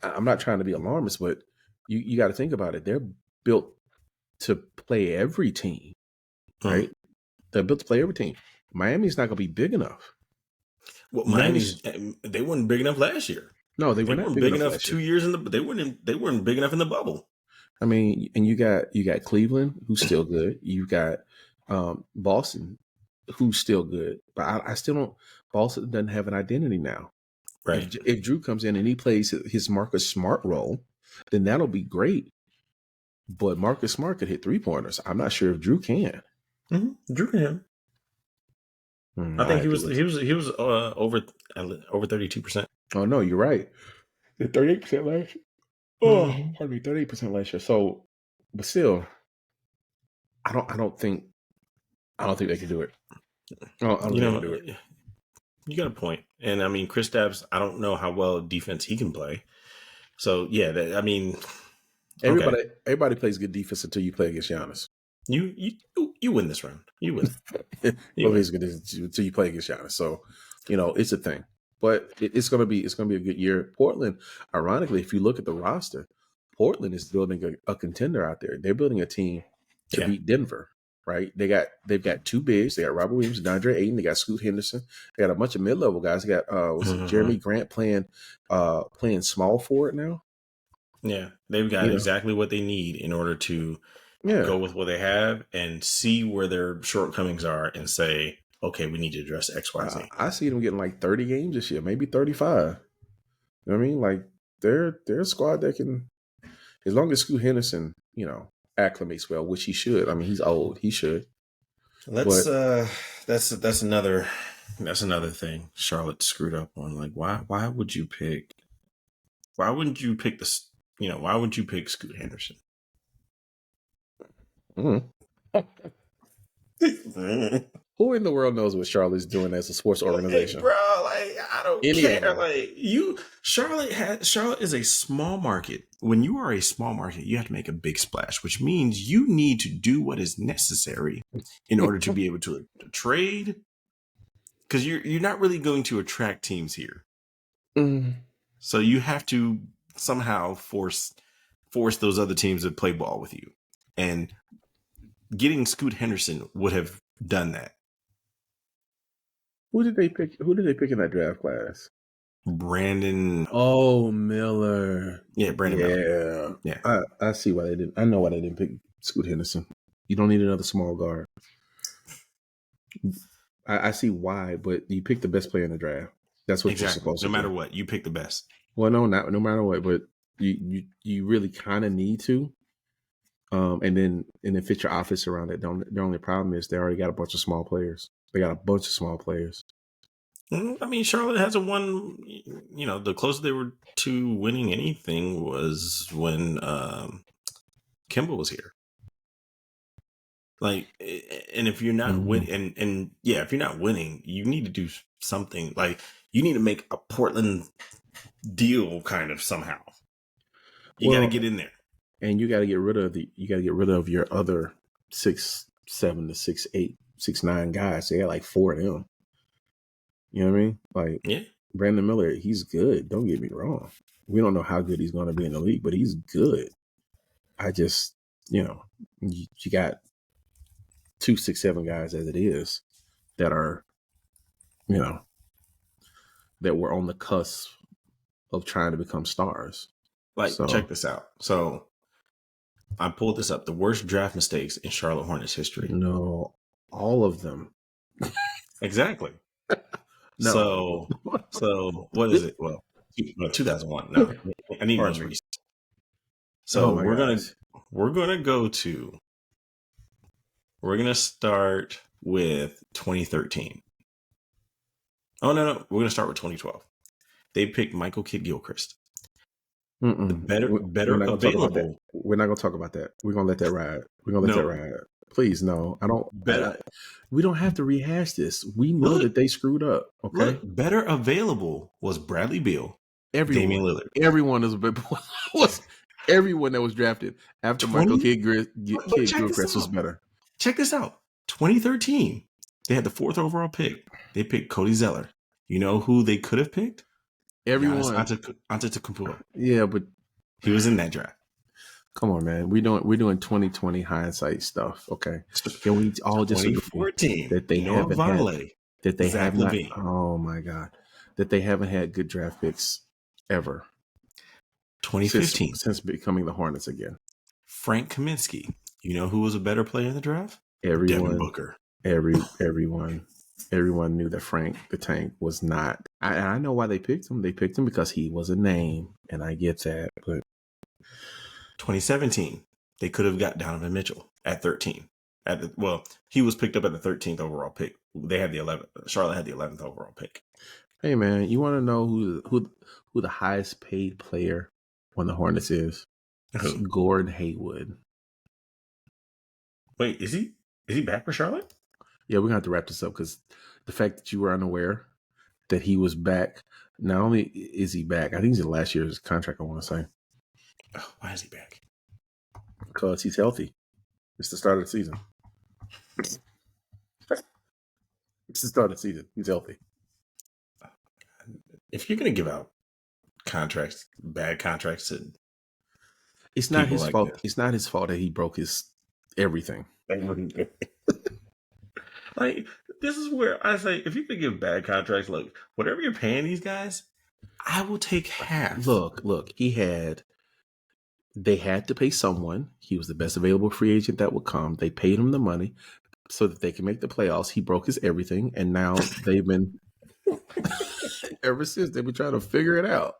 I'm not trying to be alarmist, but you got to think about it. They're built to play every team, right? They're built to play every team. Miami's not going to be big enough. Well, they weren't big enough last year. No, they weren't big enough 2 years in the. They weren't big enough in the bubble. I mean, and you got Cleveland, who's still good. You got Boston, who's still good. But I still don't. Boston doesn't have an identity now. Right. If Drew comes in and he plays his Marcus Smart role, then that'll be great. But Marcus Smart could hit 3-pointers. I'm not sure if Drew can. Drew can. I think he was over 32%. Oh no, you're right. 38% last year. Oh, Mhm. pardon me, 38% last year. So, but still, I don't think they can do it. I don't You think they can know, do it. you got a point. And I mean, Chris Stapps, I don't know how well defense he can play. So yeah, I mean, okay, Everybody plays good defense until you play against Giannis. you win this round. You win. You Well, win. plays good defense until you play against Giannis. So, it's a thing. But it's gonna be a good year. Portland, ironically, if you look at the roster, Portland is building a contender out there. They're building a team to Yeah. beat Denver. Right? They've got two bigs. They got Robert Williams, DeAndre Ayton. They got Scoot Henderson. They got a bunch of mid level guys. They got what's it, Hmm. Jeremy Grant playing small forward now. Yeah. They've got You know, exactly what they need in order to yeah. go with what they have and see where their shortcomings are and say, okay, we need to address X, Y, Z. I see them getting like 30 games this year, maybe 35. You know what I mean? Like they're a squad that can, as long as Scoot Henderson, acclimates well, which he should. I mean, he's old, he should. Let's But that's another thing Charlotte screwed up on. Like why would you pick why wouldn't you pick this why would you pick Scoot Henderson? mm, who in the world knows what Charlotte's doing as a sports Hey, organization? bro, like I don't Any of care. them. Like Charlotte is a small market. When you are a small market, you have to make a big splash, which means you need to do what is necessary in order to be able to trade. Because you're not really going to attract teams here, Mm. so you have to somehow force those other teams to play ball with you, and getting Scoot Henderson would have done that. Who did they pick? Who did they pick in that draft class? Brandon, Oh, Miller. yeah, Brandon Miller, Yeah. yeah, I see why they didn't. I know why they didn't pick Scoot Henderson. You don't need another small guard. I see why, but you pick the best player in the draft. That's what you're exactly. supposed No to matter do. what, you pick the best. Well, no matter what, but you really kind of need to. And then fit your offense around it. The only problem is they already got a bunch of small players. They got a bunch of small players. I mean, Charlotte hasn't won. The closest they were to winning anything was when Kimball was here. Like, and if you're not Mhm. and yeah, if you're not winning, you need to do something. Like, you need to make a Portland deal, kind of somehow. You got to Well, get in there. and you got to get rid of your other 6'7" to 6'8", 6'9" guys. They got like four of them. You know what I mean? Like Yeah. Brandon Miller, he's good. Don't get me wrong. We don't know how good he's going to be in the league, but he's good. I just, you got 2, 6, 7 guys as it is that are, you know, that were on the cusp of trying to become stars. Like, check So this out. So I pulled this up. The worst draft mistakes in Charlotte Hornets history. no, all of them. Exactly. No. So what is it? Well, 2001. No, I need most Pardon me. recent. Oh So my we're gonna gosh. we're gonna go to we're gonna start with 2013. Oh no, we're gonna start with 2012. They picked Michael Kidd Gilchrist. The Mm-mm. better We're not gonna talk about that. available. We're not gonna talk about that. We're gonna let that ride. We're gonna let that No, ride. Please, no. I don't. better We don't have to rehash this. We know look that they screwed up. Okay. look better available was Bradley Beal, Damian Everyone. Lillard. Everyone is was everyone that was drafted after Michael 20. But Kidd Gilchrist was better. check this out. 2013. They had the fourth overall pick. They picked Cody Zeller. You know who they could have picked? Giannis Everyone. Antetokounmpo. Yeah, but He was in that draft. come on, man. We're doing 2020 hindsight stuff. Okay. Can we all just agree 2014. that they Noah haven't had Vonleh. that they Zach have not? LaVine. Oh my god, that they haven't had good draft picks ever 2015. since becoming the Hornets again. Frank Kaminsky. You know who was a better player in the draft? Devin Everyone, Booker. everyone knew that Frank the Tank was not. I know why they picked him. They picked him because he was a name, and I get that. But 2017. They could have got Donovan Mitchell at 13. He was picked up at the 13th overall pick. They had the 11th. Charlotte had the 11th overall pick. hey, man, you want to know who the highest paid player when the Hornets is. It's Who? Gordon Hayward. Wait, is he back for Charlotte? Yeah, we're gonna have to wrap this up because the fact that you were unaware that he was back. Not only is he back, I think he's in last year's contract. I want to say Oh, why is he back? because he's healthy. It's the start of the season. It's the start of the season. He's healthy. If you're gonna give out contracts, bad contracts to It's not people his like fault. this, It's not his fault that he broke his everything. like this is where I say, if you could give bad contracts, look, whatever you're paying these guys, I will take half. Look. They had to pay someone. He was the best available free agent that would come. They paid him the money so that they can make the playoffs. He broke his everything, and now they've been ever since they've been trying to figure it out.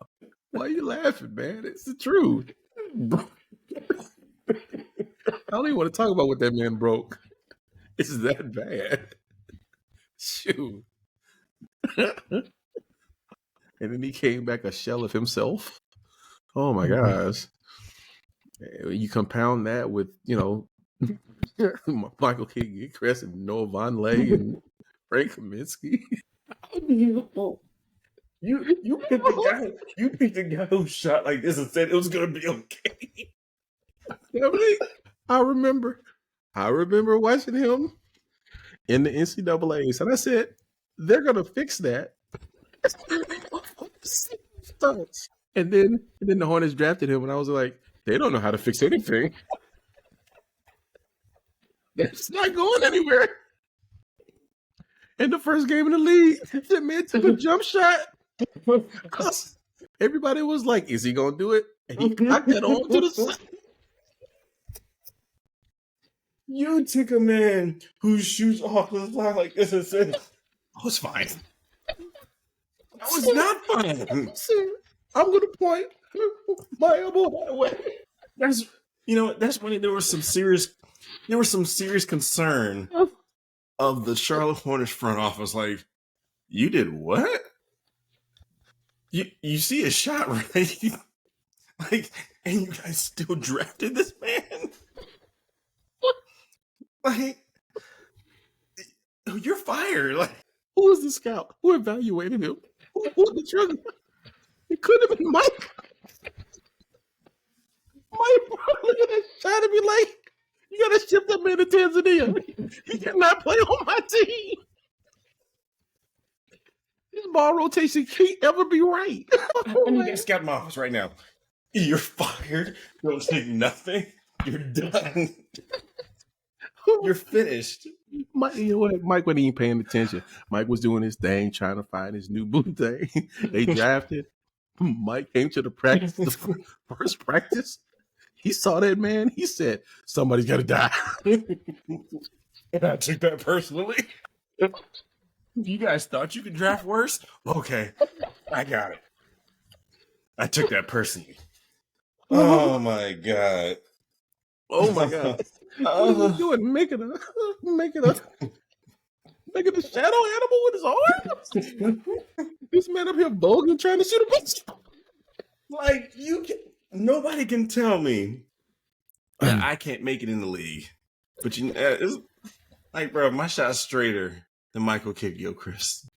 Why are you laughing, man? It's the truth. I don't even want to talk about what that man broke. It's that bad. Shoot. And then he came back a shell of himself. Oh my gosh. You compound that with, Michael Kidd-Gilchrist and Noah Vonleh and Frank Kaminsky. You picked the guy who shot like this and said it was gonna be okay. I remember watching him in the NCAAs, and I said, they're gonna fix that. And then the Hornets drafted him, and I was like, they don't know how to fix anything. It's not going anywhere. In the first game in the league, the man took a jump shot. Everybody was like, is he gonna do it? And he knocked that on to the side. You took a man who shoots off the line like this and said, "Oh, it's fine." That was not fine. I'm gonna point my elbow that way. That's when there was some serious concern of the Charlotte Hornets front office. Like, you did what? You see a shot, right? Like, and you guys still drafted this man? Like, you're fired. Like, who was the scout? Who evaluated him? Who pulled the trigger? It could have been Mike. Mike look at that shot and be like, you gotta ship that man to Tanzania. He cannot play on my team. His ball rotation can't ever be right. and you guys got in my office right now. You're fired. Don't take nothing. You're done. You're finished. Mike, you know what? Mike wasn't even paying attention. Mike was doing his thing, trying to find his new boot thing. They drafted. Mike came to the practice, the first practice. He saw that man. He said, somebody's got to die. And I took that personally. You guys thought you could draft worse? Okay, I got it. I took that personally. Oh my god. Oh my god. What are you doing? Making a shadow animal with his arms? This man up here bogan trying to shoot a bitch. Like, nobody can tell me that I can't make it in the league. But it's like, bro, my shot's straighter than Michael Kidd-Gilchrist.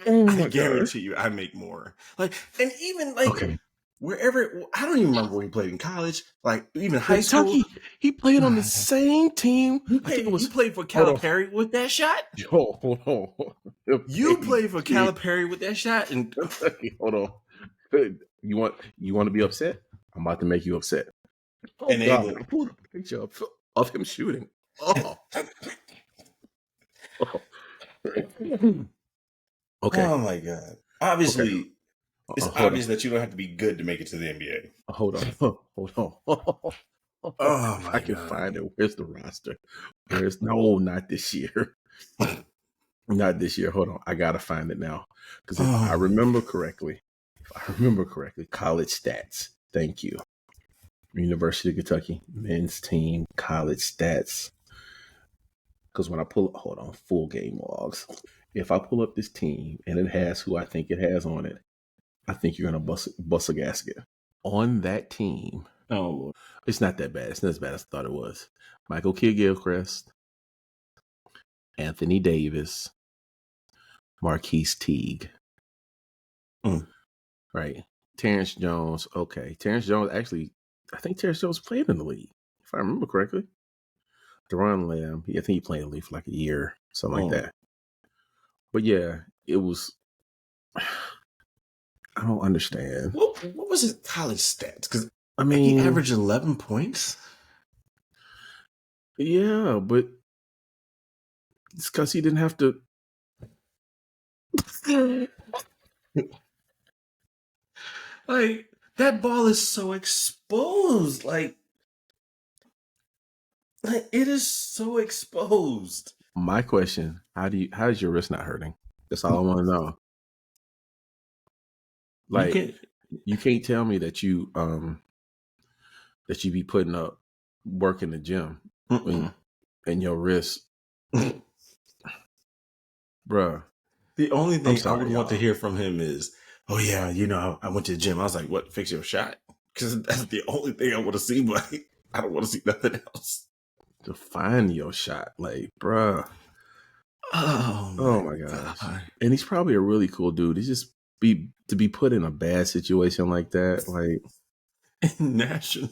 I guarantee you, I make more. Like, and even like wherever, I don't even remember where he played in college. Like, even high school, he played on the same team. I think you played for Calipari with that shot. Yo, hold on. You played for Calipari with that shot, and hold on. You want to be upset? I'm about to make you upset. And I pulled a picture of him shooting. Oh. Okay. Oh my god. Obviously, it's obvious that you don't have to be good to make it to the NBA. Hold on. Oh my I can find it. Where's the roster? Not this year. Not this year. Hold on. I gotta find it now. Because if I remember correctly, college stats. Thank you. University of Kentucky men's team college stats. Because when I full game logs. If I pull up this team and it has who I think it has on it, I think you're gonna bust a gasket. on that team. Oh, Lord. It's not that bad. It's not as bad as I thought it was. Michael Kidd-Gilchrist, Anthony Davis, Marquise Teague. Right. Terrence Jones. Okay. Terrence Jones, actually, I think Terrence Jones played in the league, if I remember correctly. Deron Lamb, I think he played in the league for like a year, something like that. But yeah, it was. I don't understand. What was his college stats? Because I mean, he averaged 11 points. Yeah, but it's because he didn't have to. Like, that ball is so exposed. Like it is so exposed. My question: how is your wrist not hurting? That's all I want to know. Like, you can't tell me that you be putting up work in the gym and your wrist, bruh. The only thing I would want to hear from him is, "Oh yeah, I went to the gym." I was like, "What? Fix your shot?" Because that's the only thing I want to see. But I don't want to see nothing else. To find your shot, like, bruh. Oh my gosh. And he's probably a really cool dude. He's just to be put in a bad situation like that, like in national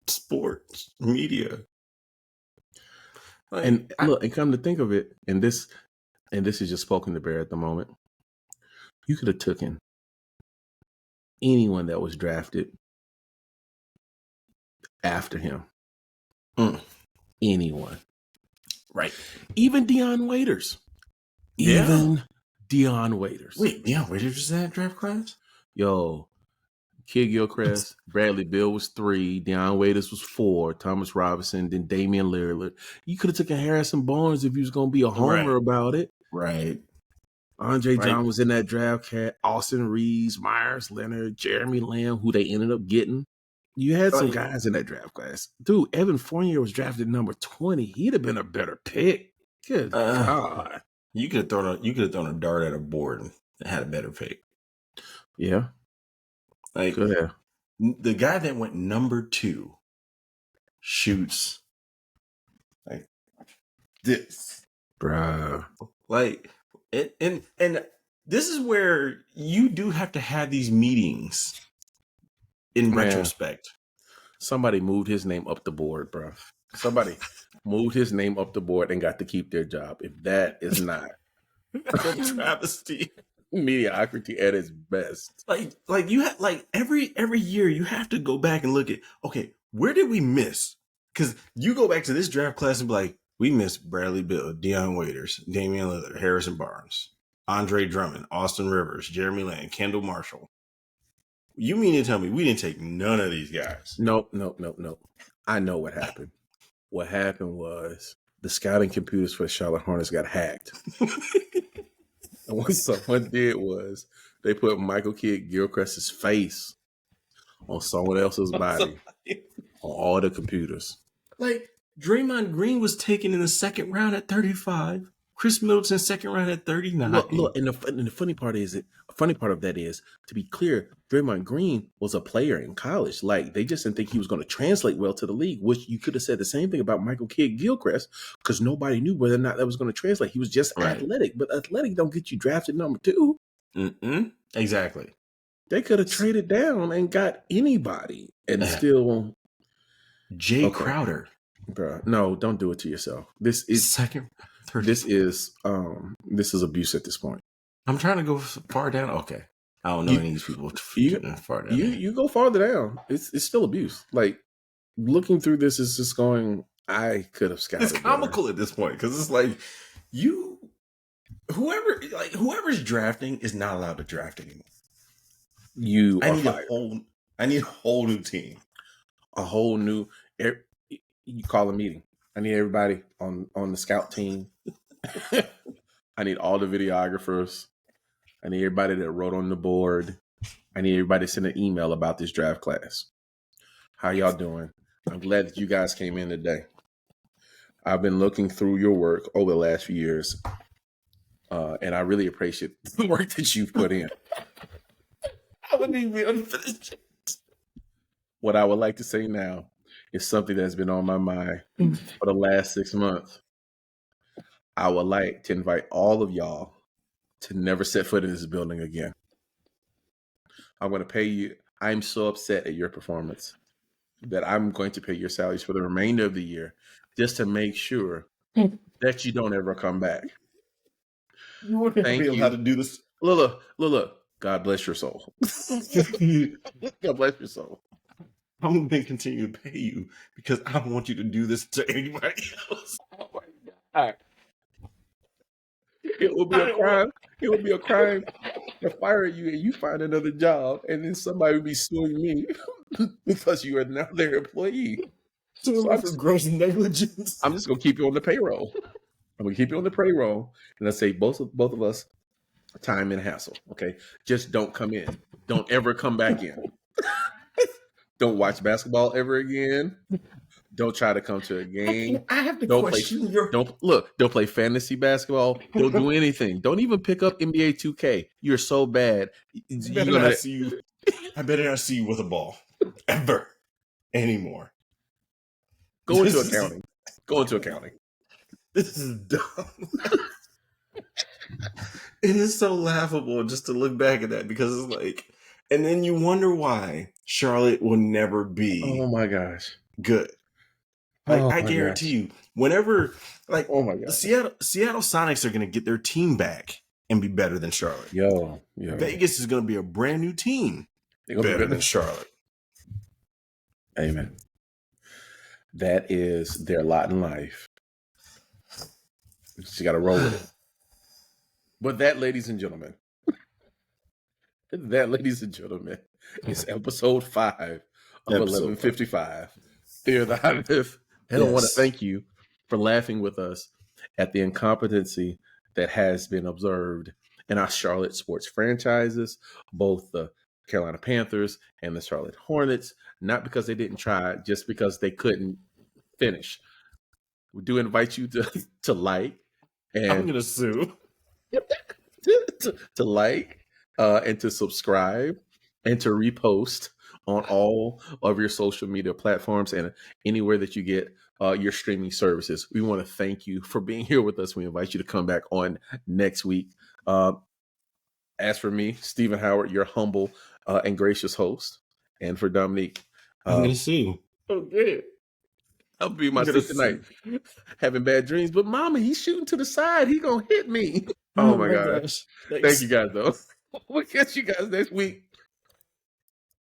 sports media. Like, and come to think of it, and this is just spoken to bear at the moment. You could have taken anyone that was drafted after him. Anyone. Right. Even Dion Waiters. Even Dion Waiters. Wait, Dion Waiters was in that draft class? Yo, Kidd-Gilchrist, Bradley Beal was 3, Dion Waiters was 4, Thomas Robinson, then Damian Lillard. You could have taken Harrison Barnes if you was going to be a homer about it. Right. Andre John was in that draft cat. Austin Reeves, Myers Leonard, Jeremy Lamb, who they ended up getting. You had some guys in that draft class. Dude, Evan Fournier was drafted number 20. He'd have been a better pick. Good God. You could have thrown a dart at a board and had a better pick. Yeah. Like, the guy that went number 2 shoots like this. Bruh. Like, and this is where you do have to have these meetings in retrospect. Somebody moved his name up the board, bro. Somebody moved his name up the board and got to keep their job. If that is not a travesty, mediocrity at its best. Like you have every year you have to go back and look at, okay, where did we miss? Because you go back to this draft class and be like, we missed Bradley Beal, Dion Waiters, Damian Lillard, Harrison Barnes, Andre Drummond, Austin Rivers, Jeremy Lamb, Kendall Marshall. You mean to tell me we didn't take none of these guys? Nope. I know what happened. What happened was the scouting computers for the Charlotte Hornets got hacked. And what someone did was they put Michael Kidd-Gilchrist's face on someone else's body on all the computers. Like, Draymond Green was taken in the second round at 35. Chris Middleton second round at 39. Look, and the funny part of that is, to be clear, Draymond Green was a player in college. Like, they just didn't think he was going to translate well to the league, which you could have said the same thing about Michael Kidd-Gilchrist, because nobody knew whether or not that was going to translate. He was just athletic, but athletic don't get you drafted number 2. Exactly. They could have traded down and got anybody and still. Jay Crowder. Bro, no, don't do it to yourself. This is second. This is abuse at this point. I'm trying to go far down. Okay, I don't know any of these people. Far down. You go farther down. It's still abuse. Like, looking through this is just going. I could have scouted. It's comical at this point because it's like whoever's drafting is not allowed to draft anymore. I need a whole new team. A whole new. You call a meeting. I need everybody on the scout team. I need all the videographers. I need everybody that wrote on the board. I need everybody to send an email about this draft class. How y'all doing? I'm glad that you guys came in today. I've been looking through your work over the last few years, and I really appreciate the work that you've put in. I wouldn't even be unfinished. what I would like to say now is something that's been on my mind for the last 6 months. I would like to invite all of y'all to never set foot in this building again. I'm going to pay you. I'm so upset at your performance that I'm going to pay your salaries for the remainder of the year just to make sure that you don't ever come back. You wouldn't Thank be you. allowed to do this. Look. God bless your soul. God bless your soul. I'm going to continue to pay you because I don't want you to do this to anybody else. Oh my God. It will be a crime. It will be a crime to fire you and you find another job, and then somebody will be suing me because you are now their employee. So I'm for gross negligence. I'm just gonna keep you on the payroll. I'm gonna keep you on the payroll, and I say both of us time and hassle. Okay, just don't come in. Don't ever come back in. Don't watch basketball ever again. Don't try to come to a game. I have to Don't question play. Don't play fantasy basketball. Don't do anything. Don't even pick up NBA 2K. You're so bad. I better not see you. I better not see you with a ball ever anymore. Go into accounting. Go into accounting. This is dumb. It is so laughable just to look back at that because it's like, and then you wonder why Charlotte will never be. Oh my gosh, good. Like I guarantee you, whenever like the Seattle Sonics are going to get their team back and be better than Charlotte. Yo. Vegas is going to be a brand new team, better than Charlotte. Amen. That is their lot in life. You got to roll with it. But that, ladies and gentlemen, is episode 5 of 1155. Fear the Hive. And I want to thank you for laughing with us at the incompetency that has been observed in our Charlotte sports franchises, both the Carolina Panthers and the Charlotte Hornets, not because they didn't try, just because they couldn't finish. We do invite you to like and I'm gonna sue. to like and to subscribe and to repost on all of your social media platforms and anywhere that you get your streaming services. We want to thank you for being here with us. We invite you to come back on next week. As for me, Stephen Howard, your humble and gracious host, and for Dominique, I'm gonna sue. Okay. I'll be my sister tonight, having bad dreams. But Mama, he's shooting to the side. He gonna hit me. Oh my gosh! Thank you guys, though. We'll catch you guys next week.